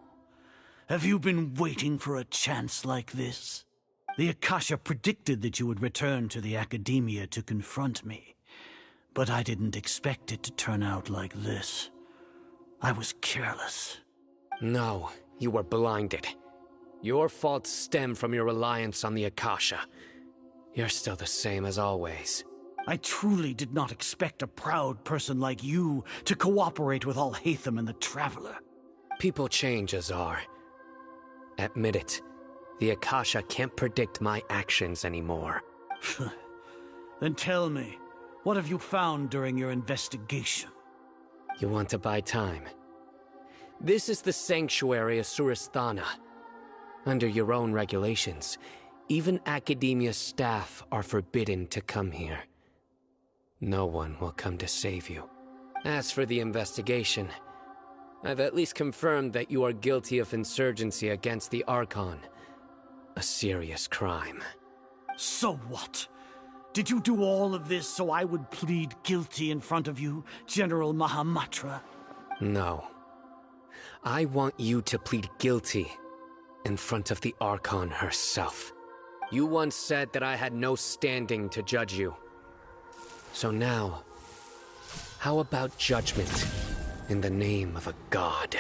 have you been waiting for a chance like this? The Akasha predicted that you would return to the Academia to confront me. But I didn't expect it to turn out like this. I was careless. No, you were blinded. Your faults stem from your reliance on the Akasha. You're still the same as always. I truly did not expect a proud person like you to cooperate with Alhaitham and the Traveler. People change, Azar. Admit it. The Akasha can't predict my actions anymore. Then tell me, what have you found during your investigation? You want to buy time? This is the sanctuary of Surasthana. Under your own regulations, even Academia staff are forbidden to come here. No one will come to save you. As for the investigation, I've at least confirmed that you are guilty of insurgency against the Archon. A serious crime. So what? Did you do all of this so I would plead guilty in front of you, General Mahamatra? No. I want you to plead guilty in front of the Archon herself. You once said that I had no standing to judge you. So now, how about judgment in the name of a god?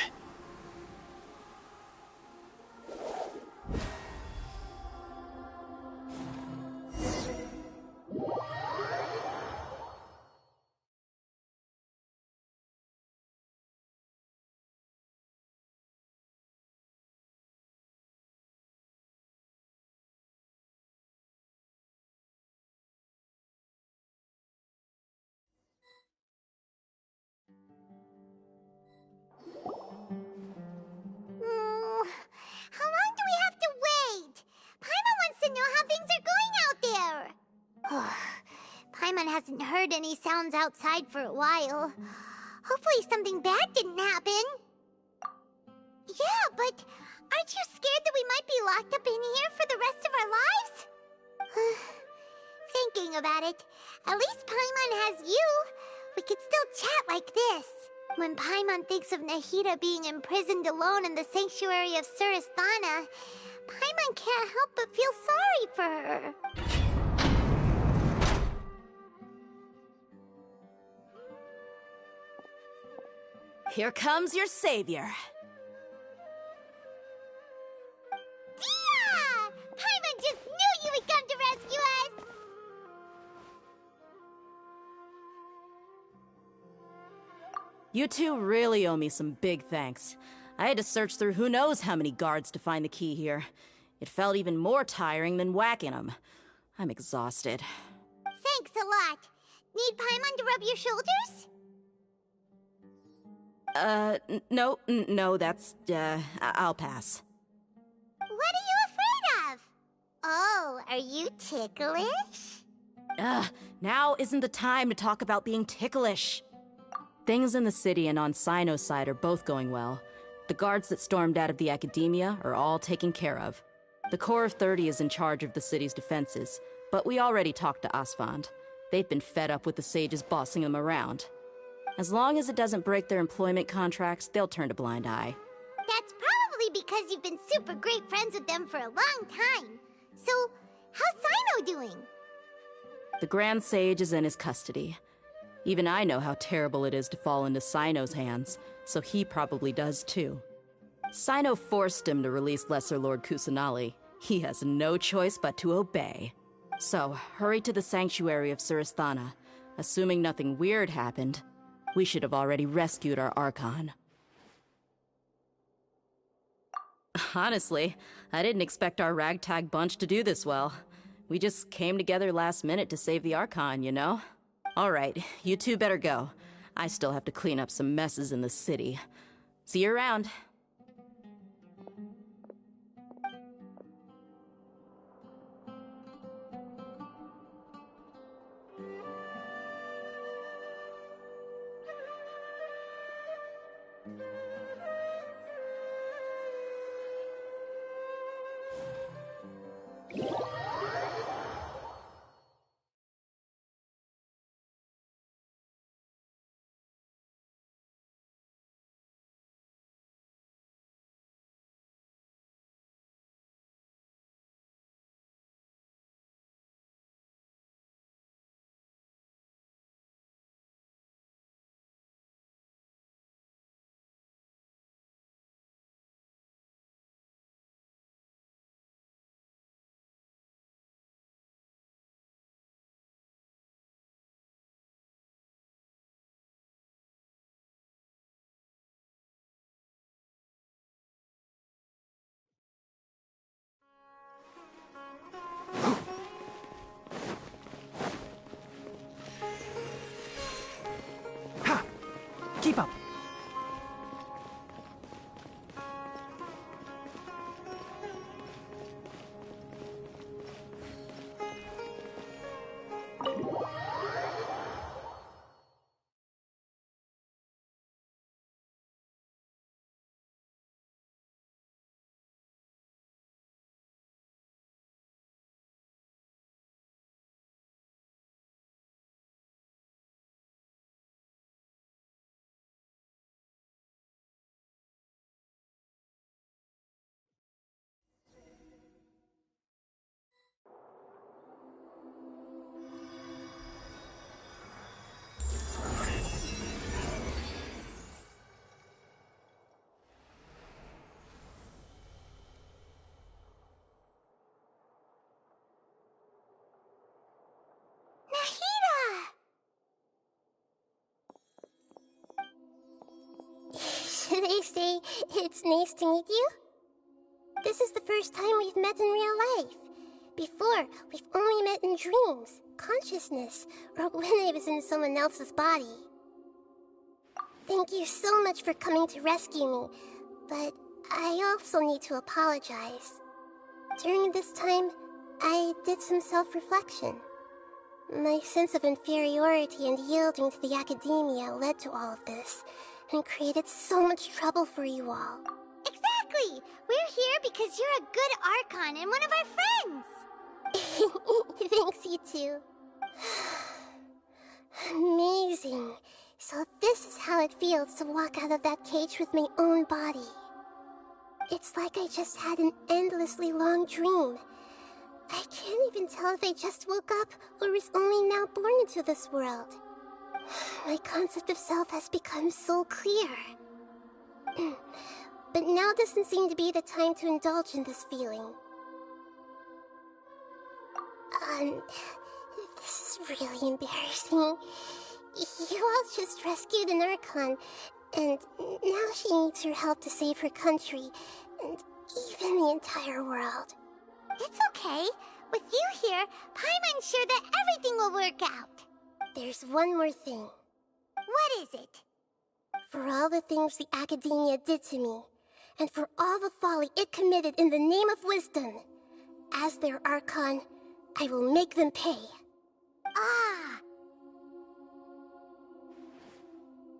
How long do we have to wait? Paimon wants to know how things are going out there. Paimon hasn't heard any sounds outside for a while. Hopefully something bad didn't happen. Yeah, but aren't you scared that we might be locked up in here for the rest of our lives? Thinking about it, at least Paimon has you. We could still chat like this. When Paimon thinks of Nahida being imprisoned alone in the sanctuary of Surasthana, Paimon can't help but feel sorry for her. Here comes your savior. Dia! Paimon just knew you would come to rescue us! You two really owe me some big thanks. I had to search through who knows how many guards to find the key here. It felt even more tiring than whacking them. I'm exhausted. Thanks a lot. Need Paimon to rub your shoulders? No, that's, I'll pass. What are you afraid of? Oh, are you ticklish? Now isn't the time to talk about being ticklish. Things in the city and on Sino's side are both going well. The guards that stormed out of the Academia are all taken care of. The Corps of 30 is in charge of the city's defenses, but we already talked to Asfand. They've been fed up with the sages bossing them around. As long as it doesn't break their employment contracts, they'll turn a blind eye. That's probably because you've been super great friends with them for a long time. So, how's Sino doing? The Grand Sage is in his custody. Even I know how terrible it is to fall into Sino's hands, so he probably does too. Sino forced him to release Lesser Lord Kusanali. He has no choice but to obey. So, hurry to the sanctuary of Surasthana. Assuming nothing weird happened, we should have already rescued our Archon. Honestly, I didn't expect our ragtag bunch to do this well. We just came together last minute to save the Archon, you know? Alright, you two better go. I still have to clean up some messes in the city. See you around. Keep up. Should I say it's nice to meet you? This is the first time we've met in real life. Before, we've only met in dreams, consciousness, or when I was in someone else's body. Thank you so much for coming to rescue me, but I also need to apologize. During this time, I did some self-reflection. My sense of inferiority and yielding to the academia led to all of this, and created so much trouble for you all. Exactly! We're here because you're a good Archon and one of our friends! Thanks, you two. Amazing. So this is how it feels to walk out of that cage with my own body. It's like I just had an endlessly long dream. I can't even tell if I just woke up or was only now born into this world. My concept of self has become so clear. But now doesn't seem to be the time to indulge in this feeling. This is really embarrassing. You all just rescued an Archon, and now she needs your help to save her country, and even the entire world. It's okay. With you here, Paimon's sure that everything will work out. There's one more thing. What is it? For all the things the Academia did to me, and for all the folly it committed in the name of wisdom, as their Archon, I will make them pay. Ah!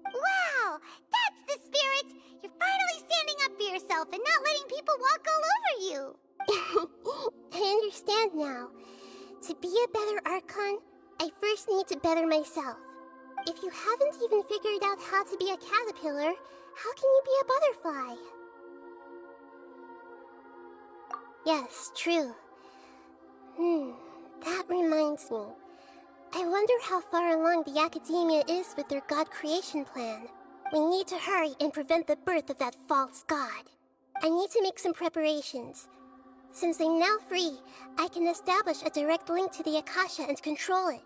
Wow! That's the spirit! You're finally standing up for yourself and not letting people walk all over you! I understand now. To be a better Archon, I first need to better myself. If you haven't even figured out how to be a caterpillar, how can you be a butterfly? Yes, true. That reminds me. I wonder how far along the Academia is with their god creation plan. We need to hurry and prevent the birth of that false god. I need to make some preparations. Since I'm now free, I can establish a direct link to the Akasha and control it.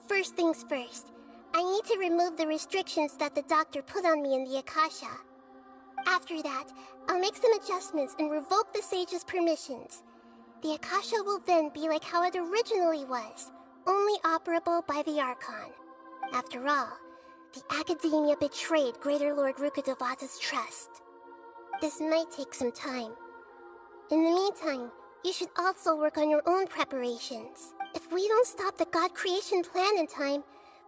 First things first, I need to remove the restrictions that the doctor put on me in the Akasha. After that, I'll make some adjustments and revoke the sage's permissions. The Akasha will then be like how it originally was, only operable by the Archon. After all, the Academia betrayed Greater Lord Rukkhadevata's trust. This might take some time. In the meantime, you should also work on your own preparations. If we don't stop the god creation plan in time,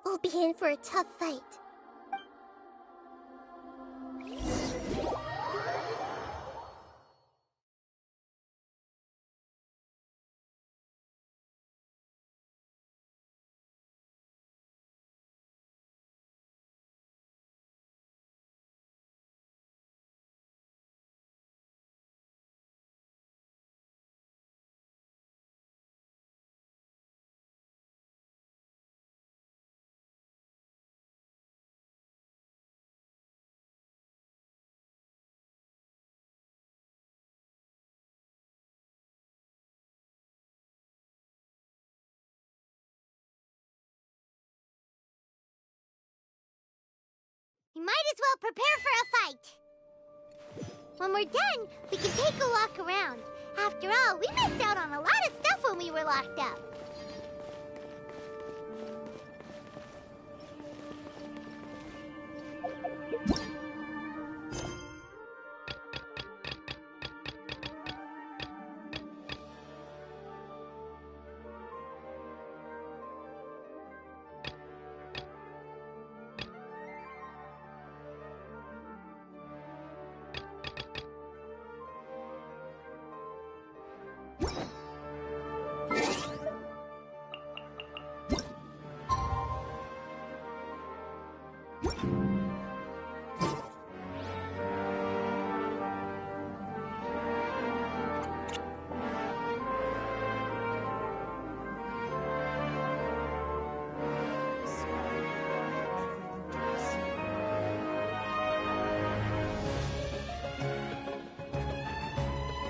we'll be in for a tough fight. We might as well prepare for a fight. When we're done, we can take a walk around. After all, we missed out on a lot of stuff when we were locked up.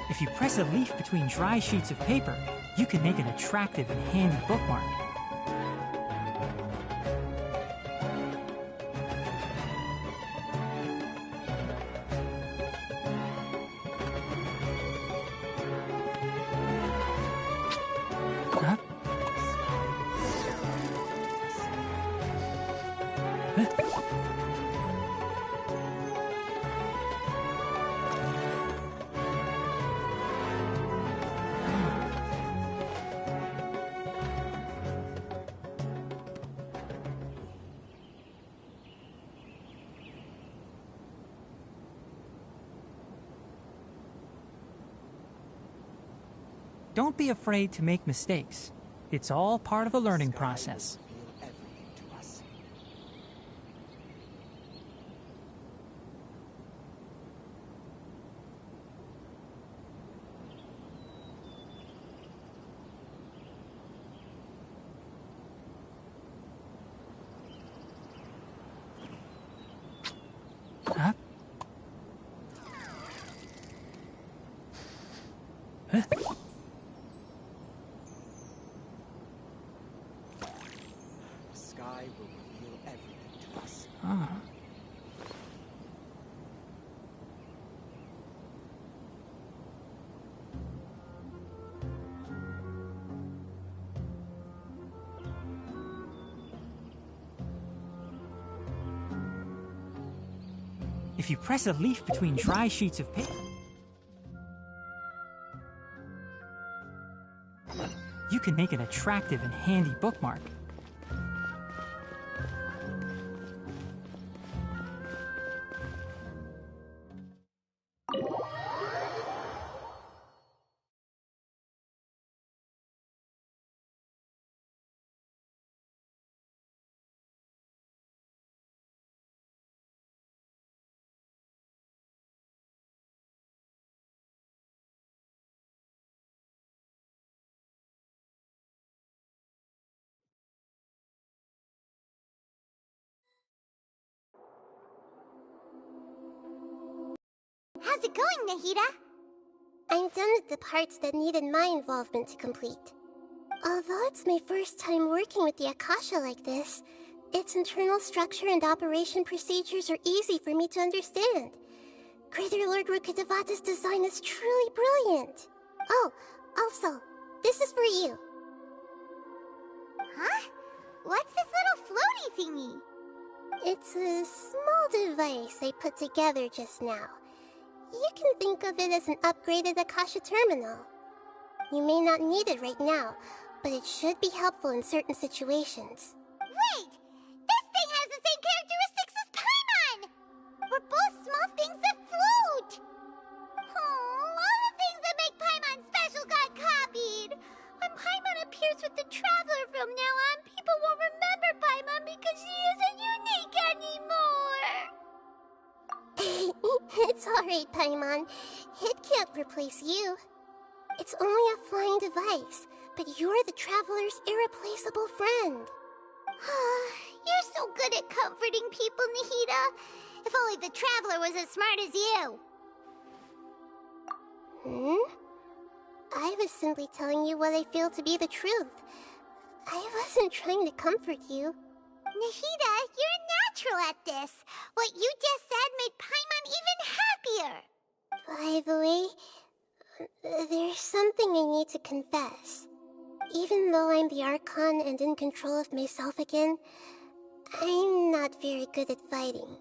If you press a leaf between dry sheets of paper, you can make an attractive and handy bookmark. Huh? Don't be afraid to make mistakes. It's all part of the learning process. Huh? Huh? The sky will reveal everything to us. Ah. If you press a leaf between dry sheets of paper, you can make an attractive and handy bookmark. How's it going, Nahida? I'm done with the parts that needed my involvement to complete. Although it's my first time working with the Akasha like this, its internal structure and operation procedures are easy for me to understand. Greater Lord Rukkhadevata's design is truly brilliant. Oh, also, this is for you. Huh? What's this little floaty thingy? It's a small device I put together just now. You can think of it as an upgraded Akasha terminal. You may not need it right now, but it should be helpful in certain situations. Wait! This thing has the same characteristics as Paimon! We're both small things that float! Oh, all the things that make Paimon special got copied! When Paimon appears with the Traveler from now on, people won't remember Paimon because she isn't unique anymore! It's alright, Paimon. It can't replace you. It's only a flying device, but you're the Traveler's irreplaceable friend. You're so good at comforting people, Nahida. If only the Traveler was as smart as you. I was simply telling you what I feel to be the truth. I wasn't trying to comfort you. Nahida, you're natural at this. What you just said made Paimon even happier. By the way, there's something I need to confess. Even though I'm the Archon and in control of myself again, I'm not very good at fighting.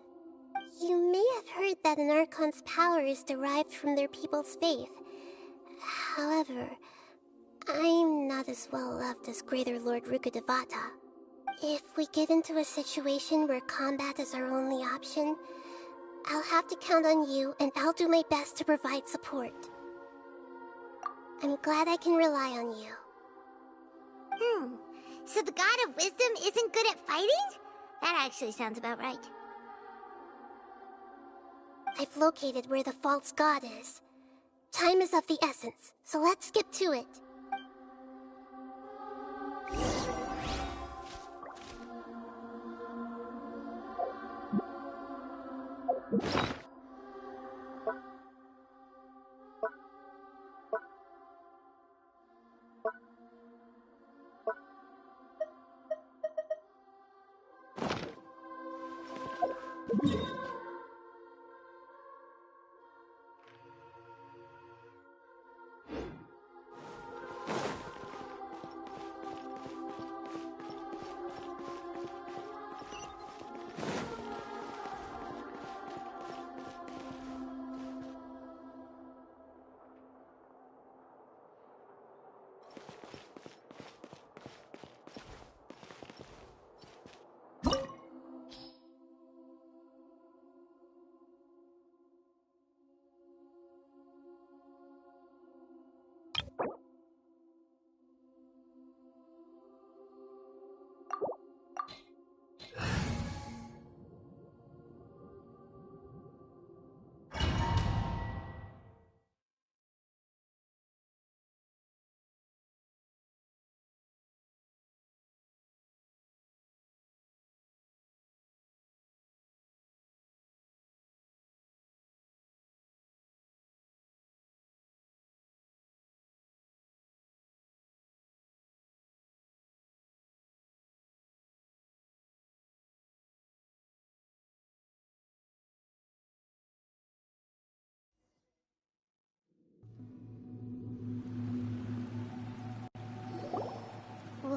You may have heard that an Archon's power is derived from their people's faith. However, I'm not as well loved as Greater Lord Rukkhadevata. If we get into a situation where combat is our only option, I'll have to count on you, and I'll do my best to provide support. I'm glad I can rely on you. So the God of Wisdom isn't good at fighting? That actually sounds about right. I've located where the false god is. Time is of the essence, so let's skip to it.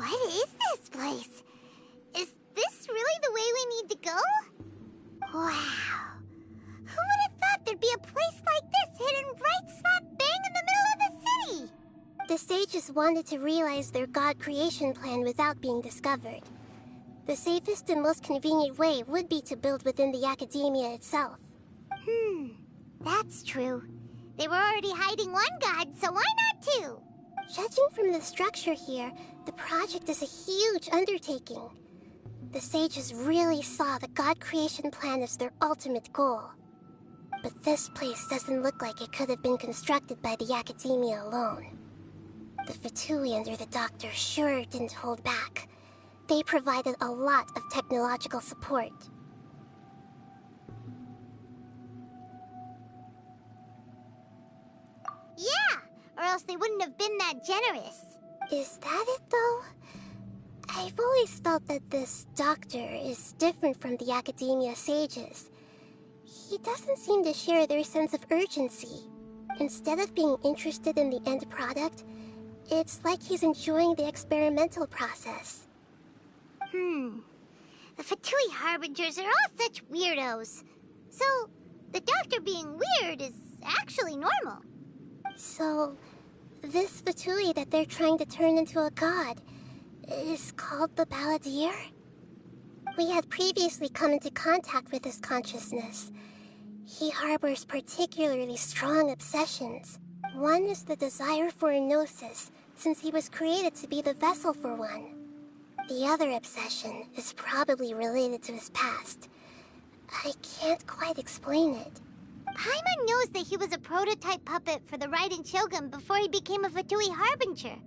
What is this place? Is this really the way we need to go? Wow. Who would have thought there'd be a place like this hidden right slap bang in the middle of the city? The sages wanted to realize their god creation plan without being discovered. The safest and most convenient way would be to build within the academia itself. That's true. They were already hiding one god, so why not two? Judging from the structure here, the project is a huge undertaking. The sages really saw the god creation plan as their ultimate goal. But this place doesn't look like it could have been constructed by the academia alone. The Fatui under the Doctor sure didn't hold back. They provided a lot of technological support. Yeah, or else they wouldn't have been that generous. Is that it, though? I've always felt that this Doctor is different from the academia sages. He doesn't seem to share their sense of urgency. Instead of being interested in the end product, it's like he's enjoying the experimental process. The Fatui Harbingers are all such weirdos. So, the Doctor being weird is actually normal. So, this Fatui that they're trying to turn into a god is called the Balladeer? We had previously come into contact with his consciousness. He harbors particularly strong obsessions. One is the desire for a gnosis, since he was created to be the vessel for one. The other obsession is probably related to his past. I can't quite explain it. Paimon knows that he was a prototype puppet for the Raiden Shogun before he became a Fatui Harbinger.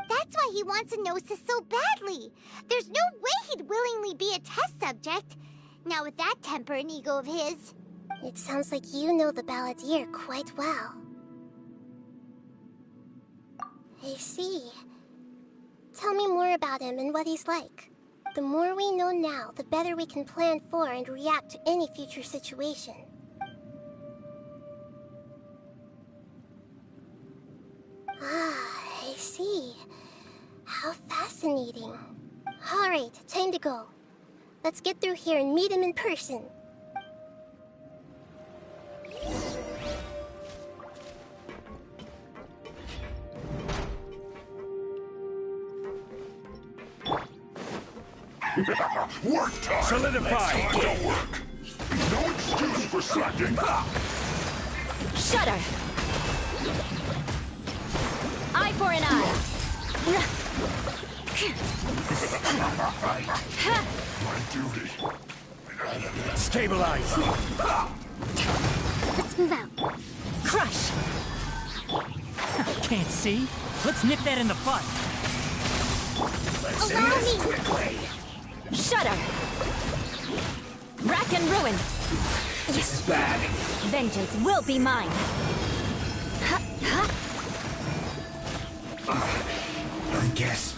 That's why he wants a gnosis so badly. There's no way he'd willingly be a test subject. Now with that temper and ego of his. It sounds like you know the Balladeer quite well. I see. Tell me more about him and what he's like. The more we know now, the better we can plan for and react to any future situation. I see. How fascinating. Alright, time to go. Let's get through here and meet him in person. Work time! Solidify! Let's go to work! No excuse for slacking! Shut her! Eye for an eye! My duty. Stabilize! Let's move out. Crush! Can't see? Let's nip that in the bud. Let's end this quickly! Shut her! Rack and ruin! This is bad. Vengeance will be mine! I guess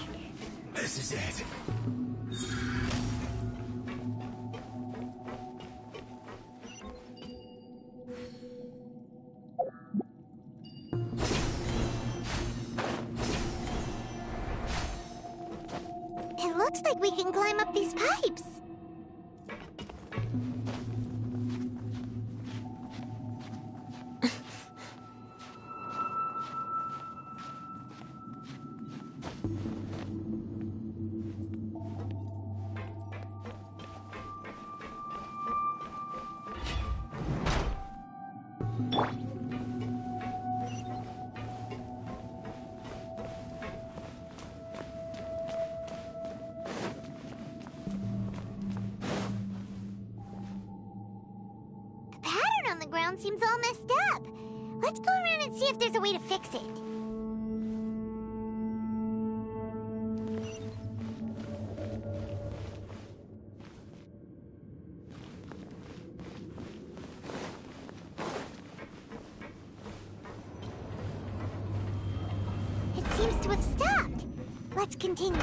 this is it. It looks like we can climb up these pipes. The ground seems all messed up. Let's go around and see if there's a way to fix it. It seems to have stopped. Let's continue.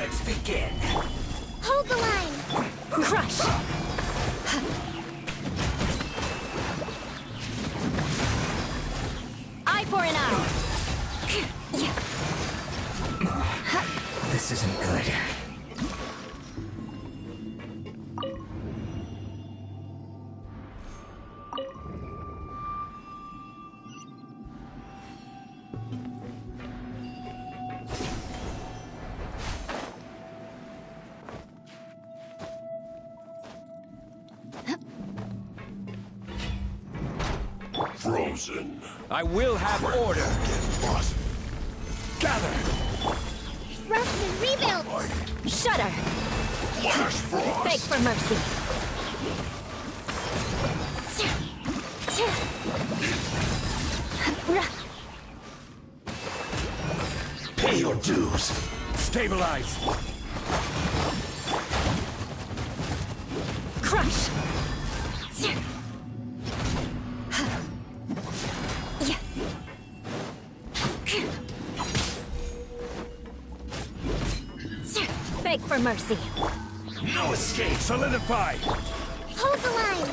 Let's begin. Hold the line! Crush! Eye for an eye! This isn't good. Frozen. I will have order. Gather. Frozen rebuild! Shudder! Flash frost. Beg for mercy. Pay your dues. Stabilize. Crush! Beg for mercy. No escape. Solidify. Hold the line!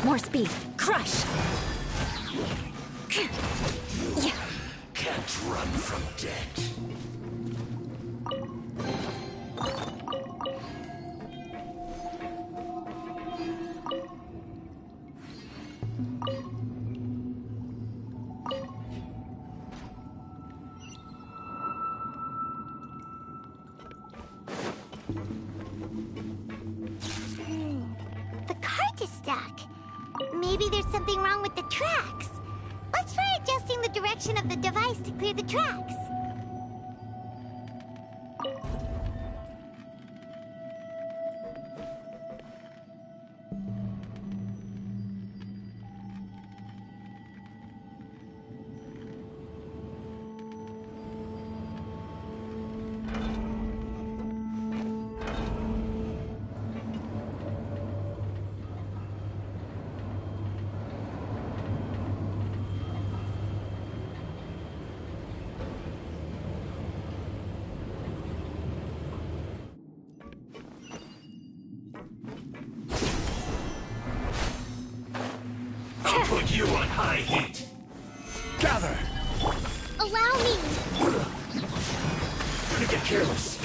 More speed. Crush! Can't run from death. The cart is stuck. Maybe there's something wrong with the tracks. Let's try adjusting the direction of the device to clear the tracks. I'll put you on high heat. Gather. Allow me! Gonna get careless.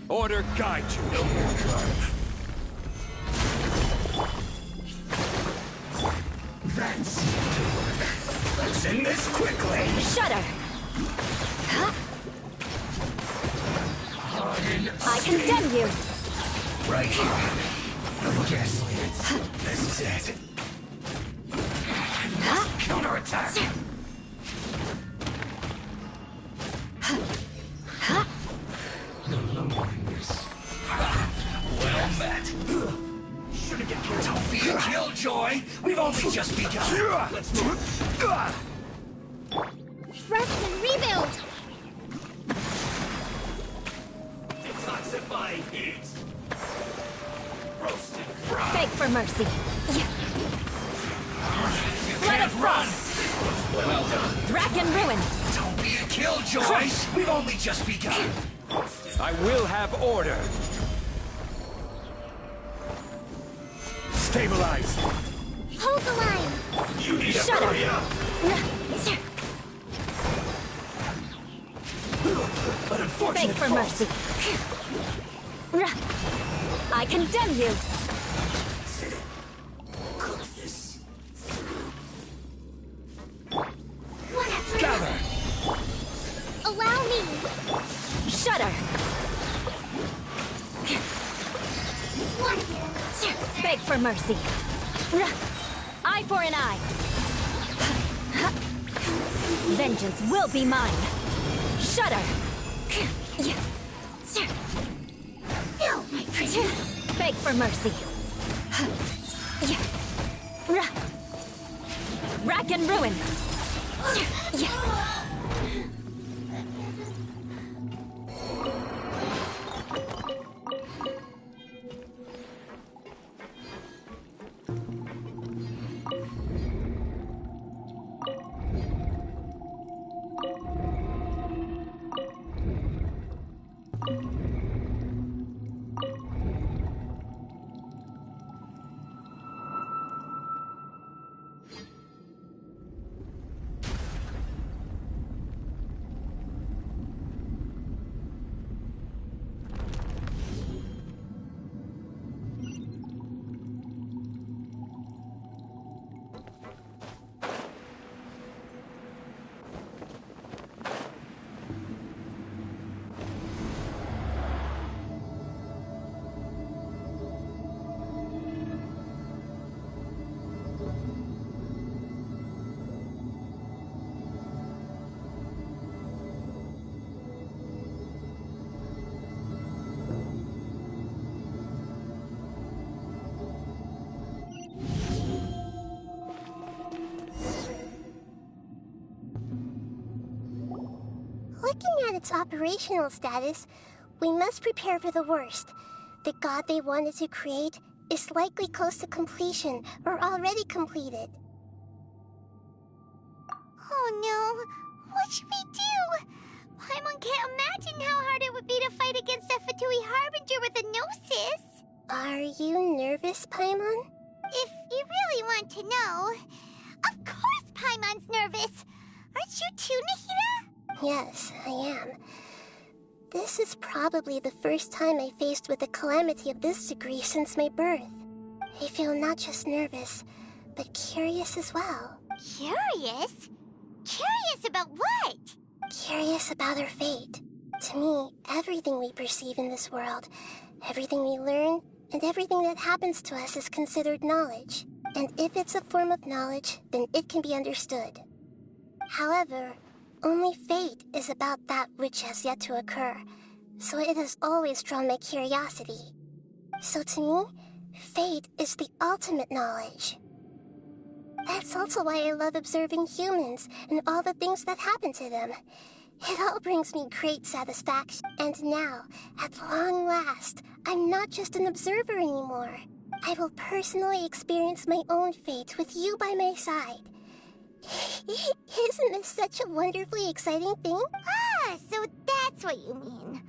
Order guide you. No more drive. That's to work. Let's end this quickly. Shudder! I condemn you! Right here. No gaslights. This is it. Counterattack. Well met. Shouldn't get killed. Don't be a killjoy. We've only just begun. Let's move. Crucify it! Roasted Beg for mercy. Blood of frost. Well done. Rack and ruin. Don't be a killjoy! We've only just begun! I will have order. Stabilize. Hold the line! You need to Shut hurry up. up! But Beg unfortunate for fault. mercy. I condemn you. Gather. Allow me! Shudder. Beg for mercy. Eye for an eye. Vengeance will be mine. Shudder. Beg for mercy. Rack and ruin. Looking at its operational status, we must prepare for the worst. The god they wanted to create is likely close to completion or already completed. Oh no! What should we do? Paimon can't imagine how hard it would be to fight against a Fatui Harbinger with a Gnosis! Are you nervous, Paimon? If you really want to know... Of course Paimon's nervous! Aren't you too, Nahida? Yes, I am. This is probably the first time I faced with a calamity of this degree since my birth. I feel not just nervous, but curious as well. Curious? Curious about what? Curious about our fate. To me, everything we perceive in this world, everything we learn, and everything that happens to us is considered knowledge. And if it's a form of knowledge, then it can be understood. However, only fate is about that which has yet to occur, so it has always drawn my curiosity. So to me, fate is the ultimate knowledge. That's also why I love observing humans and all the things that happen to them. It all brings me great satisfaction. And now, at long last, I'm not just an observer anymore. I will personally experience my own fate with you by my side. Isn't this such a wonderfully exciting thing? Ah, so that's what you mean.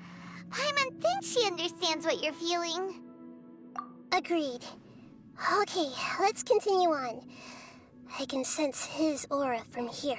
Paimon thinks she understands what you're feeling. Agreed. Okay, let's continue on. I can sense his aura from here.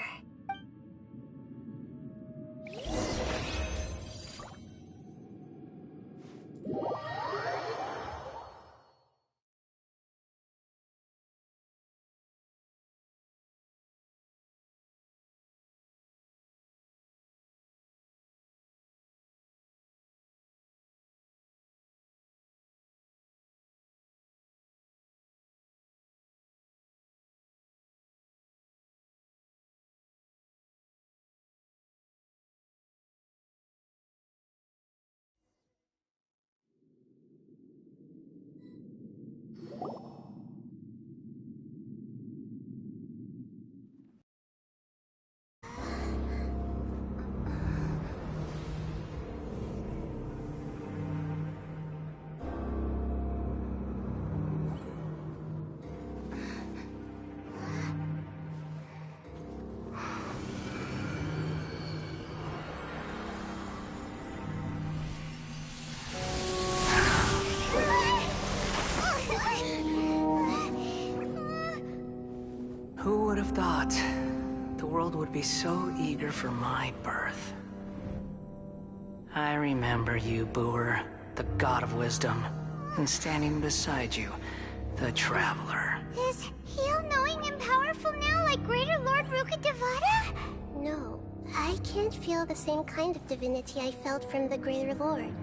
thought the world would be so eager for my birth. I remember you, Booer, the god of wisdom, and standing beside you, the traveler. Is he all-knowing and powerful now like Greater Lord Rukkhadevata? No, I can't feel the same kind of divinity I felt from the Greater Lord.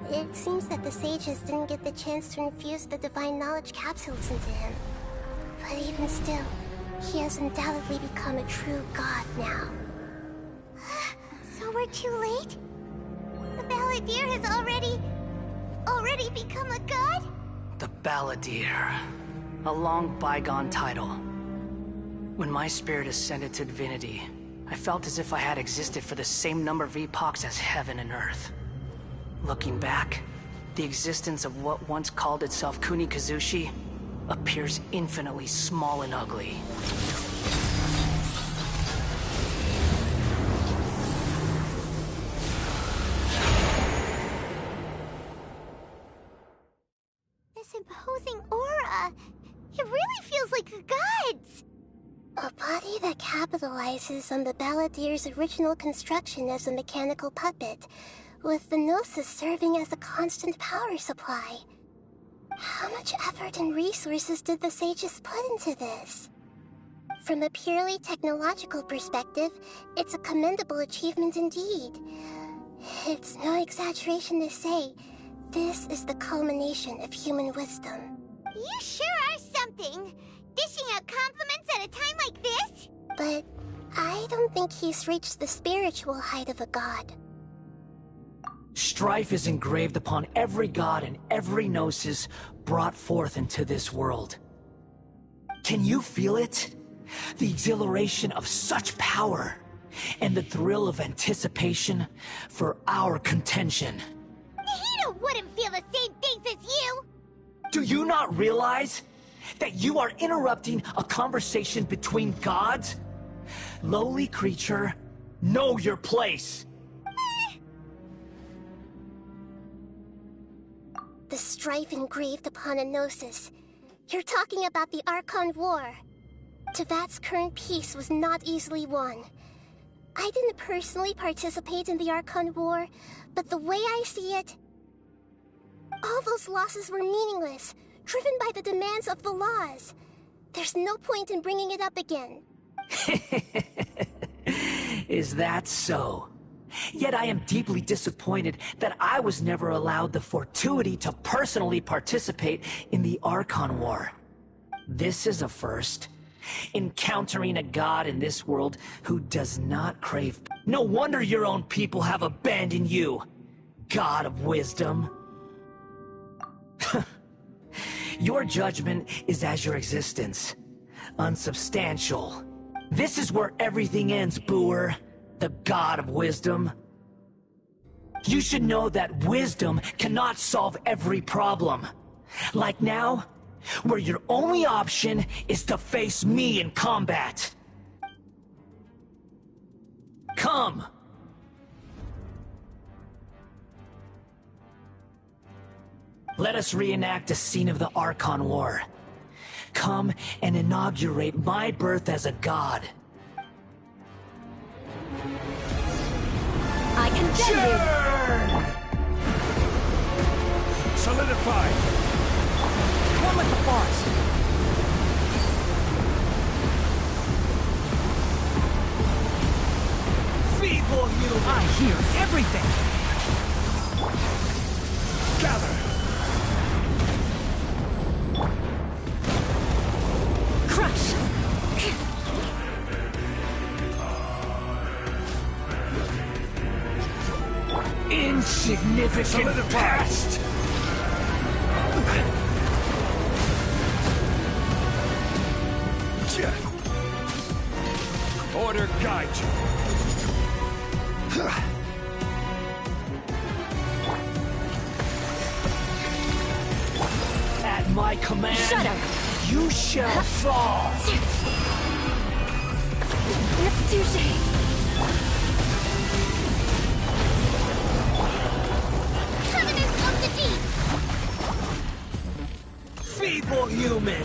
It seems that the sages didn't get the chance to infuse the divine knowledge capsules into him. But even still, he has undoubtedly become a true god now. So we're too late? The Balladeer has already become a god? The Balladeer. A long bygone title. When my spirit ascended to divinity, I felt as if I had existed for the same number of epochs as heaven and earth. Looking back, the existence of what once called itself Kunikazushi appears infinitely small and ugly. This imposing aura, it really feels like the gods! A body that capitalizes on the Balladeer's original construction as a mechanical puppet, with the Gnosis serving as a constant power supply. How much effort and resources did the sages put into this? From a purely technological perspective, it's a commendable achievement indeed. It's no exaggeration to say, this is the culmination of human wisdom. You sure are something! Dishing out compliments at a time like this? But I don't think he's reached the spiritual height of a god. Strife is engraved upon every god and every gnosis brought forth into this world. Can you feel it? The exhilaration of such power, and the thrill of anticipation for our contention. Nahida wouldn't feel the same things as you! Do you not realize that you are interrupting a conversation between gods? Lowly creature, know your place! The strife engraved upon a Gnosis. You're talking about the Archon War. Tevat's current peace was not easily won. I didn't personally participate in the Archon War, but the way I see it, all those losses were meaningless, driven by the demands of the laws. There's no point in bringing it up again. Is that so? Yet I am deeply disappointed that I was never allowed the fortuity to personally participate in the Archon War. This is a first. Encountering a god in this world who does not crave... No wonder your own people have abandoned you, god of wisdom. Your judgment is as your existence, unsubstantial. This is where everything ends, Booer, the god of wisdom. You should know that wisdom cannot solve every problem. Like now, where your only option is to face me in combat. Come! Let us reenact a scene of the Archon War. Come and inaugurate my birth as a god. I condemn you! Solidify! Come with the force! Feeble you! I hear everything! Gather! Crush! Insignificant pest! Order guide you. At my command, Shut up. You shall fall. Touché. Covenant of the Deep! Feeble human!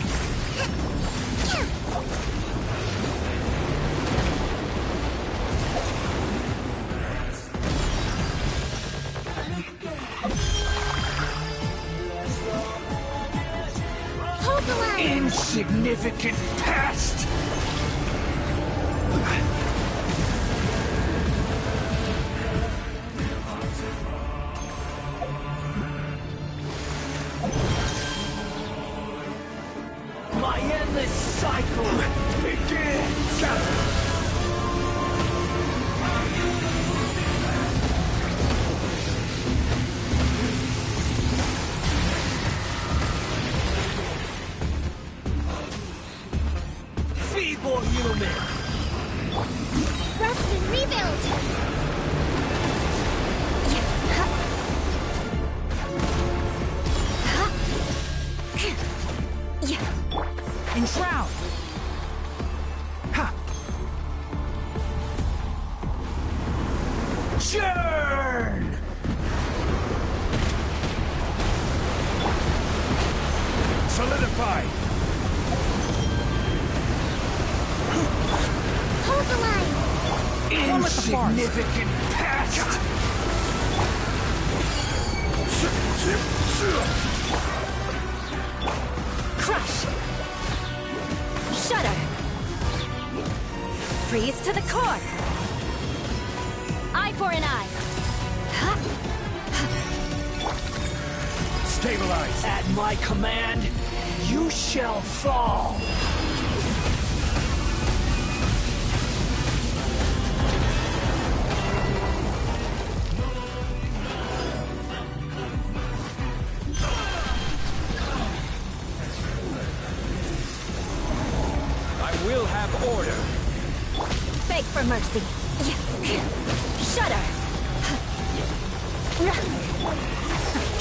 Insignificant pest! My endless cycle begins! Feeble human! Rest and rebuild! Enshroud! Churn! Solidify! Hold the line! Insignificant pest! Crush! Shudder! Freeze to the core! Eye for an eye! Stabilize! At my command, you shall fall! I will have order! Beg for mercy! Shudder!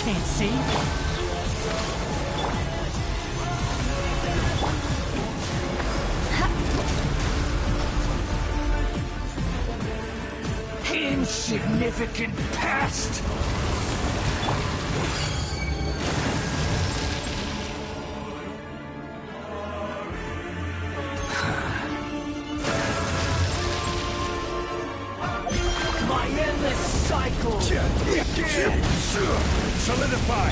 Can't see. Insignificant pest! My endless cycle begins! Solidify!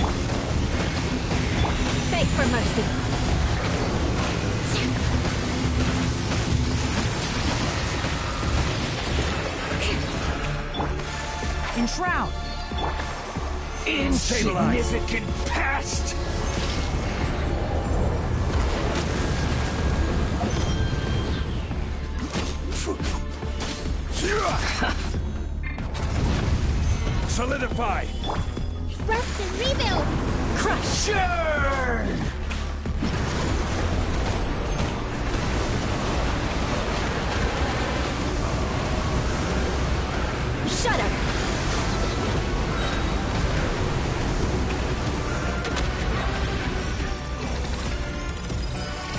Beg for mercy! Enshroud! Insignificant pest! Solidify! Rest and rebuild! Crush! Churn! Shudder!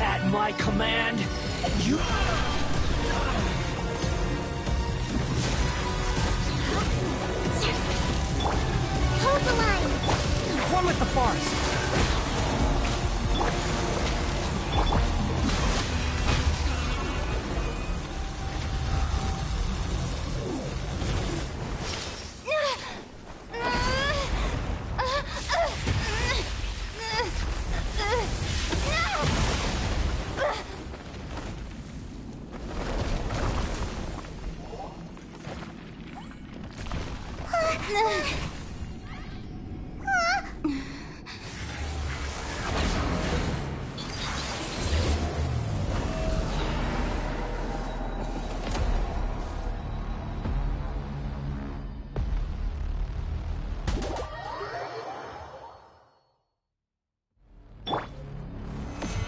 At my command, you... Hold the line! One with the forest.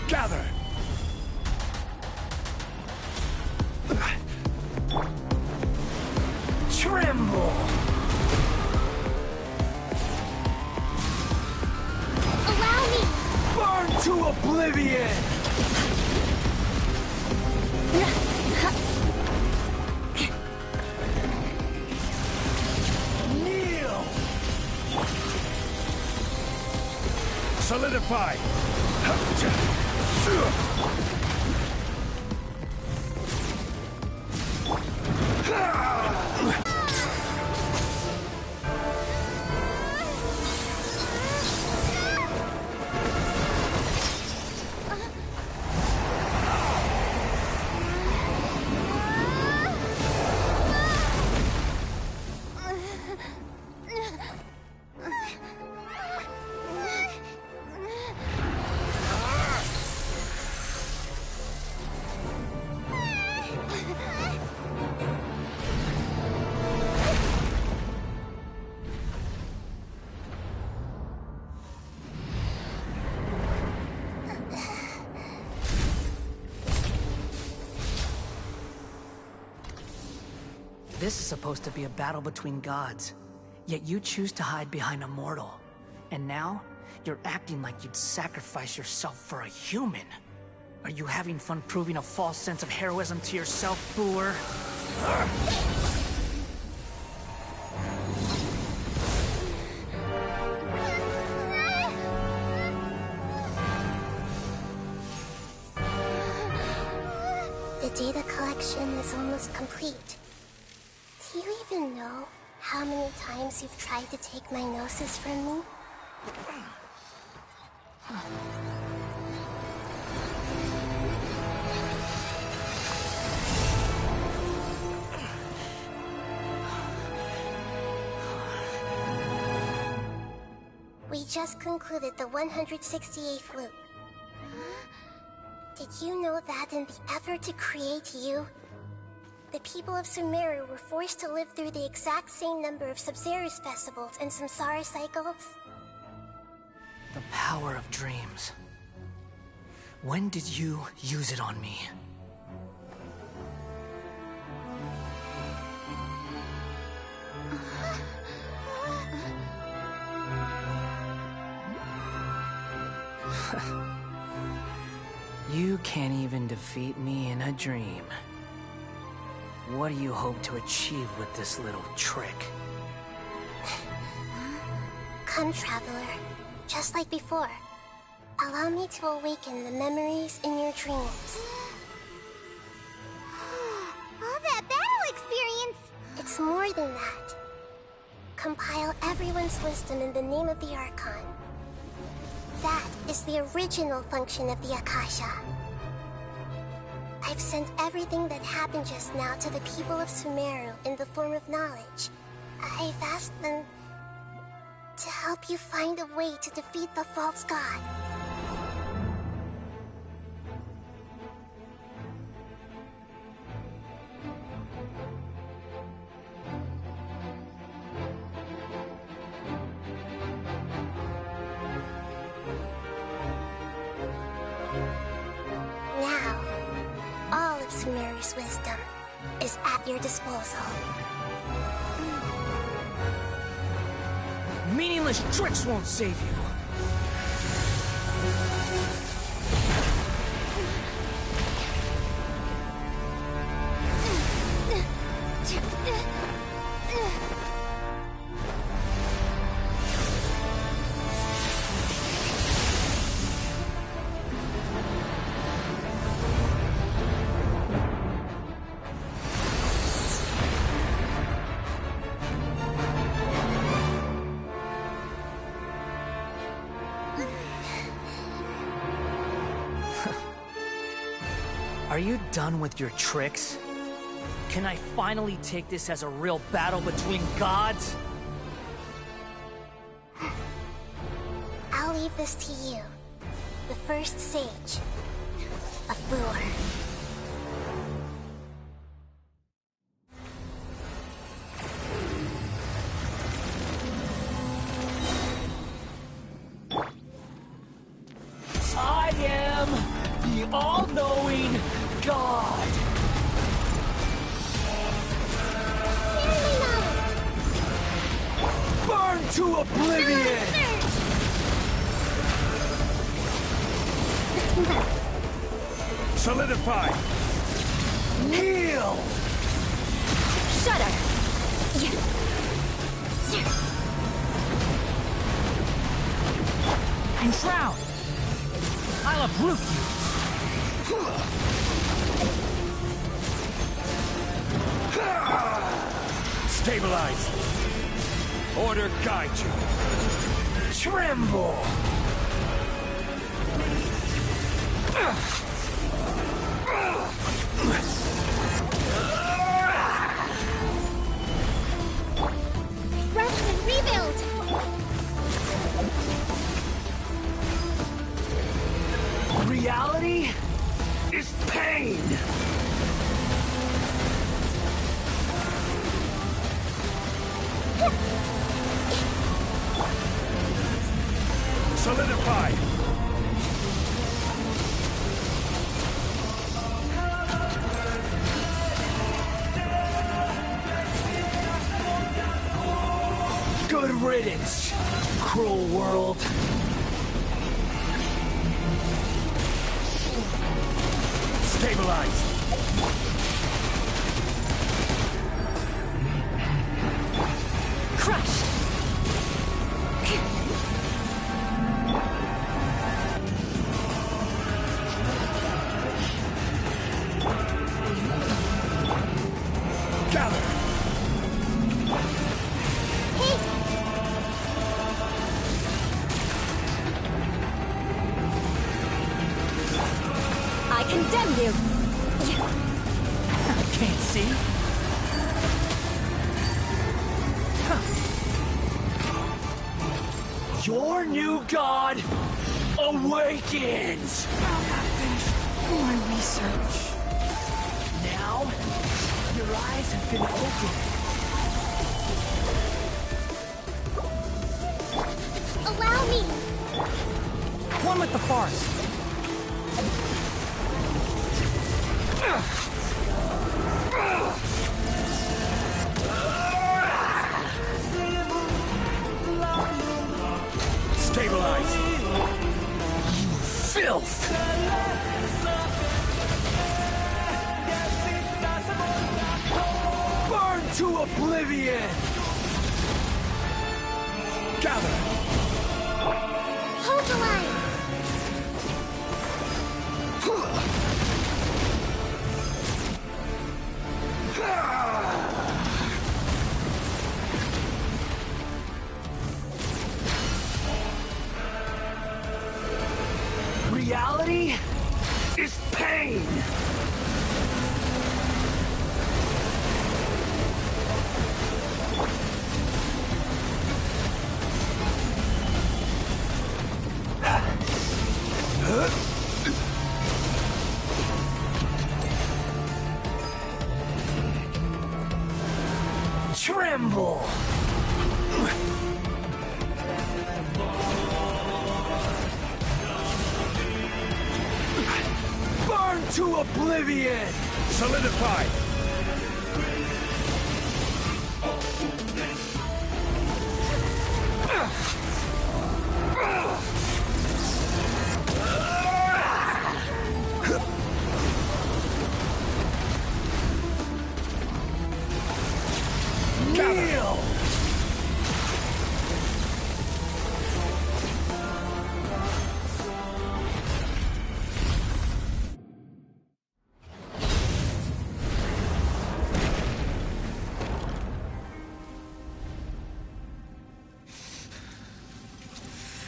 Gather! Tremble! Allow me! Burn to oblivion! Kneel! Solidify! This is supposed to be a battle between gods, yet you choose to hide behind a mortal. And now, you're acting like you'd sacrifice yourself for a human. Are you having fun proving a false sense of heroism to yourself, Booer? The data collection is almost complete. Do you even know how many times you've tried to take my gnosis from me? We just concluded the 168th loop. Did you know that in the effort to create you, the people of Sumeru were forced to live through the exact same number of Sub-Zerus festivals and Samsara cycles? The power of dreams. When did you use it on me? You can't even defeat me in a dream. What do you hope to achieve with this little trick? Come, Traveler. Just like before. Allow me to awaken the memories in your dreams. All that battle experience! It's more than that. Compile everyone's wisdom in the name of the Archon. That is the original function of the Akasha. I've sent everything that happened just now to the people of Sumeru in the form of knowledge. I've asked them to help you find a way to defeat the false god. Now, all of Sumeru's wisdom is at your disposal. Meaningless tricks won't save you. Are you done with your tricks? Can I finally take this as a real battle between gods? I'll leave this to you, the first sage of Booer. I am the all-knowing God. Burn to oblivion! Solidify! Kneel! Shudder! Enshroud! I'll uproot you! Stabilize! Order guide you! Tremble! Rest and rebuild! Reality is pain! Solidify! riddance, cruel world. Stabilize! Crush! Gather! I condemn you! Can't see? Your new god awakens! I'll not finish my research. Now, your eyes have been opened. Allow me! One with the forest. Stabilize! Filth! Burn to oblivion! Gather! Hold the line! Reality is pain! Tremble! Burn to oblivion! Solidify! Kneel!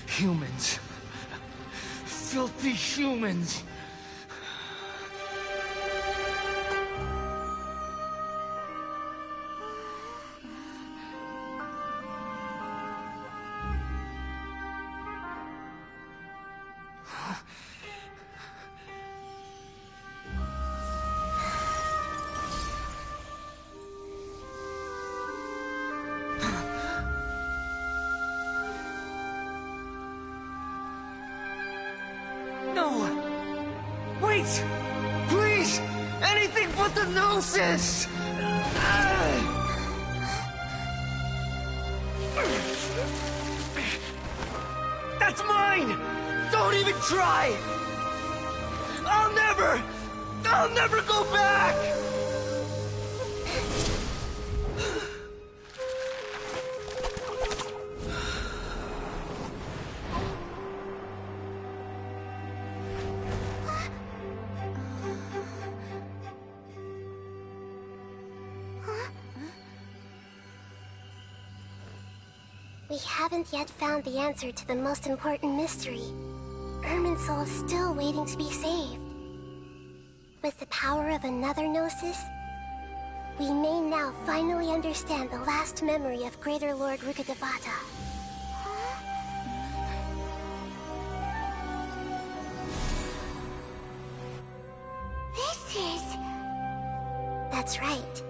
Humans. Filthy humans. No! Wait! Please! Anything but the gnosis! That's mine! Don't even try! I'll never go back! We haven't yet found the answer to the most important mystery. Irminsul is still waiting to be saved. With the power of another Gnosis, we may now finally understand the last memory of Greater Lord Rukkhadevata. This is... That's right.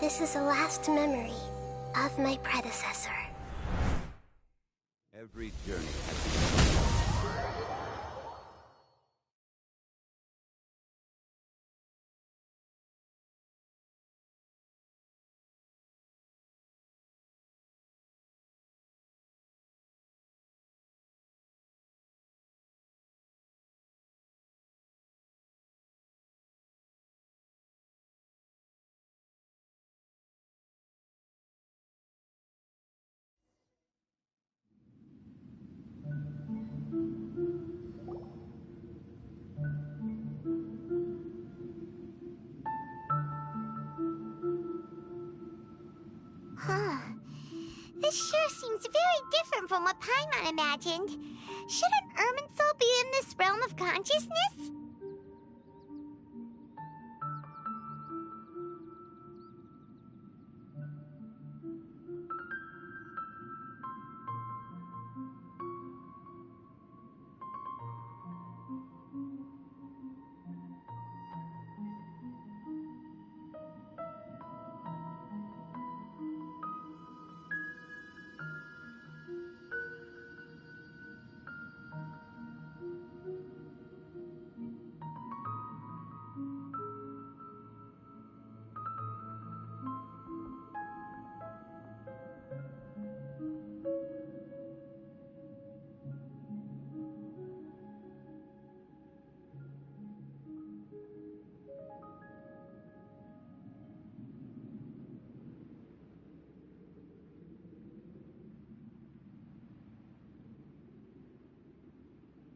This is the last memory of my predecessor. Every journey has from what Paimon imagined. Shouldn't Irminsul be in this realm of consciousness?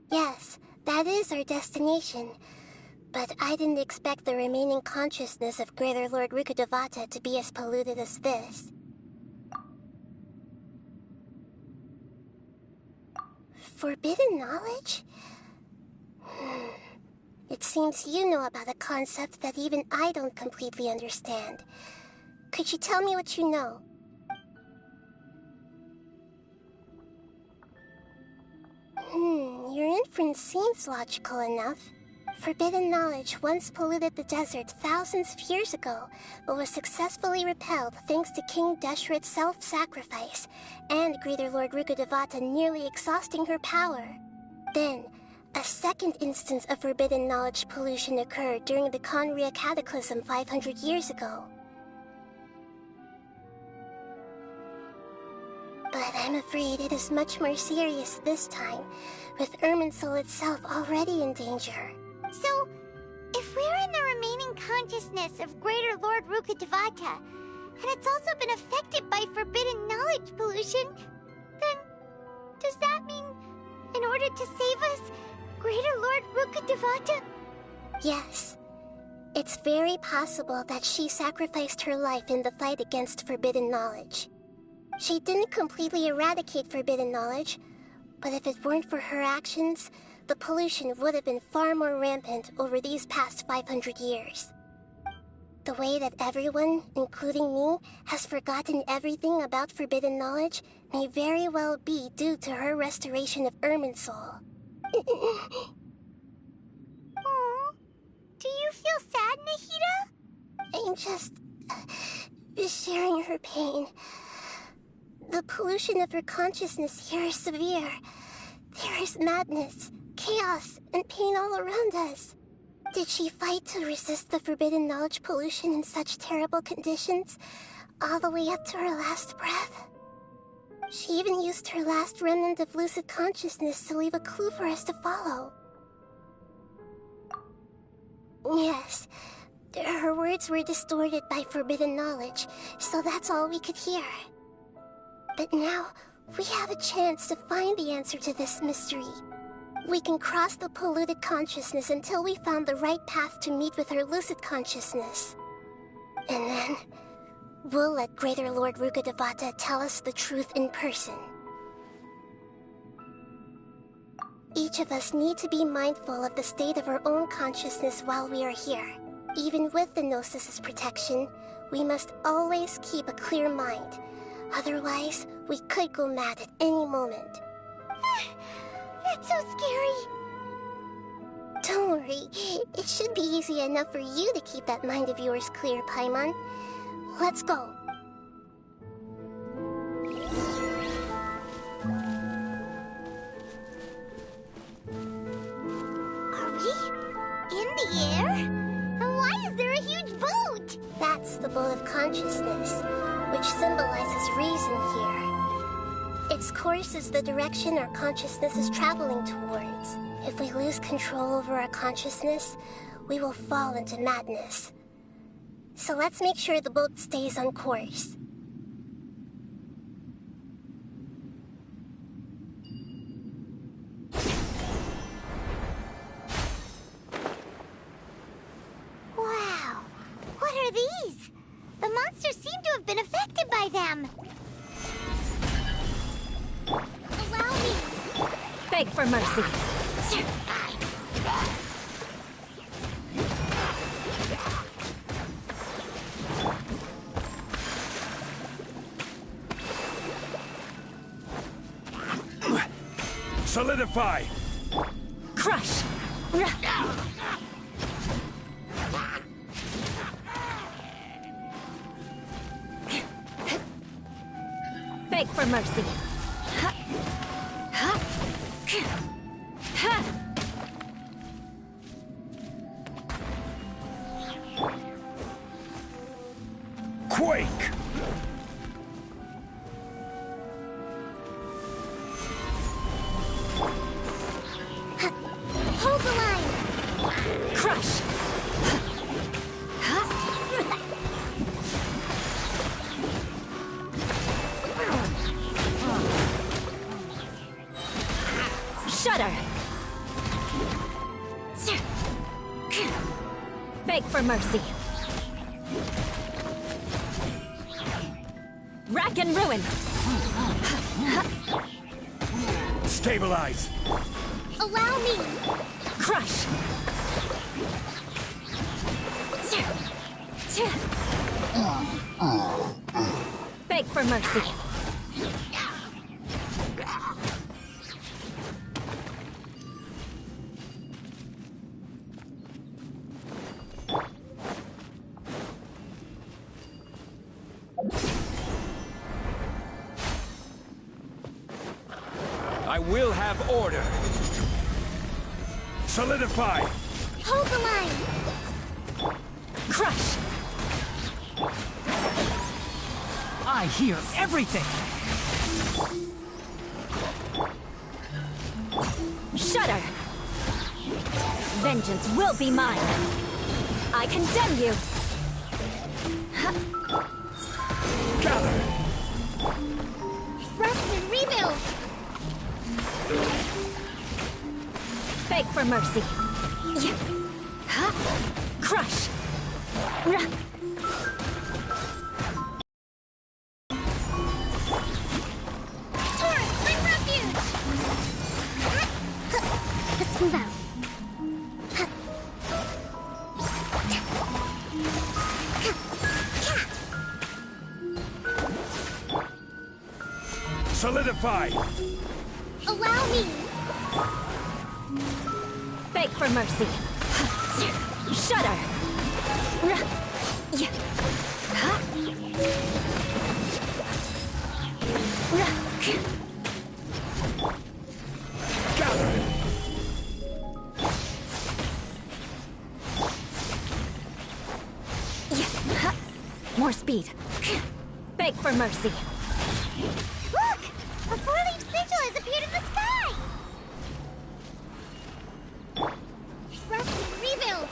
Yes, that is our destination. But I didn't expect the remaining consciousness of Greater Lord Rukkhadevata to be as polluted as this. Forbidden knowledge? It seems you know about a concept that even I don't completely understand. Could you tell me what you know? Your inference seems logical enough. Forbidden knowledge once polluted the desert thousands of years ago, but was successfully repelled thanks to King Deshret's self-sacrifice, and Greater Lord Rukkhadevata nearly exhausting her power. Then, a second instance of forbidden knowledge pollution occurred during the Conria Cataclysm 500 years ago. But I'm afraid it is much more serious this time, with Irminsul itself already in danger. So, if we're in the remaining consciousness of Greater Lord Rukkhadevata, and it's also been affected by forbidden knowledge pollution, then does that mean, in order to save us, Greater Lord Rukkhadevata? Yes. It's very possible that she sacrificed her life in the fight against forbidden knowledge. She didn't completely eradicate forbidden knowledge, but if it weren't for her actions, the pollution would have been far more rampant over these past 500 years. The way that everyone, including me, has forgotten everything about forbidden knowledge may very well be due to her restoration of Irminsul. Aww. Do you feel sad, Nahida? I'm just sharing her pain. The pollution of her consciousness here is severe. There is madness, chaos, and pain all around us. Did she fight to resist the forbidden knowledge pollution in such terrible conditions, all the way up to her last breath? She even used her last remnant of lucid consciousness to leave a clue for us to follow. Yes, her words were distorted by forbidden knowledge, so that's all we could hear. But now, we have a chance to find the answer to this mystery. We can cross the polluted consciousness until we found the right path to meet with her lucid consciousness. And then, we'll let Greater Lord Rukkhadevata tell us the truth in person. Each of us need to be mindful of the state of our own consciousness while we are here. Even with the Gnosis' protection, we must always keep a clear mind. Otherwise, we could go mad at any moment. That's so scary. Don't worry. It should be easy enough for you to keep that mind of yours clear, Paimon. Let's go. Are we in the air? And why is there a huge boat? That's the boat of consciousness, which symbolizes reason here. Its course is the direction our consciousness is traveling towards. If we lose control over our consciousness, we will fall into madness. So let's make sure the boat stays on course. Wow, what are these? The monsters seem to have been affected by them. Beg for mercy. Solidify! Crush! Beg for mercy. Quake! Hold the line! Crush! Shudder! Beg for mercy. Rack and ruin! Stabilize! Allow me! Crush! Beg for mercy. I will have order! Solidify! Hold the line! Crush! I hear everything! Shudder! Vengeance will be mine! I condemn you! Gather! Rest and rebuild! Beg for mercy. Crush! Torrent, bring refuge! Let's move out. Solidify! Allow me! Beg for mercy. Shudder! Gather! More speed. Beg for mercy. Look! A four-leaf sigil has appeared in the sky! Rest and rebuild!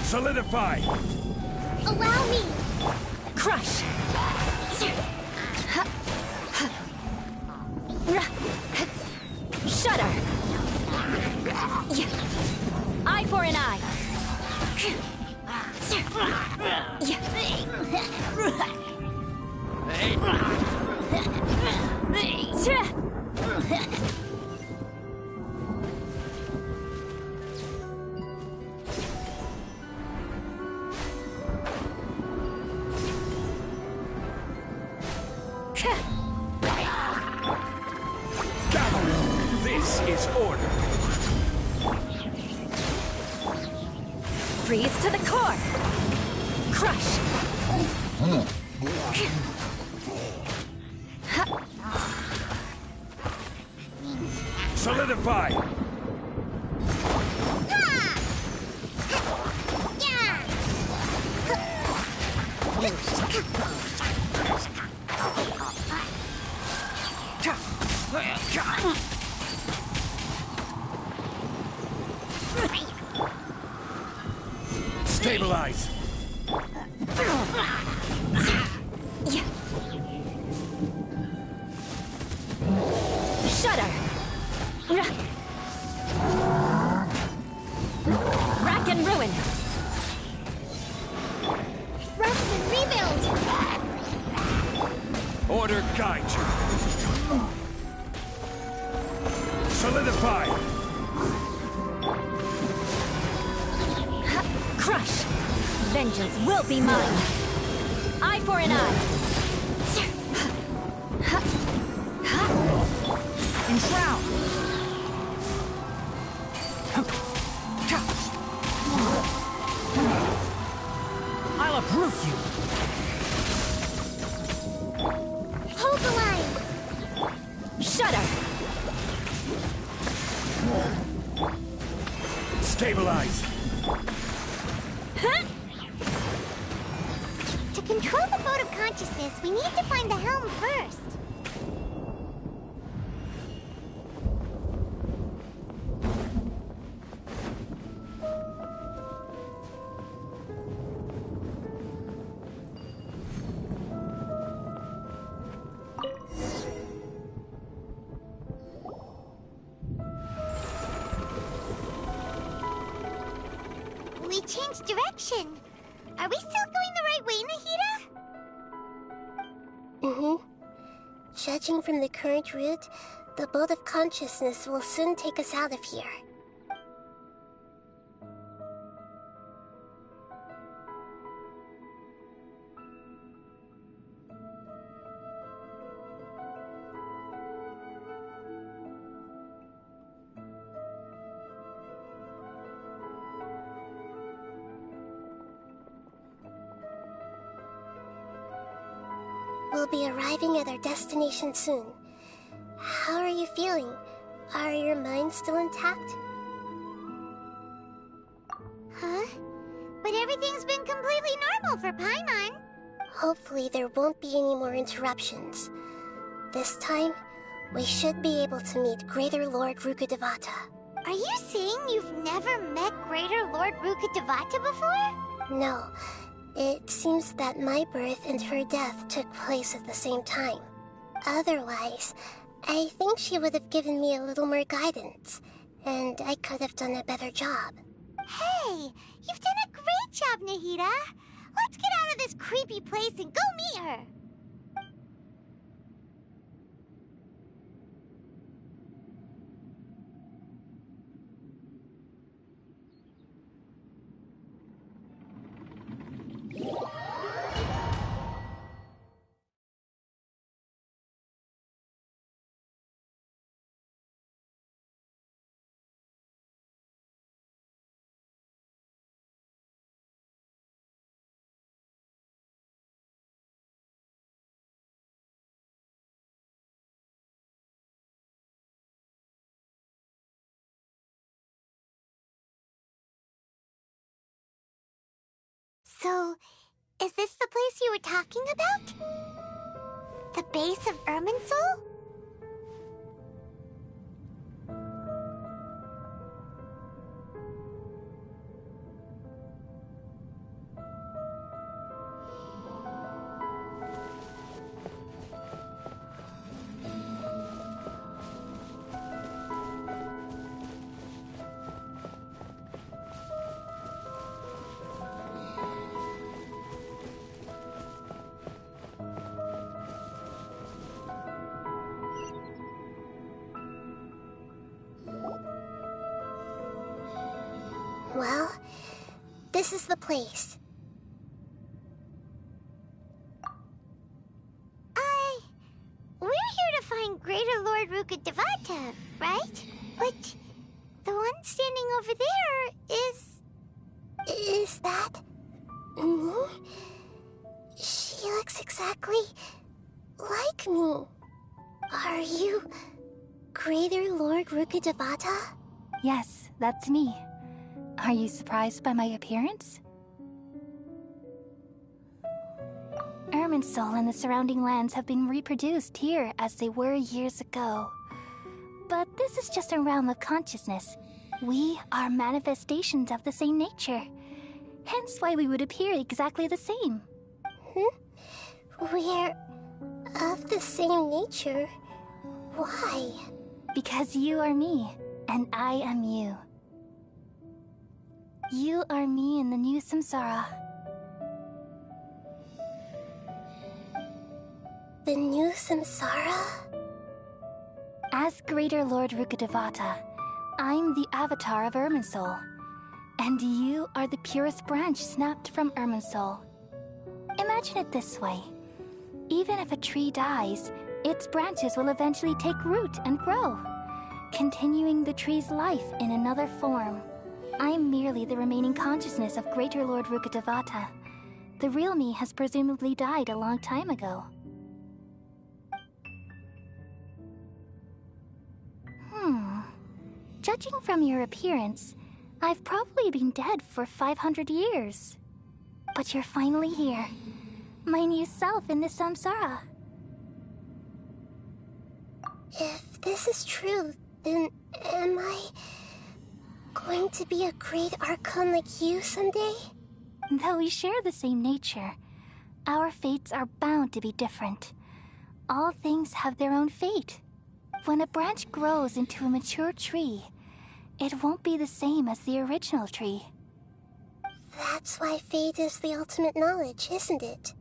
Solidify! Allow me! Crush! Shudder! Eye for an eye! This is order! Freeze to the core! Crush! Solidify! Stabilize! Shudder! Rack and ruin! Rust and rebuild! Order guide you. Solidify! Crush! Vengeance will be mine! Eye for an eye! Enshroud! I'll uproot you! Hold the line! Shudder! Stabilize! To control the boat of consciousness, we need to find the helm first. We changed direction. Are we still going the right way, Nahida? Judging from the current route, the boat of consciousness will soon take us out of here. We'll be arriving at our destination soon. How are you feeling? Are your minds still intact? Huh? But everything's been completely normal for Paimon. Hopefully there won't be any more interruptions. This time, we should be able to meet Greater Lord Rukkhadevata. Are you saying you've never met Greater Lord Rukkhadevata before? No. It seems that my birth and her death took place at the same time. Otherwise, I think she would have given me a little more guidance, and I could have done a better job. Hey, you've done a great job, Nahida. Let's get out of this creepy place and go meet her. So, is this the place you were talking about? The base of Irminsul? Well, this is the place. We're here to find Greater Lord Rukkhadevata, right? But the one standing over there is... Is that... me? She looks exactly like me. Are you Greater Lord Rukkhadevata? Yes, that's me. Are you surprised by my appearance? Irminsul and the surrounding lands have been reproduced here as they were years ago. But this is just a realm of consciousness. We are manifestations of the same nature. Hence why we would appear exactly the same. We're of the same nature. Why? Because you are me, and I am you. You are me in the new samsara. The new samsara? As Greater Lord Rukkhadevata, I'm the avatar of Irminsul, and you are the purest branch snapped from Irminsul. Imagine it this way. Even if a tree dies, its branches will eventually take root and grow, continuing the tree's life in another form. I'm merely the remaining consciousness of Greater Lord Rukkhadevata. The real me has presumably died a long time ago. Judging from your appearance, I've probably been dead for 500 years. But you're finally here. My new self in the samsara. If this is true, then am I going to be a great Archon like you someday? Though we share the same nature, our fates are bound to be different. All things have their own fate. When a branch grows into a mature tree, it won't be the same as the original tree. That's why fate is the ultimate knowledge, isn't it?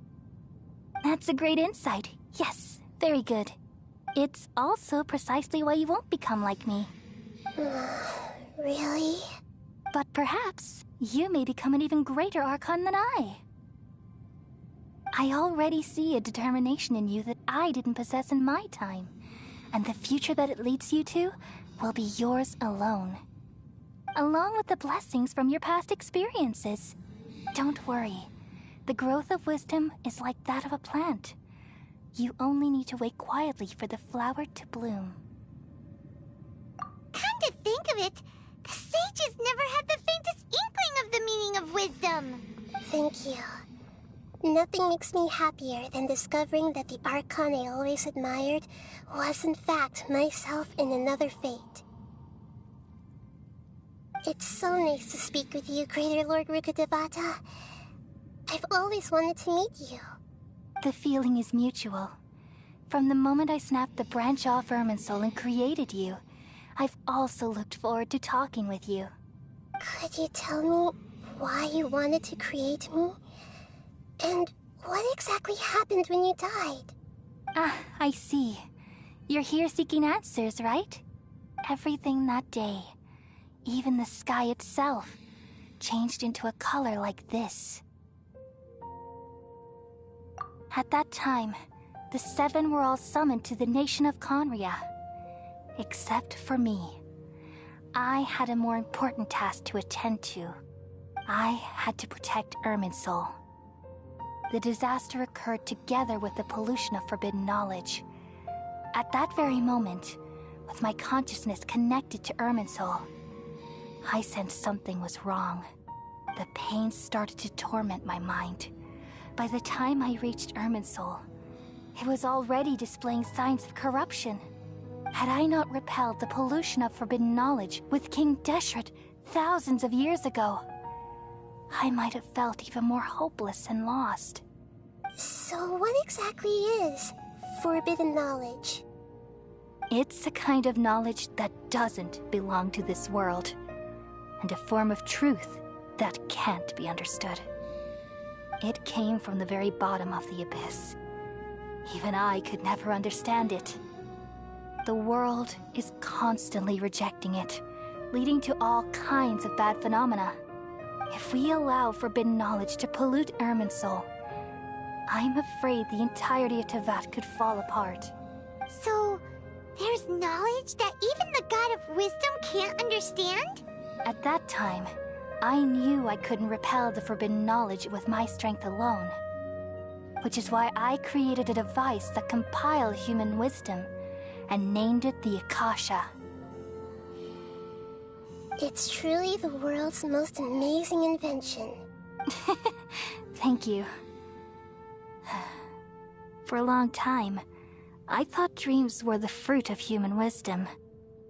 That's a great insight. Yes, very good. It's also precisely why you won't become like me. Really? But perhaps you may become an even greater Archon than I. I already see a determination in you that I didn't possess in my time, and the future that it leads you to will be yours alone. Along with the blessings from your past experiences. Don't worry. The growth of wisdom is like that of a plant. You only need to wait quietly for the flower to bloom. Come to think of it, the sages never had the faintest inkling of the meaning of wisdom. Thank you. Nothing makes me happier than discovering that the Archon I always admired was in fact myself in another fate. It's so nice to speak with you, Greater Lord Rukkhadevata. I've always wanted to meet you. The feeling is mutual. From the moment I snapped the branch off Irminsul and created you, I've also looked forward to talking with you. Could you tell me why you wanted to create me? And what exactly happened when you died? Ah, I see. You're here seeking answers, right? Everything that day, even the sky itself, changed into a color like this. At that time, the seven were all summoned to the nation of Conria. Except for me. I had a more important task to attend to. I had to protect Irminsul. The disaster occurred together with the pollution of forbidden knowledge. At that very moment, with my consciousness connected to Irminsul, I sensed something was wrong. The pain started to torment my mind. By the time I reached Irminsul, it was already displaying signs of corruption. Had I not repelled the pollution of forbidden knowledge with King Deshret thousands of years ago, I might have felt even more hopeless and lost. So what exactly is forbidden knowledge? It's a kind of knowledge that doesn't belong to this world, and a form of truth that can't be understood. It came from the very bottom of the abyss. Even I could never understand it. The world is constantly rejecting it, leading to all kinds of bad phenomena. If we allow forbidden knowledge to pollute Irminsul, I'm afraid the entirety of Tevat could fall apart. So, there's knowledge that even the God of Wisdom can't understand? At that time, I knew I couldn't repel the forbidden knowledge with my strength alone. Which is why I created a device that compiled human wisdom and named it the Akasha. It's truly the world's most amazing invention. Thank you. For a long time, I thought dreams were the fruit of human wisdom.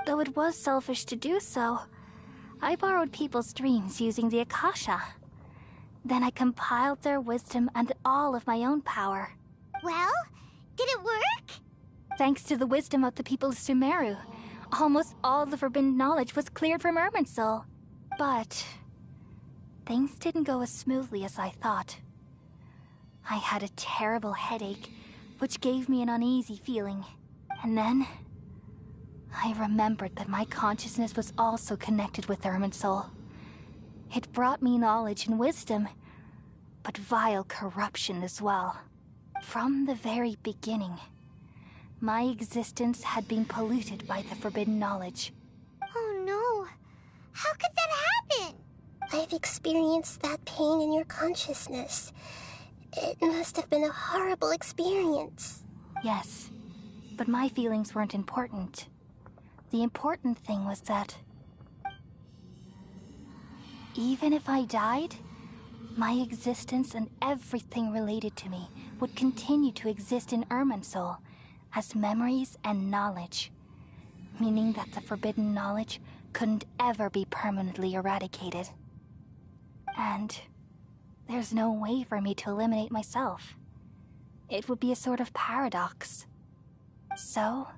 Though it was selfish to do so, I borrowed people's dreams using the Akasha. Then I compiled their wisdom and all of my own power. Well, did it work? Thanks to the wisdom of the people of Sumeru, almost all the forbidden knowledge was cleared from Irminsul. But things didn't go as smoothly as I thought. I had a terrible headache, which gave me an uneasy feeling. And then I remembered that my consciousness was also connected with Irminsul. It brought me knowledge and wisdom, but vile corruption as well. From the very beginning, my existence had been polluted by the forbidden knowledge. Oh no. How could that happen? I've experienced that pain in your consciousness. It must have been a horrible experience. Yes, but my feelings weren't important. The important thing was that even if I died, my existence and everything related to me would continue to exist in Irminsul as memories and knowledge, meaning that the forbidden knowledge couldn't ever be permanently eradicated. And there's no way for me to eliminate myself. It would be a sort of paradox. So,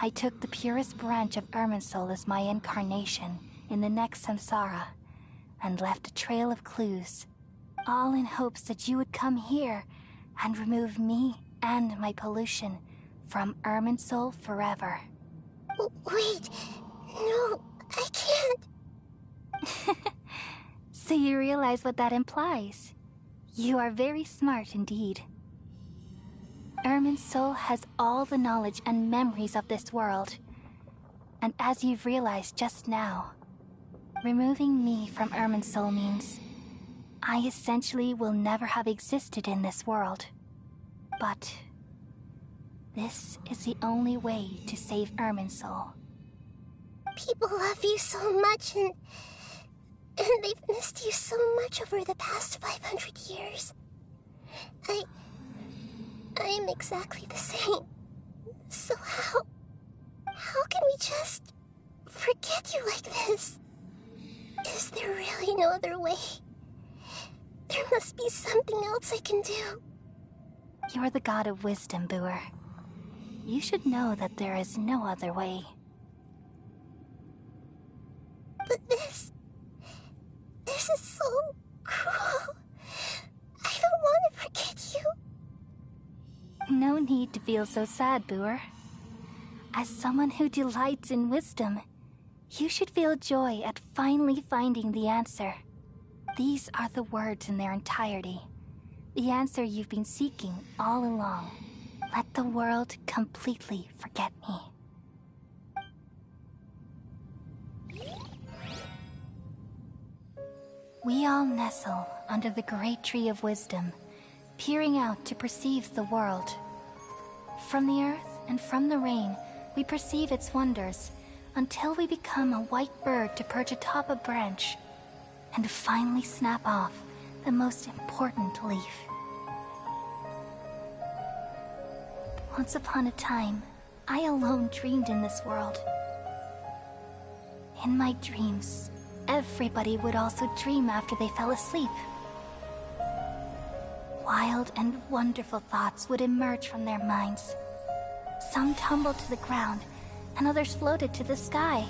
I took the purest branch of Irminsul as my incarnation in the next samsara, and left a trail of clues, all in hopes that you would come here and remove me and my pollution from Irminsul forever. Wait, no, I can't. So you realize what that implies. You are very smart indeed. Irminsul has all the knowledge and memories of this world. And as you've realized just now, removing me from Irminsul means I essentially will never have existed in this world. But this is the only way to save Irminsul. People love you so much, and they've missed you so much over the past 500 years. I am exactly the same. So how can we just forget you like this? Is there really no other way? There must be something else I can do. You're the god of wisdom, Boer. You should know that there is no other way. But this is so cruel. I don't want to forget you. No need to feel so sad, Boer. As someone who delights in wisdom, you should feel joy at finally finding the answer. These are the words in their entirety. The answer you've been seeking all along. Let the world completely forget me. We all nestle under the great tree of wisdom, peering out to perceive the world. From the earth and from the rain, we perceive its wonders, until we become a white bird to perch atop a branch, and finally snap off the most important leaf. Once upon a time, I alone dreamed in this world. In my dreams, everybody would also dream after they fell asleep. Wild and wonderful thoughts would emerge from their minds. Some tumbled to the ground, and others floated to the sky,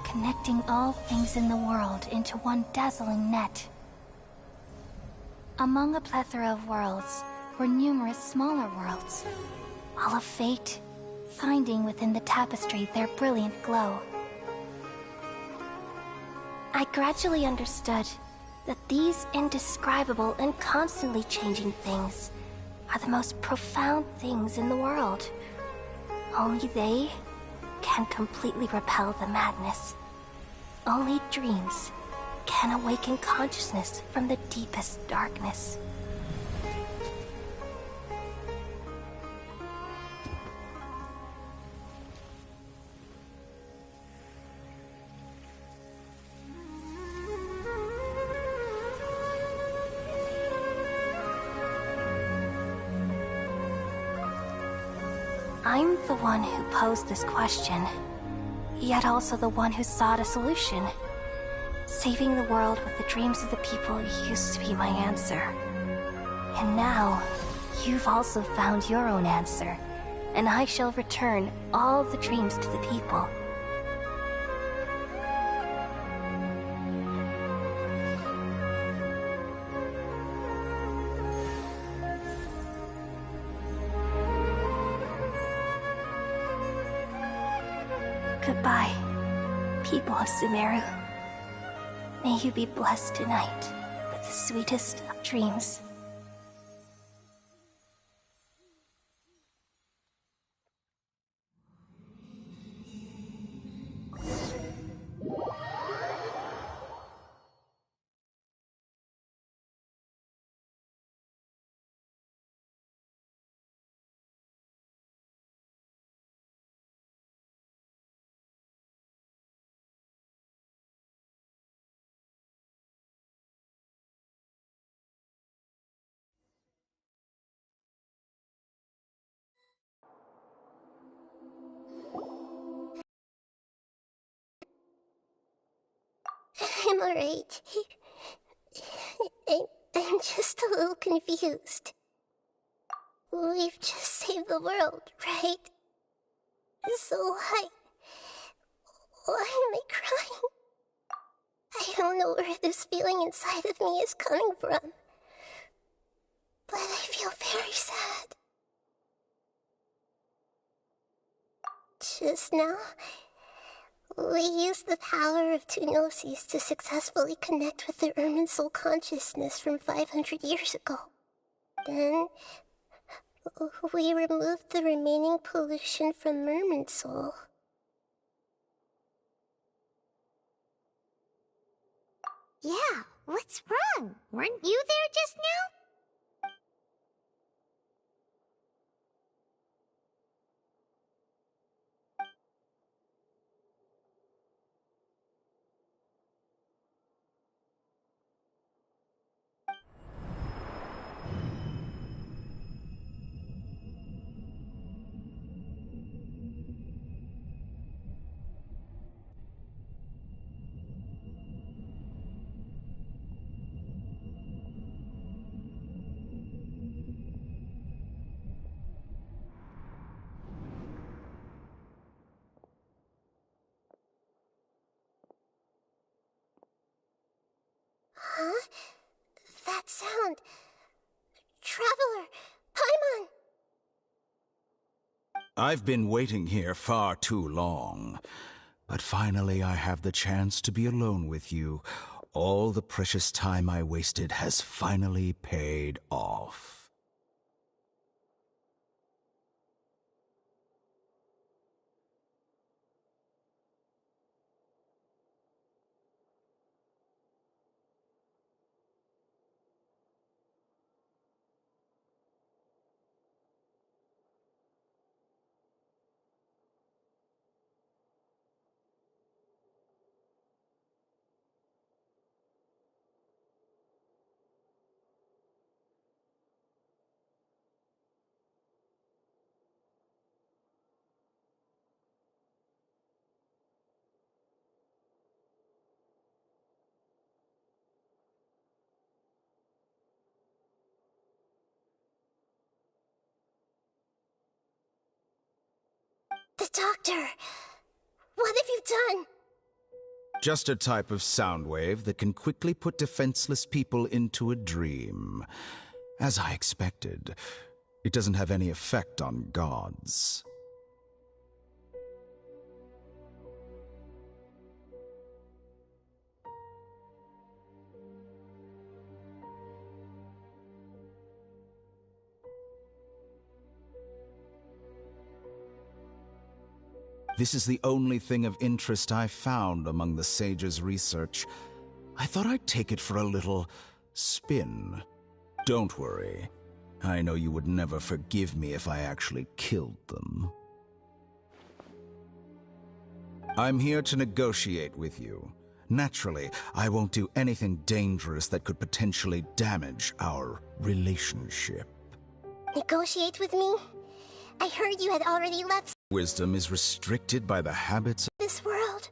connecting all things in the world into one dazzling net. Among a plethora of worlds were numerous smaller worlds, all of fate, finding within the tapestry their brilliant glow. I gradually understood that these indescribable and constantly changing things are the most profound things in the world. Only they can completely repel the madness. Only dreams can awaken consciousness from the deepest darkness. I'm the one who posed this question, yet also the one who sought a solution. Saving the world with the dreams of the people used to be my answer. And now, you've also found your own answer, and I shall return all the dreams to the people. Goodbye, people of Sumeru. May you be blessed tonight with the sweetest of dreams. I'm alright. I'm just a little confused. We've just saved the world, right? So why am I crying? I don't know where this feeling inside of me is coming from, but I feel very sad. Just now, we used the power of two gnosis to successfully connect with the Ermin soul consciousness from 500 years ago. Then, we removed the remaining pollution from Merman soul. Yeah, what's wrong? Weren't you there just now? Huh? That sound. Traveler! Paimon! I've been waiting here far too long. But finally I have the chance to be alone with you. All the precious time I wasted has finally paid off. The doctor! What have you done? Just a type of sound wave that can quickly put defenseless people into a dream. As I expected, it doesn't have any effect on gods. This is the only thing of interest I found among the sage's research. I thought I'd take it for a little spin. Don't worry. I know you would never forgive me if I actually killed them. I'm here to negotiate with you. Naturally, I won't do anything dangerous that could potentially damage our relationship. Negotiate with me? I heard you had already left Wisdom is restricted by the habits of this world.